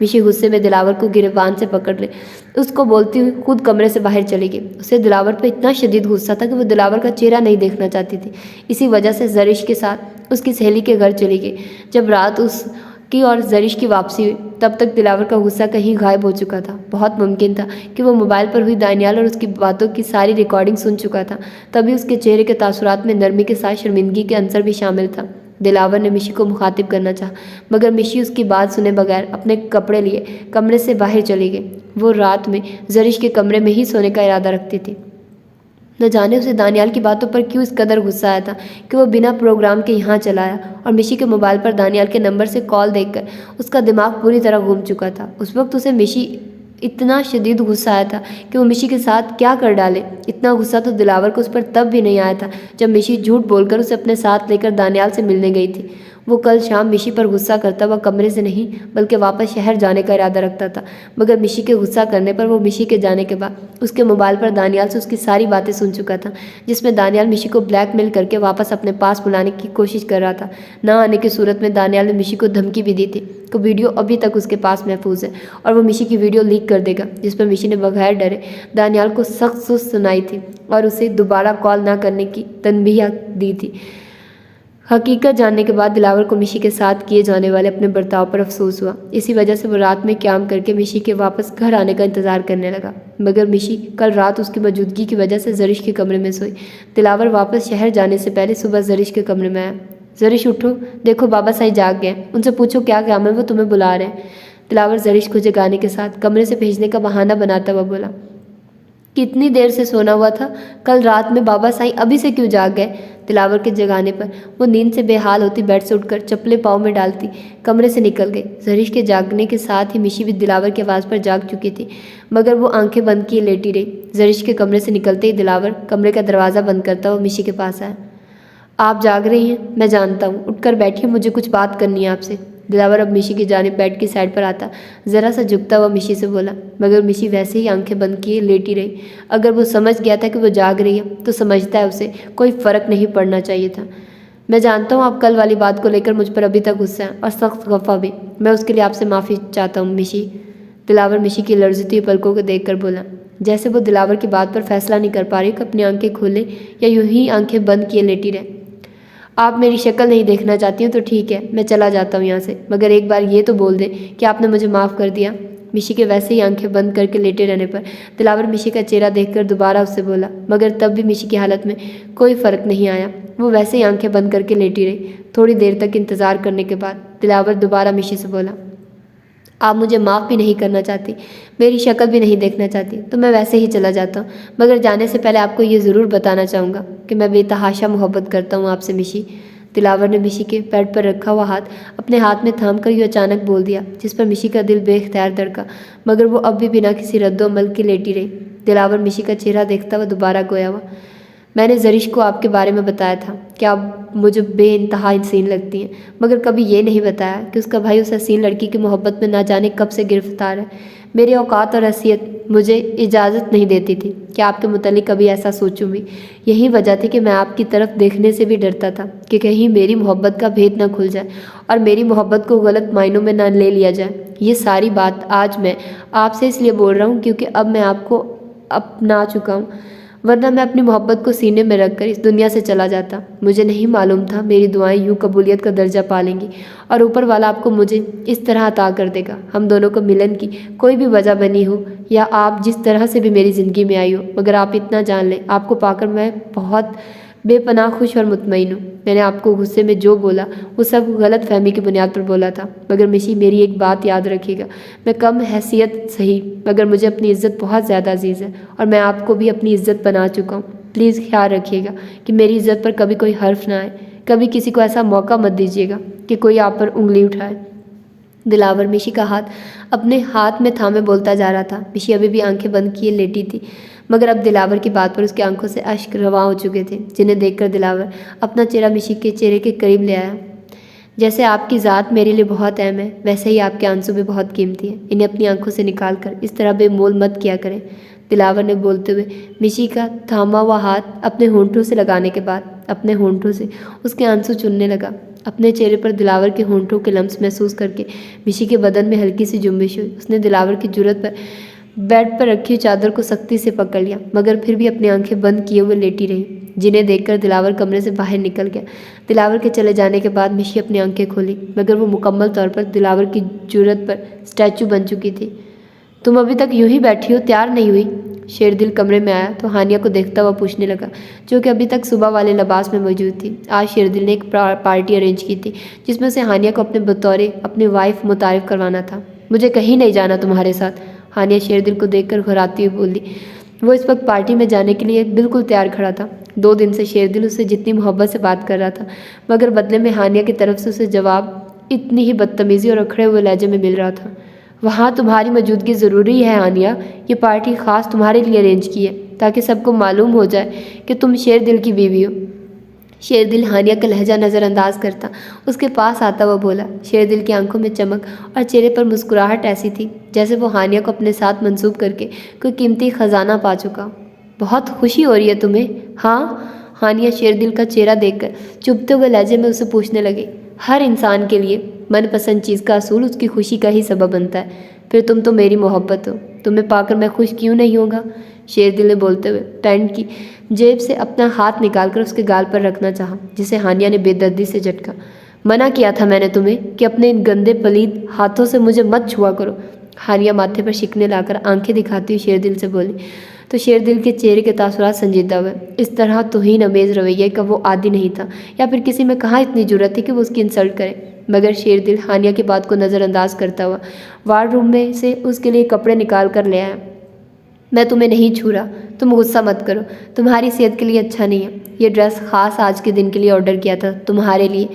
मिशी गुस्से में दिलावर को गिरबान से पकड़ ले उसको बोलती हुई खुद कमरे से बाहर चली गई। उसे दिलावर पर इतना शदीद गुस्सा था कि वो दिलावर का चेहरा नहीं देखना चाहती थी। इसी वजह से जरिश के साथ उसकी सहेली के घर चली गई। जब रात उसकी और जरिश की वापसी हुई तब तक दिलावर का गुस्सा कहीं गायब हो चुका था। बहुत मुमकिन था कि वो मोबाइल पर हुई दानियाल और उसकी बातों की सारी रिकॉर्डिंग सुन चुका था। तभी उसके चेहरे के तासुरात में नरमी के साथ शर्मिंदगी के अंसर भी शामिल था। दिलावर ने मिशी को मुखातिब करना चाहा, मगर मिशी उसकी बात सुने बगैर अपने कपड़े लिए कमरे से बाहर चली गई। वो रात में जरिश के कमरे में ही सोने का इरादा रखती थी। न जाने उसे दानियाल की बातों पर क्यों इस कदर गुस्सा आया था कि वो बिना प्रोग्राम के यहाँ चला आया और मिशी के मोबाइल पर दानियाल के नंबर से कॉल देखकर उसका दिमाग पूरी तरह घूम चुका था। उस वक्त उसे मिशी इतना शदीद गुस्सा आया था कि वो मिशी के साथ क्या कर डाले। इतना गुस्सा तो दिलावर को उस पर तब भी नहीं आया था जब मिशी झूठ बोलकर उसे अपने साथ लेकर दानियाल से मिलने गई थी। वो कल शाम मिशी पर गुस्सा करता हुआ कमरे से नहीं बल्कि वापस शहर जाने का इरादा रखता था, मगर मिशी के गुस्सा करने पर वो मिशी के जाने के बाद उसके मोबाइल पर दानियाल से उसकी सारी बातें सुन चुका था, जिसमें दानियाल मिशी को ब्लैकमेल करके वापस अपने पास बुलाने की कोशिश कर रहा था। ना आने की सूरत में दानियाल ने मिशी को धमकी भी दी थी कि वीडियो अभी तक उसके पास महफूज है और वो मिशी की वीडियो लीक कर देगा, जिस पर मिशी ने बगैर डरे दानियाल को सख्त सुस्त सुनाई थी और उसे दोबारा कॉल ना करने की तनबीह दी थी। हकीकत जानने के बाद दिलावर को मिशी के साथ किए जाने वाले अपने बर्ताव पर अफसोस हुआ। इसी वजह से वो रात में क्याम करके मिशी के वापस घर आने का इंतज़ार करने लगा, मगर मिशी कल रात उसकी मौजूदगी की वजह से जरिश के कमरे में सोई। दिलावर वापस शहर जाने से पहले सुबह जरिश के कमरे में आया। जरिश उठो, देखो बाबा साईं जाग गए, उनसे पूछो क्या काम है, वो तुम्हें बुला रहे हैं। दिलावर जरिश को जगाने के साथ कमरे से भेजने का बहाना बनाता हुआ बोला, कितनी देर से सोना हुआ था, कल रात में बाबा साईं अभी से क्यों जाग गए। दिलावर के जगाने पर वो नींद से बेहाल होती बेड से उठकर चप्पलें पाँव में डालती कमरे से निकल गई। जरीश के जागने के साथ ही मिशी भी दिलावर की आवाज़ पर जाग चुकी थी, मगर वो आंखें बंद किए लेटी रही। जरीश के कमरे से निकलते ही दिलावर कमरे का दरवाज़ा बंद करता हुआ मिशी के पास आया। आप जाग रही हैं, मैं जानता हूँ, उठकर बैठिए, मुझे कुछ बात करनी है आपसे। दिलावर अब मिशी की जानिब बेड की साइड पर आता ज़रा सा झुकता हुआ मिशी से बोला, मगर मिशी वैसे ही आंखें बंद किए लेटी रही। अगर वो समझ गया था कि वो जाग रही है तो समझता है उसे कोई फ़र्क नहीं पड़ना चाहिए था। मैं जानता हूँ आप कल वाली बात को लेकर मुझ पर अभी तक गुस्सा है और सख्त खफा भी, मैं उसके लिए आपसे माफ़ी चाहता हूँ मिशी। दिलावर मिशी की लर्जती हुई पलकों को देख कर बोला, जैसे वो दिलावर की बात पर फैसला नहीं कर पा रही कि अपनी आंखें खोले या यूं ही आंखें बंद किए लेटी रहे। आप मेरी शक्ल नहीं देखना चाहती हूँ तो ठीक है, मैं चला जाता हूँ यहाँ से, मगर एक बार ये तो बोल दें कि आपने मुझे माफ़ कर दिया। मिशी के वैसे ही आंखें बंद करके लेटे रहने पर दिलावर मिशी का चेहरा देखकर दोबारा उससे बोला, मगर तब भी मिशी की हालत में कोई फ़र्क नहीं आया। वो वैसे ही आंखें बंद करके लेटी रही। थोड़ी देर तक इंतज़ार करने के बाद दिलावर दोबारा मिशी से बोला, आप मुझे माफ़ भी नहीं करना चाहती, मेरी शक्ल भी नहीं देखना चाहती, तो मैं वैसे ही चला जाता हूँ, मगर जाने से पहले आपको ये ज़रूर बताना चाहूँगा कि मैं बेतहाशा मोहब्बत करता हूँ आपसे मिशी। दिलावर ने मिशी के पेट पर रखा हुआ हाथ अपने हाथ में थाम कर यूँ अचानक बोल दिया, जिस पर मिशी का दिल बेख्तियार धड़का, मगर वो अब भी बिना किसी रद्दोअमल के लेटी रही। दिलावर मिशी का चेहरा देखता हुआ दोबारा गोया हुआ, मैंने जरीश को आपके बारे में बताया था कि आप मुझे बेइंतहा हसीन लगती हैं, मगर कभी ये नहीं बताया कि उसका भाई उस हसीन लड़की की मोहब्बत में ना जाने कब से गिरफ्तार है। मेरी औकात और हैसियत मुझे इजाज़त नहीं देती थी कि आपके मुतालिक कभी ऐसा सोचूं भी। यही वजह थी कि मैं आपकी तरफ देखने से भी डरता था कि कहीं मेरी मोहब्बत का भेद ना खुल जाए और मेरी मोहब्बत को गलत मायनों में ना ले लिया जाए। ये सारी बात आज मैं आपसे इसलिए बोल रहा हूँ क्योंकि अब मैं आपको अपना चुका हूँ, वरना मैं अपनी मोहब्बत को सीने में रखकर इस दुनिया से चला जाता। मुझे नहीं मालूम था मेरी दुआएं यूँ कबूलियत का दर्जा पा लेंगी और ऊपर वाला आपको मुझे इस तरह अता कर देगा। हम दोनों को मिलन की कोई भी वजह बनी हो या आप जिस तरह से भी मेरी ज़िंदगी में आई हो, मगर आप इतना जान लें, आपको पाकर मैं बहुत बेपनाह खुश और मुतमईन हूँ। मैंने आपको गुस्से में जो बोला वो सब गलत फहमी की बुनियाद पर बोला था, मगर मिशी मेरी एक बात याद रखिएगा, मैं कम हैसियत सही मगर मुझे अपनी इज़्ज़त बहुत ज़्यादा अजीज़ है और मैं आपको भी अपनी इज़्ज़त बना चुका हूँ। प्लीज़ ख्याल रखिएगा कि मेरी इज़्ज़त पर कभी कोई हर्फ ना आए, कभी किसी को ऐसा मौका मत दीजिएगा कि कोई आप पर उंगली उठाए। दिलावर मिशी का हाथ अपने हाथ में थामे बोलता जा रहा था। मिशी अभी भी आंखें बंद किए लेटी थी, मगर अब दिलावर की बात पर उसकी आंखों से अश्क रवां हो चुके थे, जिन्हें देखकर दिलावर अपना चेहरा मिशी के चेहरे के करीब ले आया। जैसे आपकी ज़ात मेरे लिए बहुत अहम है, वैसे ही आपके आंसू भी बहुत कीमती हैं, इन्हें अपनी आंखों से निकाल कर इस तरह बेमोल मत किया करें। दिलावर ने बोलते हुए मिशी का थामा हुआ हाथ अपने होंठों से लगाने के बाद अपने होंठों से उसके आंसू चुनने लगा। अपने चेहरे पर दिलावर के होंठों के लम्स महसूस करके मिशी के बदन में हल्की सी जुम्बिश हुई। उसने दिलावर की जुर्रत पर बेड पर रखी चादर को सख्ती से पकड़ लिया, मगर फिर भी अपनी आंखें बंद किए हुए लेटी रही, जिन्हें देखकर दिलावर कमरे से बाहर निकल गया। दिलावर के चले जाने के बाद मिशी अपनी आंखें खोली, मगर वो मुकम्मल तौर पर दिलावर की जुर्रत पर स्टैचू बन चुकी थी। तुम अभी तक यूं ही बैठी हो, तैयार नहीं हुई? शेरदिल कमरे में आया तो हानिया को देखता हुआ पूछने लगा, जो कि अभी तक सुबह वाले लिबास में मौजूद थी। आज शेरदिल ने एक पार्टी अरेंज की थी जिसमें उसे हानिया को अपने बतौर अपनी वाइफ मुतारिफ करवाना था। मुझे कहीं नहीं जाना तुम्हारे साथ, हानिया शेरदिल को देखकर घबराती हुई बोली। वो इस वक्त पार्टी में जाने के लिए बिल्कुल तैयार खड़ा था। 2 दिन से शेरदिल उससे जितनी मोहब्बत से बात कर रहा था, मगर बदले में हानिया की तरफ से उसे जवाब इतनी ही बदतमीज़ी और अखड़े हुए लहजे में मिल रहा था। वहाँ तुम्हारी मौजूदगी ज़रूरी है हानिया, ये पार्टी ख़ास तुम्हारे लिए अरेंज की है ताकि सबको मालूम हो जाए कि तुम शेरदिल की बीवी हो। शेरदिल हानिया का लहजा नज़रअंदाज करता उसके पास आता हुआ बोला। शेरदिल की आंखों में चमक और चेहरे पर मुस्कुराहट ऐसी थी जैसे वो हानिया को अपने साथ मंसूब करके कोई कीमती ख़जाना पा चुका। बहुत खुशी हो रही है तुम्हें? हाँ, हानिया शेरदिल का चेहरा देखकर चुभते हुए लहजे में उसे पूछने लगी। हर इंसान के लिए मनपसंद चीज़ का असूल उसकी खुशी का ही सबब बनता है। फिर तुम तो मेरी मोहब्बत हो, तुम्हें पाकर मैं खुश क्यों नहीं होगा? शेरदिल ने बोलते हुए पैंट की जेब से अपना हाथ निकालकर उसके गाल पर रखना चाहा, जिसे हानिया ने बेदर्दी से झटका। मना किया था मैंने तुम्हें कि अपने इन गंदे पलीद हाथों से मुझे मत छुआ करो। हानिया माथे पर शिकने लाकर आंखें दिखाती हुई शेरदिल से बोली। तो शेरदिल के चेहरे के तासुरात संजीदा हुए। इस तरह तौहीन अमेज़ रवैये का वो आदी नहीं था, या फिर किसी में कहाँ इतनी जरूरत थी कि वो उसकी इंसल्ट करे। मगर शेरदिल हानिया की बात को नज़रअंदाज करता हुआ वार्डरूम में से उसके लिए कपड़े निकाल कर ले आया। मैं तुम्हें नहीं छू रहा, तुम गुस्सा मत करो, तुम्हारी सेहत के लिए अच्छा नहीं है। ये ड्रेस ख़ास आज के दिन के लिए ऑर्डर किया था तुम्हारे लिए,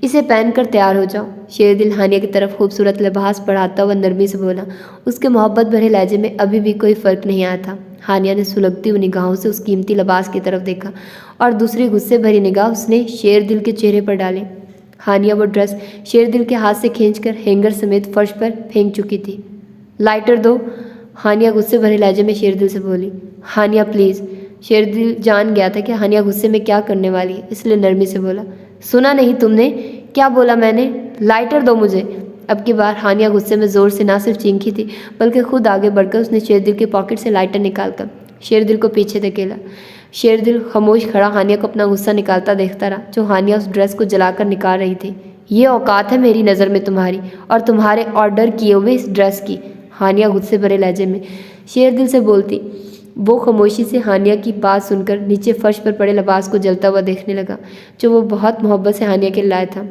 इसे पहनकर तैयार हो जाओ। शेरदिल हानिया की तरफ खूबसूरत लिबास बढ़ाता हुआ नरमी से बोला। उसके मोहब्बत भरे लहजे में अभी भी कोई फ़र्क नहीं आया था। हानिया ने सुलगती हुई निगाहों से उस कीमती लिबास की तरफ देखा और दूसरी गुस्से भरी निगाह उसने शेरदिल के चेहरे पर डाली। हानिया वो ड्रेस शेरदिल के हाथ से खींचकर हैंगर समेत फर्श पर फेंक चुकी थी। लाइटर दो, हानिया गुस्से भरे लहजे में शेरदिल से बोली। हानिया प्लीज़। शेरदिल जान गया था कि हानिया गुस्से में क्या करने वाली है, इसलिए नरमी से बोला। सुना नहीं तुमने? क्या बोला मैंने? लाइटर दो मुझे। अब की बार हानिया गुस्से में ज़ोर से ना सिर्फ चीखी थी बल्कि खुद आगे बढ़कर उसने शेरदिल के पॉकेट से लाइटर निकालकर शेरदिल को पीछे धकेला। शेरदिल खामोश खड़ा हानिया को अपना गुस्सा निकालता देखता रहा, जो हानिया उस ड्रेस को जलाकर निकाल रही थी। ये औकात है मेरी नज़र में तुम्हारी और तुम्हारे ऑर्डर किए हुए इस ड्रेस की? हानिया गुस्से भरे लहजे में शेरदिल से बोलती। वो खामोशी से हानिया की बात सुनकर नीचे फर्श पर पड़े लिबास को जलता हुआ देखने लगा, जो वो बहुत मोहब्बत से हानिया के लाया था।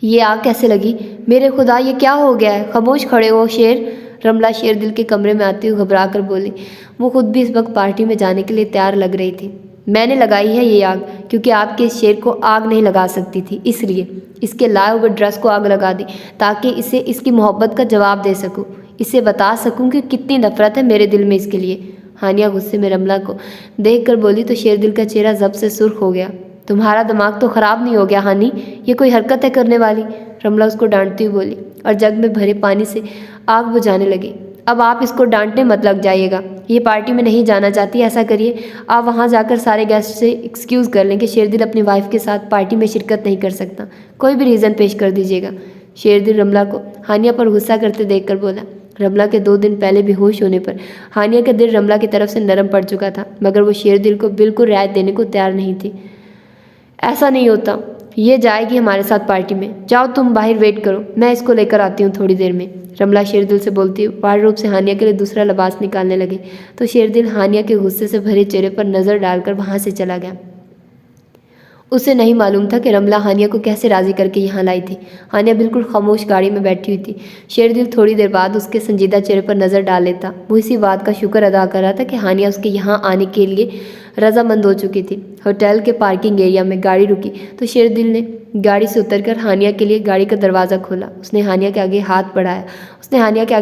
ये आग कैसे लगी? मेरे खुदा, ये क्या हो गया है? खामोश खड़े हो शेर। रमला शेरदिल के कमरे में आती हुई घबरा कर बोली। वो खुद भी इस वक्त पार्टी में जाने के लिए तैयार लग रही थी। मैंने लगाई है ये आग क्योंकि आपके इस शेर को आग नहीं लगा सकती थी, इसलिए इसके लाए हुए ड्रेस को आग लगा दी ताकि इसे इसकी मोहब्बत का जवाब दे सकूं, इसे बता सकूं कि कितनी नफरत है मेरे दिल में इसके लिए। हानिया गुस्से में रमला को देख कर बोली तो शेरदिल का चेहरा जब से सुर्ख हो गया। तुम्हारा दिमाग तो ख़राब नहीं हो गया हानी? ये कोई हरकत है करने वाली? रमला उसको डांटती हुई बोली और जग में भरे पानी से आग बुझाने लगी। अब आप इसको डांटने मत लग जाइएगा, ये पार्टी में नहीं जाना चाहती। ऐसा करिए, आप वहाँ जाकर सारे गेस्ट से एक्सक्यूज़ कर लें कि शेरदिल अपनी वाइफ के साथ पार्टी में शिरकत नहीं कर सकता। कोई भी रीज़न पेश कर दीजिएगा। शेरदिल रमला को हानिया पर गुस्सा करते देखकर बोला। रमला के 2 दिन पहले बेहोश होने पर हानिया का दिल रमला की तरफ से नरम पड़ चुका था, मगर वो शेरदिल को बिल्कुल रियायत देने को तैयार नहीं थी। ऐसा नहीं होता, ये जाएगी हमारे साथ पार्टी में। जाओ तुम बाहर वेट करो, मैं इसको लेकर आती हूँ थोड़ी देर में। रमला शेरदिल से बोलती हुई वार्डरोब से हानिया के लिए दूसरा लिबास निकालने लगे तो शेरदिल हानिया के गुस्से से भरे चेहरे पर नज़र डालकर वहाँ से चला गया। उसे नहीं मालूम था कि रमला हानिया को कैसे राज़ी करके यहाँ लाई थी। हानिया बिल्कुल खामोश गाड़ी में बैठी हुई थी। शेरदिल थोड़ी देर बाद उसके संजीदा चेहरे पर नज़र डाल लेता। वो इसी बात का शुक्र अदा कर रहा था कि हानिया उसके यहाँ आने के लिए रजामंद हो चुकी थी। होटल के पार्किंग एरिया में गाड़ी रुकी तो शेरदिल ने गाड़ी से उतरकर हानिया के लिए गाड़ी का दरवाज़ा खोला। उसने हानिया के आगे हाथ बढ़ाया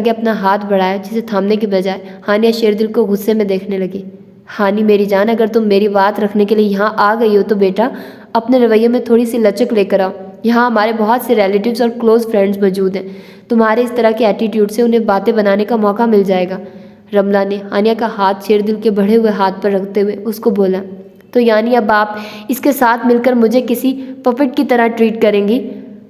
अपना हाथ बढ़ाया, जिसे थामने के बजाय हानिया शेरदिल को गुस्से में देखने लगी। हानी मेरी जान, अगर तुम मेरी बात रखने के लिए यहाँ आ गई हो तो बेटा अपने रवैये में थोड़ी सी लचक लेकर आओ। यहाँ हमारे बहुत से रिलेटिव्स और क्लोज फ्रेंड्स मौजूद हैं। तुम्हारे इस तरह के एटीट्यूड से उन्हें बातें बनाने का मौका मिल जाएगा। रमला ने हानिया का हाथ शेरदिल के बढ़े हुए हाथ पर रखते हुए उसको बोला। तो यानी अब आप इसके साथ मिलकर मुझे किसी पपेट की तरह ट्रीट करेंगी?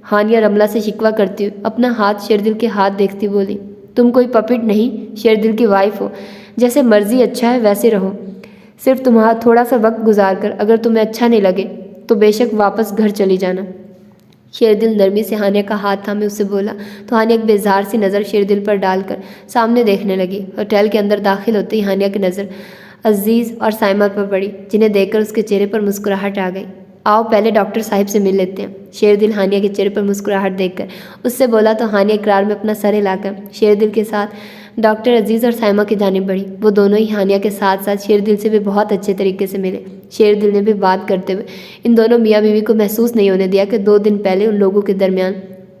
हानिया रमला से शिकवा करती हुई अपना हाथ शेरदिल के हाथ देखती बोली। तुम कोई पपेट नहीं, शेरदिल की वाइफ हो। जैसे मर्जी अच्छा है वैसे रहो। सिर्फ तुम्हारा थोड़ा सा वक्त गुजार कर अगर तुम्हें अच्छा नहीं लगे तो बेशक वापस घर चली जाना। शेरदिल नरमी से हानिया का हाथ थामे उससे बोला तो हानिया एक बेजार सी नज़र शेरदिल पर डालकर सामने देखने लगी। होटल के अंदर दाखिल होते ही हानिया की नज़र अजीज़ और साइमा पर पड़ी, जिन्हें देखकर उसके चेहरे पर मुस्कुराहट आ गई। आओ पहले डॉक्टर साहिब से मिल लेते हैं। शेरदिल हानिया के चेहरे पर मुस्कुराहट देखकर उससे बोला तो हानिया इकरार में अपना सर हिलाकर शेरदिल के साथ डॉक्टर अजीज़ और साइमा की जानिब बढ़ी। वो दोनों ही हानिया के साथ साथ शेरदिल से भी बहुत अच्छे तरीके से मिले। शेरदिल ने भी बात करते हुए इन दोनों मियाँ बीवी को महसूस नहीं होने दिया कि 2 दिन पहले उन लोगों के दरमियान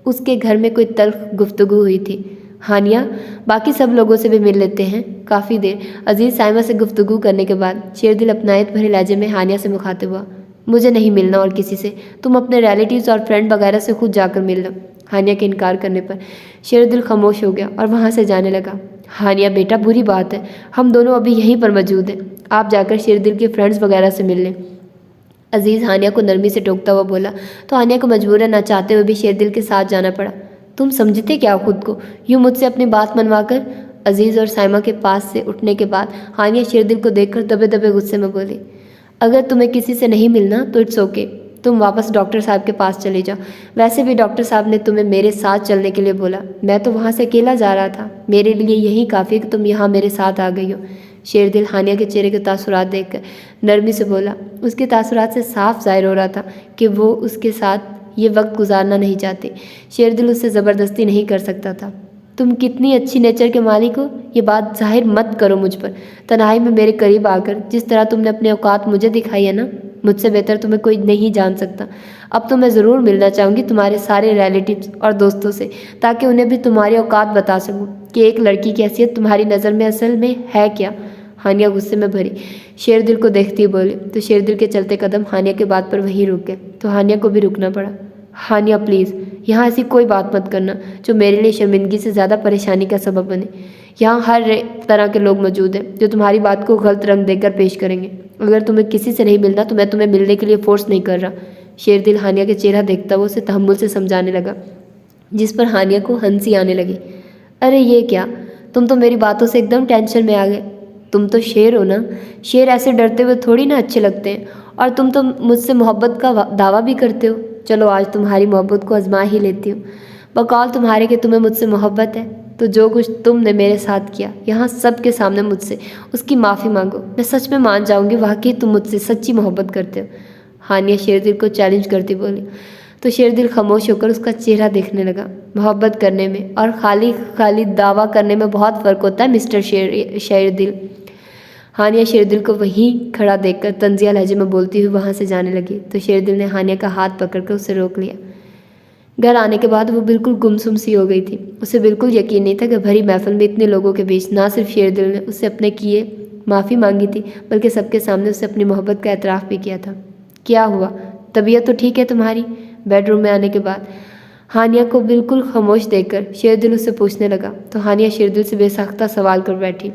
उसके घर में कोई तल्ख गुफ्तगू हुई थी। हानिया, बाकी सब लोगों से भी मिल लेते हैं। काफ़ी देर अजीज़ साइमा से गुफ्तगू करने के बाद शेरदिल अपनायत भरे लहजे में हानिया से मुखातिब हुआ। मुझे नहीं मिलना और किसी से, तुम अपने रिलेटिव्स और फ्रेंड वगैरह से खुद जाकर मिल लो। हानिया के इनकार करने पर शेरदिल खामोश हो गया और वहाँ से जाने लगा। हानिया बेटा, बुरी बात है, हम दोनों अभी यहीं पर मौजूद हैं, आप जाकर शेरदिल के फ्रेंड्स वगैरह से मिल लें। अजीज़ हानिया को नरमी से टोकता हुआ बोला तो हानिया को मजबूरन ना चाहते हुए भी शेरदिल के साथ जाना पड़ा। तुम समझते क्या खुद को, यूँ मुझसे अपनी बात मनवा कर। अजीज़ और साइमा के पास से उठने के बाद हानिया शेरदिल को देखकर दबे दबे गुस्से में बोली, अगर तुम्हें किसी से नहीं मिलना तो इट्स ओके, तुम वापस डॉक्टर साहब के पास चले जाओ। वैसे भी डॉक्टर साहब ने तुम्हें मेरे साथ चलने के लिए बोला, मैं तो वहाँ से अकेला जा रहा था, मेरे लिए यही काफ़ी कि तुम यहाँ मेरे साथ आ गई हो। शेरदिल हानिया के चेहरे के तासुरात देखकर नरमी से बोला। उसके तासुरात से साफ जाहिर हो रहा था कि वो उसके साथ ये वक्त गुजारना नहीं चाहती। शेरदिल उससे ज़बरदस्ती नहीं कर सकता था। तुम कितनी अच्छी नेचर के मालिक हो, ये बात जाहिर मत करो मुझ पर। तन्हाई में मेरे करीब आकर जिस तरह तुमने अपनी औकात मुझे दिखाई है ना, मुझसे बेहतर तुम्हें कोई नहीं जान सकता। अब तो मैं ज़रूर मिलना चाहूँगी तुम्हारे सारे रिलेटिव्स और दोस्तों से, ताकि उन्हें भी तुम्हारी औकात बता सकूँ कि एक लड़की की हैसियत तुम्हारी नज़र में असल में है क्या। हानिया गुस्से में भरी शेरदिल को देखती बोली तो शेरदिल के चलते कदम हानिया के बात पर वहीं रुक गए तो हानिया को भी रुकना पड़ा। हानिया प्लीज़, यहाँ ऐसी कोई बात मत करना जो मेरे लिए शर्मिंदगी से ज़्यादा परेशानी का सबब बने। यहाँ हर तरह के लोग मौजूद हैं जो तुम्हारी बात को गलत रंग देकर पेश करेंगे। अगर तुम्हें किसी से नहीं मिलना तो मैं तुम्हें मिलने के लिए फोर्स नहीं कर रहा। शेरदिल हानिया के चेहरा देखता हुआ उसे तहम्मुल से समझाने लगा, जिस पर हानिया को हंसी आने लगी। अरे ये क्या, तुम तो मेरी बातों से एकदम टेंशन में आ गए। तुम तो शेर हो ना, शेर ऐसे डरते हुए थोड़ी ना अच्छे लगते हैं, और तुम तो मुझसे मोहब्बत का दावा भी करते हो। चलो आज तुम्हारी मोहब्बत को आजमा ही लेती हूँ। बकौल तुम्हारे कि तुम्हें मुझसे मोहब्बत है तो जो कुछ तुमने मेरे साथ किया यहाँ सब के सामने मुझसे, उसकी माफ़ी मांगो। मैं सच में मान जाऊँगी वाकई तुम मुझसे सच्ची मोहब्बत करते हो। हानिया शेरदिल को चैलेंज करती बोली तो शेरदिल खामोश होकर उसका चेहरा देखने लगा। मोहब्बत करने में और खाली खाली दावा करने में बहुत फ़र्क होता है मिस्टर शेरदिल। हानिया शेरदिल को वहीं खड़ा देखकर तंजिया लहजे में बोलती हुई वहाँ से जाने लगी तो शेरदिल ने हानिया का हाथ पकड़कर उसे रोक लिया। घर आने के बाद वो बिल्कुल गुमसुम सी हो गई थी। उसे बिल्कुल यकीन नहीं था कि भरी महफिल में इतने लोगों के बीच ना सिर्फ शेरदिल ने उससे अपने किए माफ़ी मांगी थी, बल्कि सबके सामने उससे अपनी मोहब्बत का एतराफ़ भी किया था। क्या हुआ, तबीयत तो ठीक है तुम्हारी? बेडरूम में आने के बाद हानिया को बिल्कुल खामोश देखकर शेरदिल उससे पूछने लगा तो हानिया शेरदिल से बेसाख्ता सवाल कर बैठी,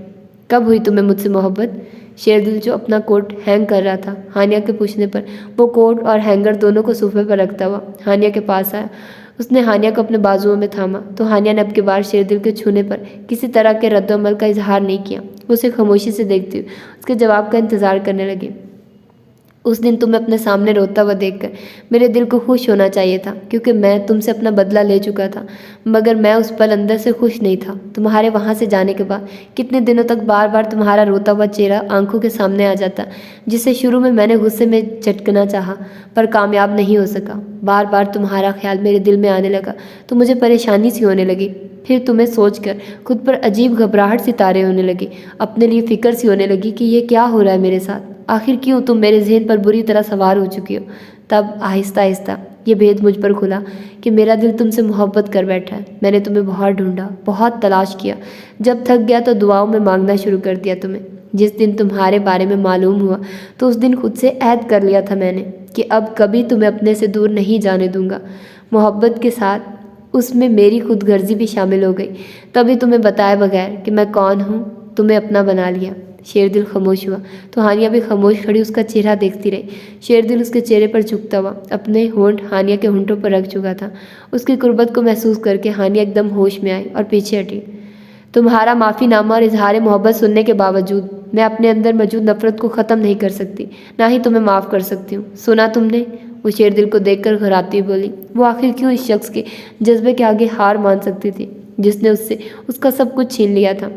कब हुई तुम्हें मुझसे मोहब्बत? शेरदिल जो अपना कोट हैंग कर रहा था हानिया के पूछने पर वो कोट और हैंगर दोनों को सोफे पर रखता हुआ हानिया के पास आया। उसने हानिया को अपने बाजुओं में थामा तो हानिया ने अब के बार शेरदिल के छूने पर किसी तरह के रद्दमल का इजहार नहीं किया। वो उसे खामोशी से देखती हुई उसके जवाब का इंतज़ार करने लगी। उस दिन तुम्हें अपने सामने रोता हुआ देखकर मेरे दिल को खुश होना चाहिए था, क्योंकि मैं तुमसे अपना बदला ले चुका था, मगर मैं उस पल अंदर से खुश नहीं था। तुम्हारे वहाँ से जाने के बाद कितने दिनों तक बार बार तुम्हारा रोता हुआ चेहरा आंखों के सामने आ जाता, जिसे शुरू में मैंने गुस्से में झटकना चाहा पर कामयाब नहीं हो सका। बार बार तुम्हारा ख्याल मेरे दिल में आने लगा तो मुझे परेशानी सी होने लगी। फिर तुम्हें सोचकर खुद पर अजीब घबराहट सी तारे होने लगी, अपने लिए फिक्र सी होने लगी कि ये क्या हो रहा है मेरे साथ, आखिर क्यों तुम मेरे जहन पर बुरी तरह सवार हो चुकी हो। तब आहिस्ता आहिस्ता ये भेद मुझ पर खुला कि मेरा दिल तुमसे मोहब्बत कर बैठा है। मैंने तुम्हें बहुत ढूंढा, बहुत तलाश किया, जब थक गया तो दुआओं में मांगना शुरू कर दिया तुम्हें। जिस दिन तुम्हारे बारे में मालूम हुआ तो उस दिन खुद से ऐद कर लिया था मैंने कि अब कभी तुम्हें अपने से दूर नहीं जाने दूंगा। मोहब्बत के साथ उसमें मेरी खुदगर्जी भी शामिल हो गई। तभी तुम्हें बताए बगैर कि मैं कौन हूँ तुम्हें अपना बना लिया। शेरदिल खामोश हुआ तो हानिया भी खामोश खड़ी उसका चेहरा देखती रही। शेरदिल उसके चेहरे पर झुकता हुआ अपने होंठ हानिया के होंठों पर रख चुका था। उसकी कुर्बत को महसूस करके हानिया एकदम होश में आई और पीछे हटी। तुम्हारा माफ़ीनामा और इजहार मोहब्बत सुनने के बावजूद मैं अपने अंदर मौजूद नफरत को ख़त्म नहीं कर सकती, ना ही तुम्हें माफ़ कर सकती हूँ। सुना तुमने? वो शेरदिल को देखकर घबराती हुई बोली। वो आखिर क्यों इस शख्स के जज्बे के आगे हार मान सकती थी जिसने उससे उसका सब कुछ छीन लिया था।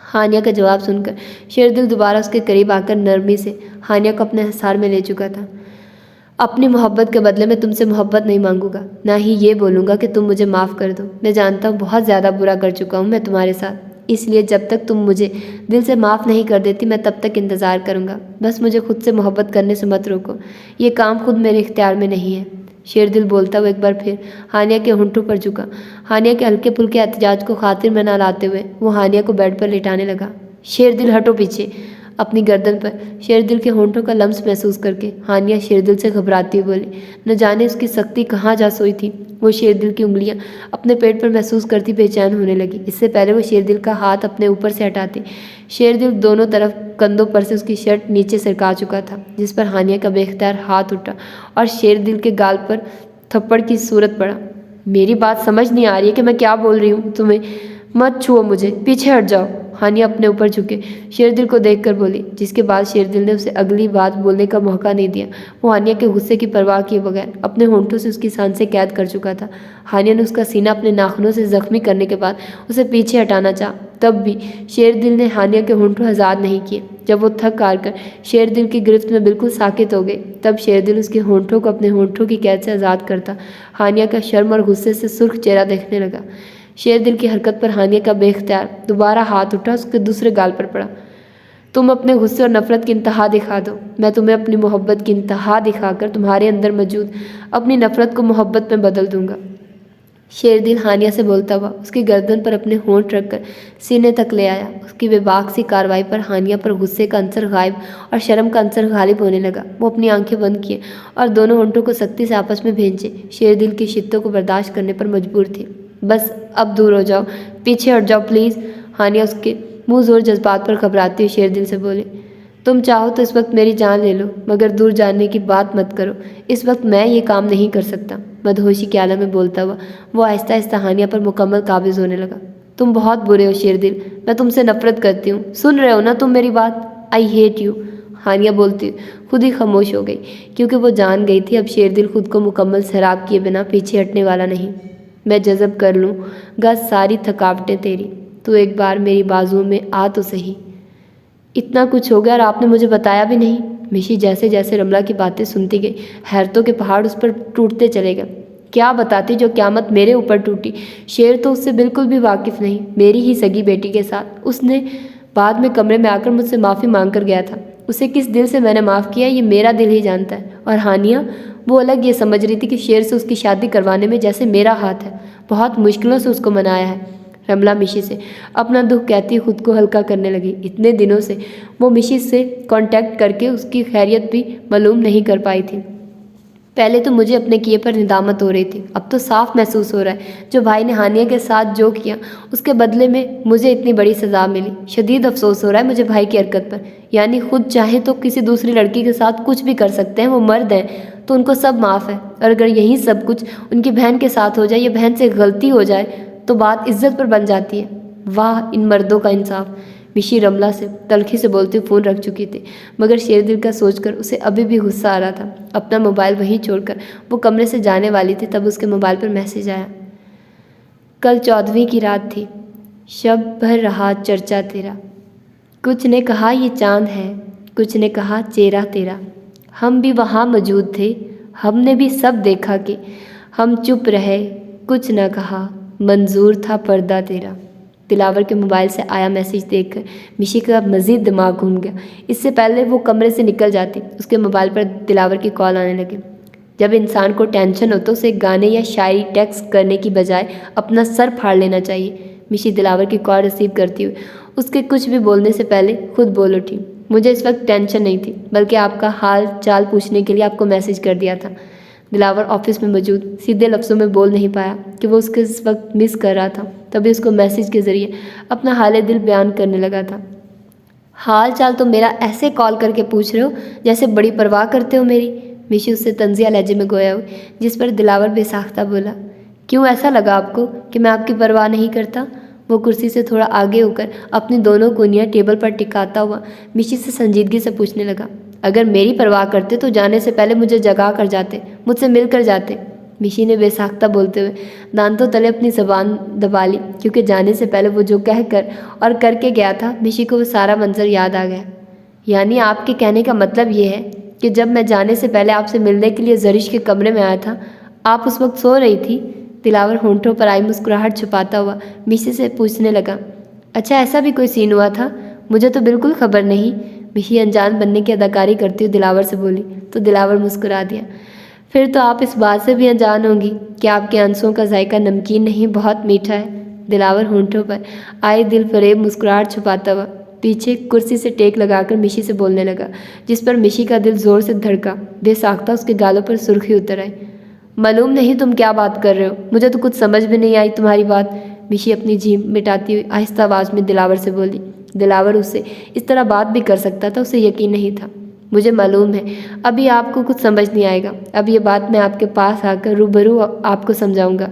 हानिया का जवाब सुनकर शेरदिल दोबारा उसके करीब आकर नरमी से हानिया को अपने हिसार में ले चुका था। अपनी मोहब्बत के बदले में तुमसे मोहब्बत नहीं मांगूंगा, ना ही ये बोलूँगा कि तुम मुझे माफ़ कर दो। मैं जानता हूँ बहुत ज़्यादा बुरा कर चुका हूँ मैं तुम्हारे साथ। इसलिए जब तक तुम मुझे दिल से माफ़ नहीं कर देती मैं तब तक इंतज़ार करूँगा। बस मुझे खुद से मोहब्बत करने से मत रोको, ये काम खुद मेरे इख्तियार में नहीं है। शेरदिल बोलता हुआ एक बार फिर हानिया के होंठों पर झुका। हानिया के हल्के फुल्के एहतजाज को खातिर में न लाते हुए वो हानिया को बेड पर लिटाने लगा। शेरदिल हटो पीछे। अपनी गर्दन पर शेरदिल के होंठों का लम्स महसूस करके हानिया शेरदिल से घबराती हुई बोली। न जाने उसकी सख्ती कहाँ जा सोई थी। वो शेरदिल की उंगलियां अपने पेट पर महसूस करती बेचैन होने लगी। इससे पहले वो शेरदिल का हाथ अपने ऊपर से हटाती शेरदिल दोनों तरफ कंधों पर से उसकी शर्ट नीचे सरका चुका था, जिस पर हानिया का बेख्तियार हाथ उठा और शेरदिल के गाल पर थप्पड़ की सूरत पड़ा। मेरी बात समझ नहीं आ रही है कि मैं क्या बोल रही हूँ तुम्हें? मत छुओ मुझे, पीछे हट जाओ। हानिया अपने ऊपर झुके शेरदिल को देखकर बोली, जिसके बाद शेरदिल ने उसे अगली बात बोलने का मौका नहीं दिया। वो हानिया के गुस्से की परवाह किए बगैर अपने होंठों से उसकी सांसें कैद कर चुका था। हानिया ने उसका सीना अपने नाखूनों से जख्मी करने के बाद उसे पीछे हटाना चाहा, तब भी शेरदिल ने हानिया के होंठों आज़ाद नहीं किए। जब वो थक हार कर शेरदिल की गिरफ्त में बिल्कुल साकित हो गई, तब शेरदिल उसके होंठों को अपने होंठों की कैद से आज़ाद करता हानिया का शर्म और गुस्से से सुर्ख चेहरा देखने लगा। शेरदिल की हरकत पर हानिया का बेख्तियार दोबारा हाथ उठा, उसके दूसरे गाल पर पड़ा। तुम अपने गुस्से और नफरत की इंतहा दिखा दो, मैं तुम्हें अपनी मोहब्बत की इंतहा दिखाकर तुम्हारे अंदर मौजूद अपनी नफरत को मोहब्बत में बदल दूंगा। शेरदिल हानिया से बोलता हुआ उसकी गर्दन पर अपने होंठ रखकर सीने तक ले आया। उसकी बेबाक सी कार्रवाई पर हानिया पर गुस्से का अंसर गायब और शर्म का अंसर गालिब होने लगा। वो अपनी आंखें बंद किए और दोनों होंठों को सख्ती से आपस में भेजे शेरदिल की शिद्दतों को बर्दाश्त करने पर मजबूर थी। बस अब दूर हो जाओ, पीछे हट जाओ प्लीज़। हानिया उसके मुंह जोर जज्बात पर घबराती हुई शेरदिल से बोले, तुम चाहो तो इस वक्त मेरी जान ले लो, मगर दूर जाने की बात मत करो। इस वक्त मैं ये काम नहीं कर सकता। मदहोशी के आलम में बोलता हुआ वो आहिस्ता आहिस्ता हानिया पर मुकम्मल काबिज होने लगा। तुम बहुत बुरे हो शेरदिल, मैं तुमसे नफरत करती हूँ। सुन रहे हो ना तुम मेरी बात? I hate you. हानिया बोलती खुद ही खामोश हो गई, क्योंकि वो जान गई थी अब शेरदिल खुद को मुकम्मल सैराब किए बिना पीछे हटने वाला नहीं। मैं जज़ब कर लूँगा सारी थकावटें तेरी, तू एक बार मेरी बाजुओं में आ तो सही। इतना कुछ हो गया और आपने मुझे बताया भी नहीं। मिशी जैसे जैसे रमला की बातें सुनती गई हैरतों के पहाड़ उस पर टूटते चले गए। क्या बताती जो क़यामत मेरे ऊपर टूटी। शेर तो उससे बिल्कुल भी वाकिफ़ नहीं, मेरी ही सगी बेटी के साथ। उसने बाद में कमरे में आकर मुझसे माफ़ी मांग कर गया था। उसे किस दिल से मैंने माफ़ किया ये मेरा दिल ही जानता है। और हानिया, वो अलग ये समझ रही थी कि शेर से उसकी शादी करवाने में जैसे मेरा हाथ है। बहुत मुश्किलों से उसको मनाया है। रमला मिशी से अपना दुख कहती खुद को हल्का करने लगी। इतने दिनों से वो मिशी से कांटेक्ट करके उसकी खैरियत भी मालूम नहीं कर पाई थी। पहले तो मुझे अपने किए पर निदामत हो रही थी, अब तो साफ महसूस हो रहा है जो भाई ने हानिया के साथ जो किया उसके बदले में मुझे इतनी बड़ी सज़ा मिली। शदीद अफसोस हो रहा है मुझे भाई की हरकत पर। यानी खुद चाहे तो किसी दूसरी लड़की के साथ कुछ भी कर सकते हैं, वो मर्द हैं तो उनको सब माफ़ है। और अगर यही सब कुछ उनकी बहन के साथ हो जाए या बहन से गलती हो जाए तो बात इज्जत पर बन जाती है। वाह इन मर्दों का इंसाफ। मिशी रमला से तलखी से बोलते फ़ोन रख चुकी थी, मगर शेरदिल का सोचकर उसे अभी भी गुस्सा आ रहा था। अपना मोबाइल वहीं छोड़कर वो कमरे से जाने वाली थी, तब उसके मोबाइल पर मैसेज आया। कल 14वीं की रात थी, शब भर रहा चर्चा तेरा। कुछ ने कहा ये चांद है, कुछ ने कहा चेहरा तेरा। हम भी वहाँ मौजूद थे, हमने भी सब देखा कि हम चुप रहे, कुछ न कहा, मंजूर था पर्दा तेरा। दिलावर के मोबाइल से आया मैसेज देखकर मिशी का मज़ीद दिमाग घूम गया। इससे पहले वो कमरे से निकल जाती, उसके मोबाइल पर दिलावर की कॉल आने लगी। जब इंसान को टेंशन हो तो उसे गाने या शायरी टेक्स्ट करने की बजाय अपना सर फाड़ लेना चाहिए। मिशी दिलावर की कॉल रिसीव करती हुई उसके कुछ भी बोलने से पहले खुद बोल उठी, मुझे इस वक्त टेंशन नहीं थी, बल्कि आपका हाल चाल पूछने के लिए आपको मैसेज कर दिया था। दिलावर ऑफिस में मौजूद सीधे लफ्ज़ों में बोल नहीं पाया कि वो उसके इस वक्त मिस कर रहा था, तभी उसको मैसेज के ज़रिए अपना हाल दिल बयान करने लगा था। हाल चाल तो मेरा ऐसे कॉल करके पूछ रहे हो जैसे बड़ी परवाह करते हो मेरी। मिशी उससे तंजिया लहजे में गोया हुई, जिस पर दिलावर बेसाख्ता बोला, क्यों ऐसा लगा आपको कि मैं आपकी परवाह नहीं करता? वो कुर्सी से थोड़ा आगे होकर अपनी दोनों कोनियाँ टेबल पर टिकाता हुआ मिशी से संजीदगी से पूछने लगा, अगर मेरी परवाह करते तो जाने से पहले मुझे जगा कर जाते, मुझसे मिल कर जाते। मिशी ने बेसाख्ता बोलते हुए दांतों तले अपनी ज़बान दबा ली, क्योंकि जाने से पहले वो जो कह कर और करके गया था मिशी को वो सारा मंजर याद आ गया। यानी आपके कहने का मतलब ये है कि जब मैं जाने से पहले आपसे मिलने के लिए जरिश के कमरे में आया था, आप उस वक्त सो रही थी? दिलावर होंठों पर आई मुस्कुराहट छुपाता हुआ मिशी से पूछने लगा, अच्छा, ऐसा भी कोई सीन हुआ था? मुझे तो बिल्कुल खबर नहीं। मिशी अनजान बनने की अदाकारी करती हुई दिलावर से बोली तो दिलावर मुस्कुरा दिया। फिर तो आप इस बात से भी अनजान होंगी कि आपके आंसुओं का जायका नमकीन नहीं, बहुत मीठा है। दिलावर होंठों पर आए दिल फरेब मुस्कुराहट छुपाता हुआ पीछे कुर्सी से टेक लगाकर मिशी से बोलने लगा, जिस पर मिशी का दिल जोर से धड़का। बेसाख्ता उसके गालों पर सुर्खी उतर आई। मालूम नहीं तुम क्या बात कर रहे हो, मुझे तो कुछ समझ में नहीं आई तुम्हारी बात। मिशी अपनी जीभ मिटाती हुई आहिस्ता आवाज़ में दिलावर से बोली। दिलावर उससे इस तरह बात भी कर सकता था, उसे यकीन नहीं था। मुझे मालूम है अभी आपको कुछ समझ नहीं आएगा, अब ये बात मैं आपके पास आकर रूबरू आपको समझाऊंगा।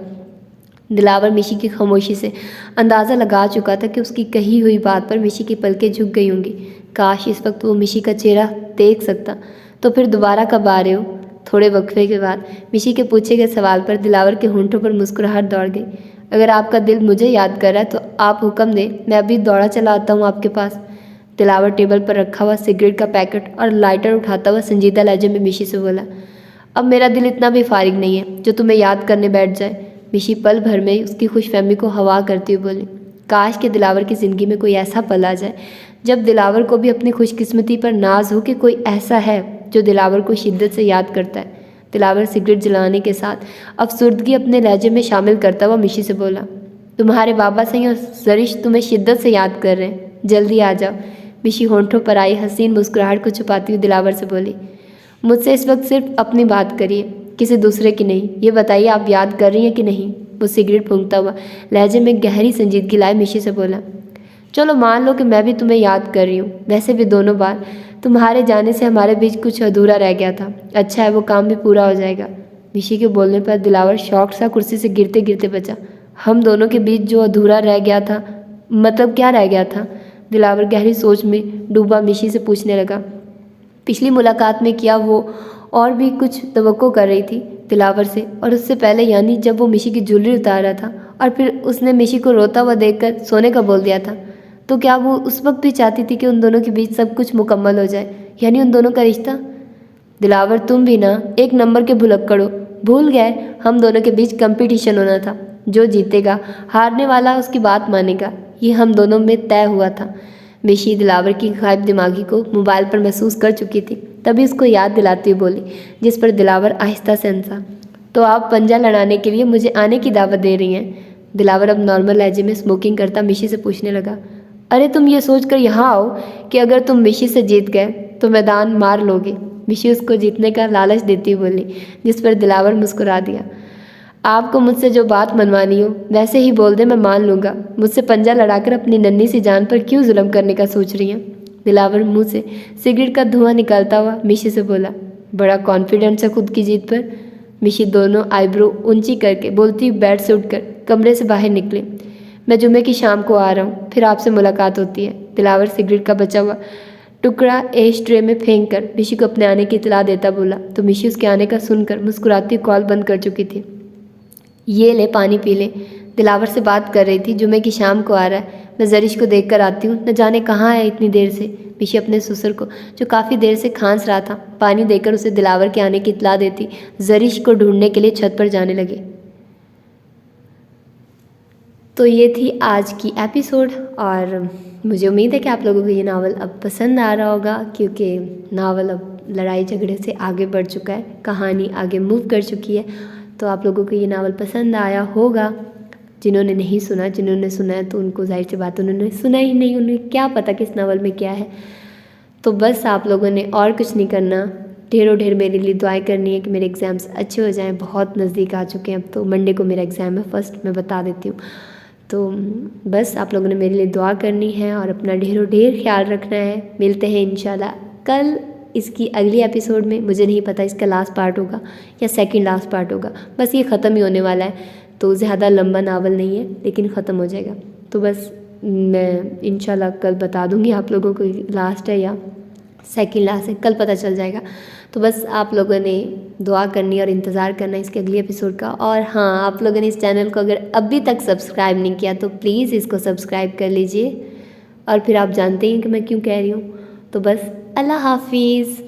दिलावर मिशी की खामोशी से अंदाज़ा लगा चुका था कि उसकी कही हुई बात पर मिशी की पलकें झुक गई होंगी। काश इस वक्त वो मिशी का चेहरा देख सकता। तो फिर दोबारा कब आ रहे हो? थोड़े वक्फे के बाद मिशी के पूछे गए सवाल पर दिलावर के होंठों पर मुस्कुराहट दौड़ गई। अगर आपका दिल मुझे याद कर रहा है तो आप हुक्म दें, मैं अभी दौड़ा चला आता हूँ आपके पास। दिलावर टेबल पर रखा हुआ सिगरेट का पैकेट और लाइटर उठाता हुआ संजीदा लहजे में मिशी से बोला, अब मेरा दिल इतना भी फारिग नहीं है जो तुम्हें याद करने बैठ जाए। मिशी पल भर में उसकी खुशफहमी को हवा करती हुई बोली, काश के दिलावर की ज़िंदगी में कोई ऐसा पल आ जाए जब दिलावर को भी अपनी खुशकिस्मती पर नाज हो कि कोई ऐसा है जो दिलावर को शिद्दत से याद करता है। दिलावर सिगरेट जलाने के साथ अफसुर्दगी अपने लहजे में शामिल करता हुआ मिशी से बोला, तुम्हारे बाबा सही और जरिश तुम्हें शिद्दत से याद कर रहे हैं, जल्दी आ जाओ। मिशी होंठों पर आई हसीन मुस्कुराहट को छुपाती हुई दिलावर से बोली, मुझसे इस वक्त सिर्फ अपनी बात करिए, किसी दूसरे की नहीं। ये बताइए आप याद कर रही हैं कि नहीं? वो सिगरेट फूंकता हुआ लहजे में गहरी संजीदगी लाए मिशी से बोला, चलो मान लो कि मैं भी तुम्हें याद कर रही हूँ। वैसे भी दोनों बार तुम्हारे जाने से हमारे बीच कुछ अधूरा रह गया था। अच्छा है वो काम भी पूरा हो जाएगा। मिशी के बोलने पर दिलावर शौक सा कुर्सी से गिरते गिरते बचा। हम दोनों के बीच जो अधूरा रह गया था, मतलब क्या रह गया था? दिलावर गहरी सोच में डूबा मिशी से पूछने लगा। पिछली मुलाकात में किया वो और भी कुछ तवक्को कर रही थी दिलावर से, और उससे पहले यानी जब वो मिशी की ज्वेलरी उतार रहा था और फिर उसने मिशी को रोता हुआ देखकर सोने का बोल दिया था, तो क्या वो उस वक्त भी चाहती थी कि उन दोनों के बीच सब कुछ मुकम्मल हो जाए, यानी उन दोनों का रिश्ता? दिलावर तुम भी ना एक नंबर के भुलक्कड़ हो। भूल गए हम दोनों के बीच कंपटीशन होना था, जो जीतेगा हारने वाला उसकी बात मानेगा, ये हम दोनों में तय हुआ था। मिशी दिलावर की गायब दिमागी को मोबाइल पर महसूस कर चुकी थी, तभी उसको याद दिलाती हुई बोली, जिस पर दिलावर आहिस्ता से हंसा। तो आप पंजा लड़ाने के लिए मुझे आने की दावत दे रही हैं? दिलावर अब नॉर्मल लहजे में स्मोकिंग करता मिशी से पूछने लगा। अरे तुम ये सोचकर यहाँ आओ कि अगर तुम मिशी से जीत गए तो मैदान मार लोगे। मिशी उसको जीतने का लालच देती बोली, जिस पर दिलावर मुस्कुरा दिया। आपको मुझसे जो बात मनवानी हो वैसे ही बोल दे, मैं मान लूँगा। मुझसे पंजा लड़ाकर अपनी नन्ही सी जान पर क्यों जुल्म करने का सोच रही हैं? दिलावर मुंह से सिगरेट का धुआं निकालता हुआ मिशी से बोला, बड़ा कॉन्फिडेंस है खुद की जीत पर। मिशी दोनों आईब्रो ऊंची करके बोलती बेड से उठकर कमरे से बाहर निकले। मैं जुमे की शाम को आ रहा हूँ, फिर आपसे मुलाकात होती है। दिलावर सिगरेट का बचा हुआ टुकड़ा एश ट्रे में फेंक कर मिशी को अपने आने की इतला देता बोला, तो मिशी उसके आने का सुनकर मुस्कुराती कॉल बंद कर चुकी थी। ये ले पानी पी ले। दिलावर से बात कर रही थी, जुमे की शाम को आ रहा है, मैं जरिश को देख कर आती हूँ, न जाने कहाँ है इतनी देर से। मिशी अपने ससुर को जो काफ़ी देर से खांस रहा था पानी देकर उसे दिलावर के आने की इतला देती जरिश को ढूंढने के लिए छत पर जाने लगे। तो ये थी आज की एपिसोड, और मुझे उम्मीद है कि आप लोगों को ये नावल अब पसंद आ रहा होगा, क्योंकि नावल अब लड़ाई झगड़े से आगे बढ़ चुका है, कहानी आगे मूव कर चुकी है। तो आप लोगों को ये नावल पसंद आया होगा। जिन्होंने नहीं सुना, जिन्होंने सुना है तो उनको जाहिर सी बात उन्होंने सुना ही नहीं, उन्हें क्या पता कि इस नावल में क्या है। तो बस आप लोगों ने और कुछ नहीं करना, ढेरों ढेर मेरे लिए दुआएं करनी है कि मेरे एग्ज़ाम्स अच्छे हो जाएं। बहुत नज़दीक आ चुके हैं, अब तो मंडे को मेरा एग्ज़ाम है फर्स्ट, मैं बता देती हूँ। तो बस आप लोगों ने मेरे लिए दुआ करनी है और अपना ढेरों ढेर ख्याल रखना है। मिलते हैं इंशाल्लाह कल इसकी अगली एपिसोड में। मुझे नहीं पता इसका लास्ट पार्ट होगा या सेकंड लास्ट पार्ट होगा, बस ये ख़त्म ही होने वाला है, तो ज़्यादा लंबा नावल नहीं है लेकिन ख़त्म हो जाएगा। तो बस मैं इंशाल्लाह कल बता दूँगी आप लोगों को लास्ट है या सेकंड लास्ट है, कल पता चल जाएगा। तो बस आप लोगों ने दुआ करनी और इंतज़ार करना इसके अगली एपिसोड का। और हाँ, आप लोगों ने इस चैनल को अगर अभी तक सब्सक्राइब नहीं किया तो प्लीज़ इसको सब्सक्राइब कर लीजिए। और फिर आप जानते हैं कि मैं क्यों कह रही हूँ। तो बस अल्लाह हाफिज़।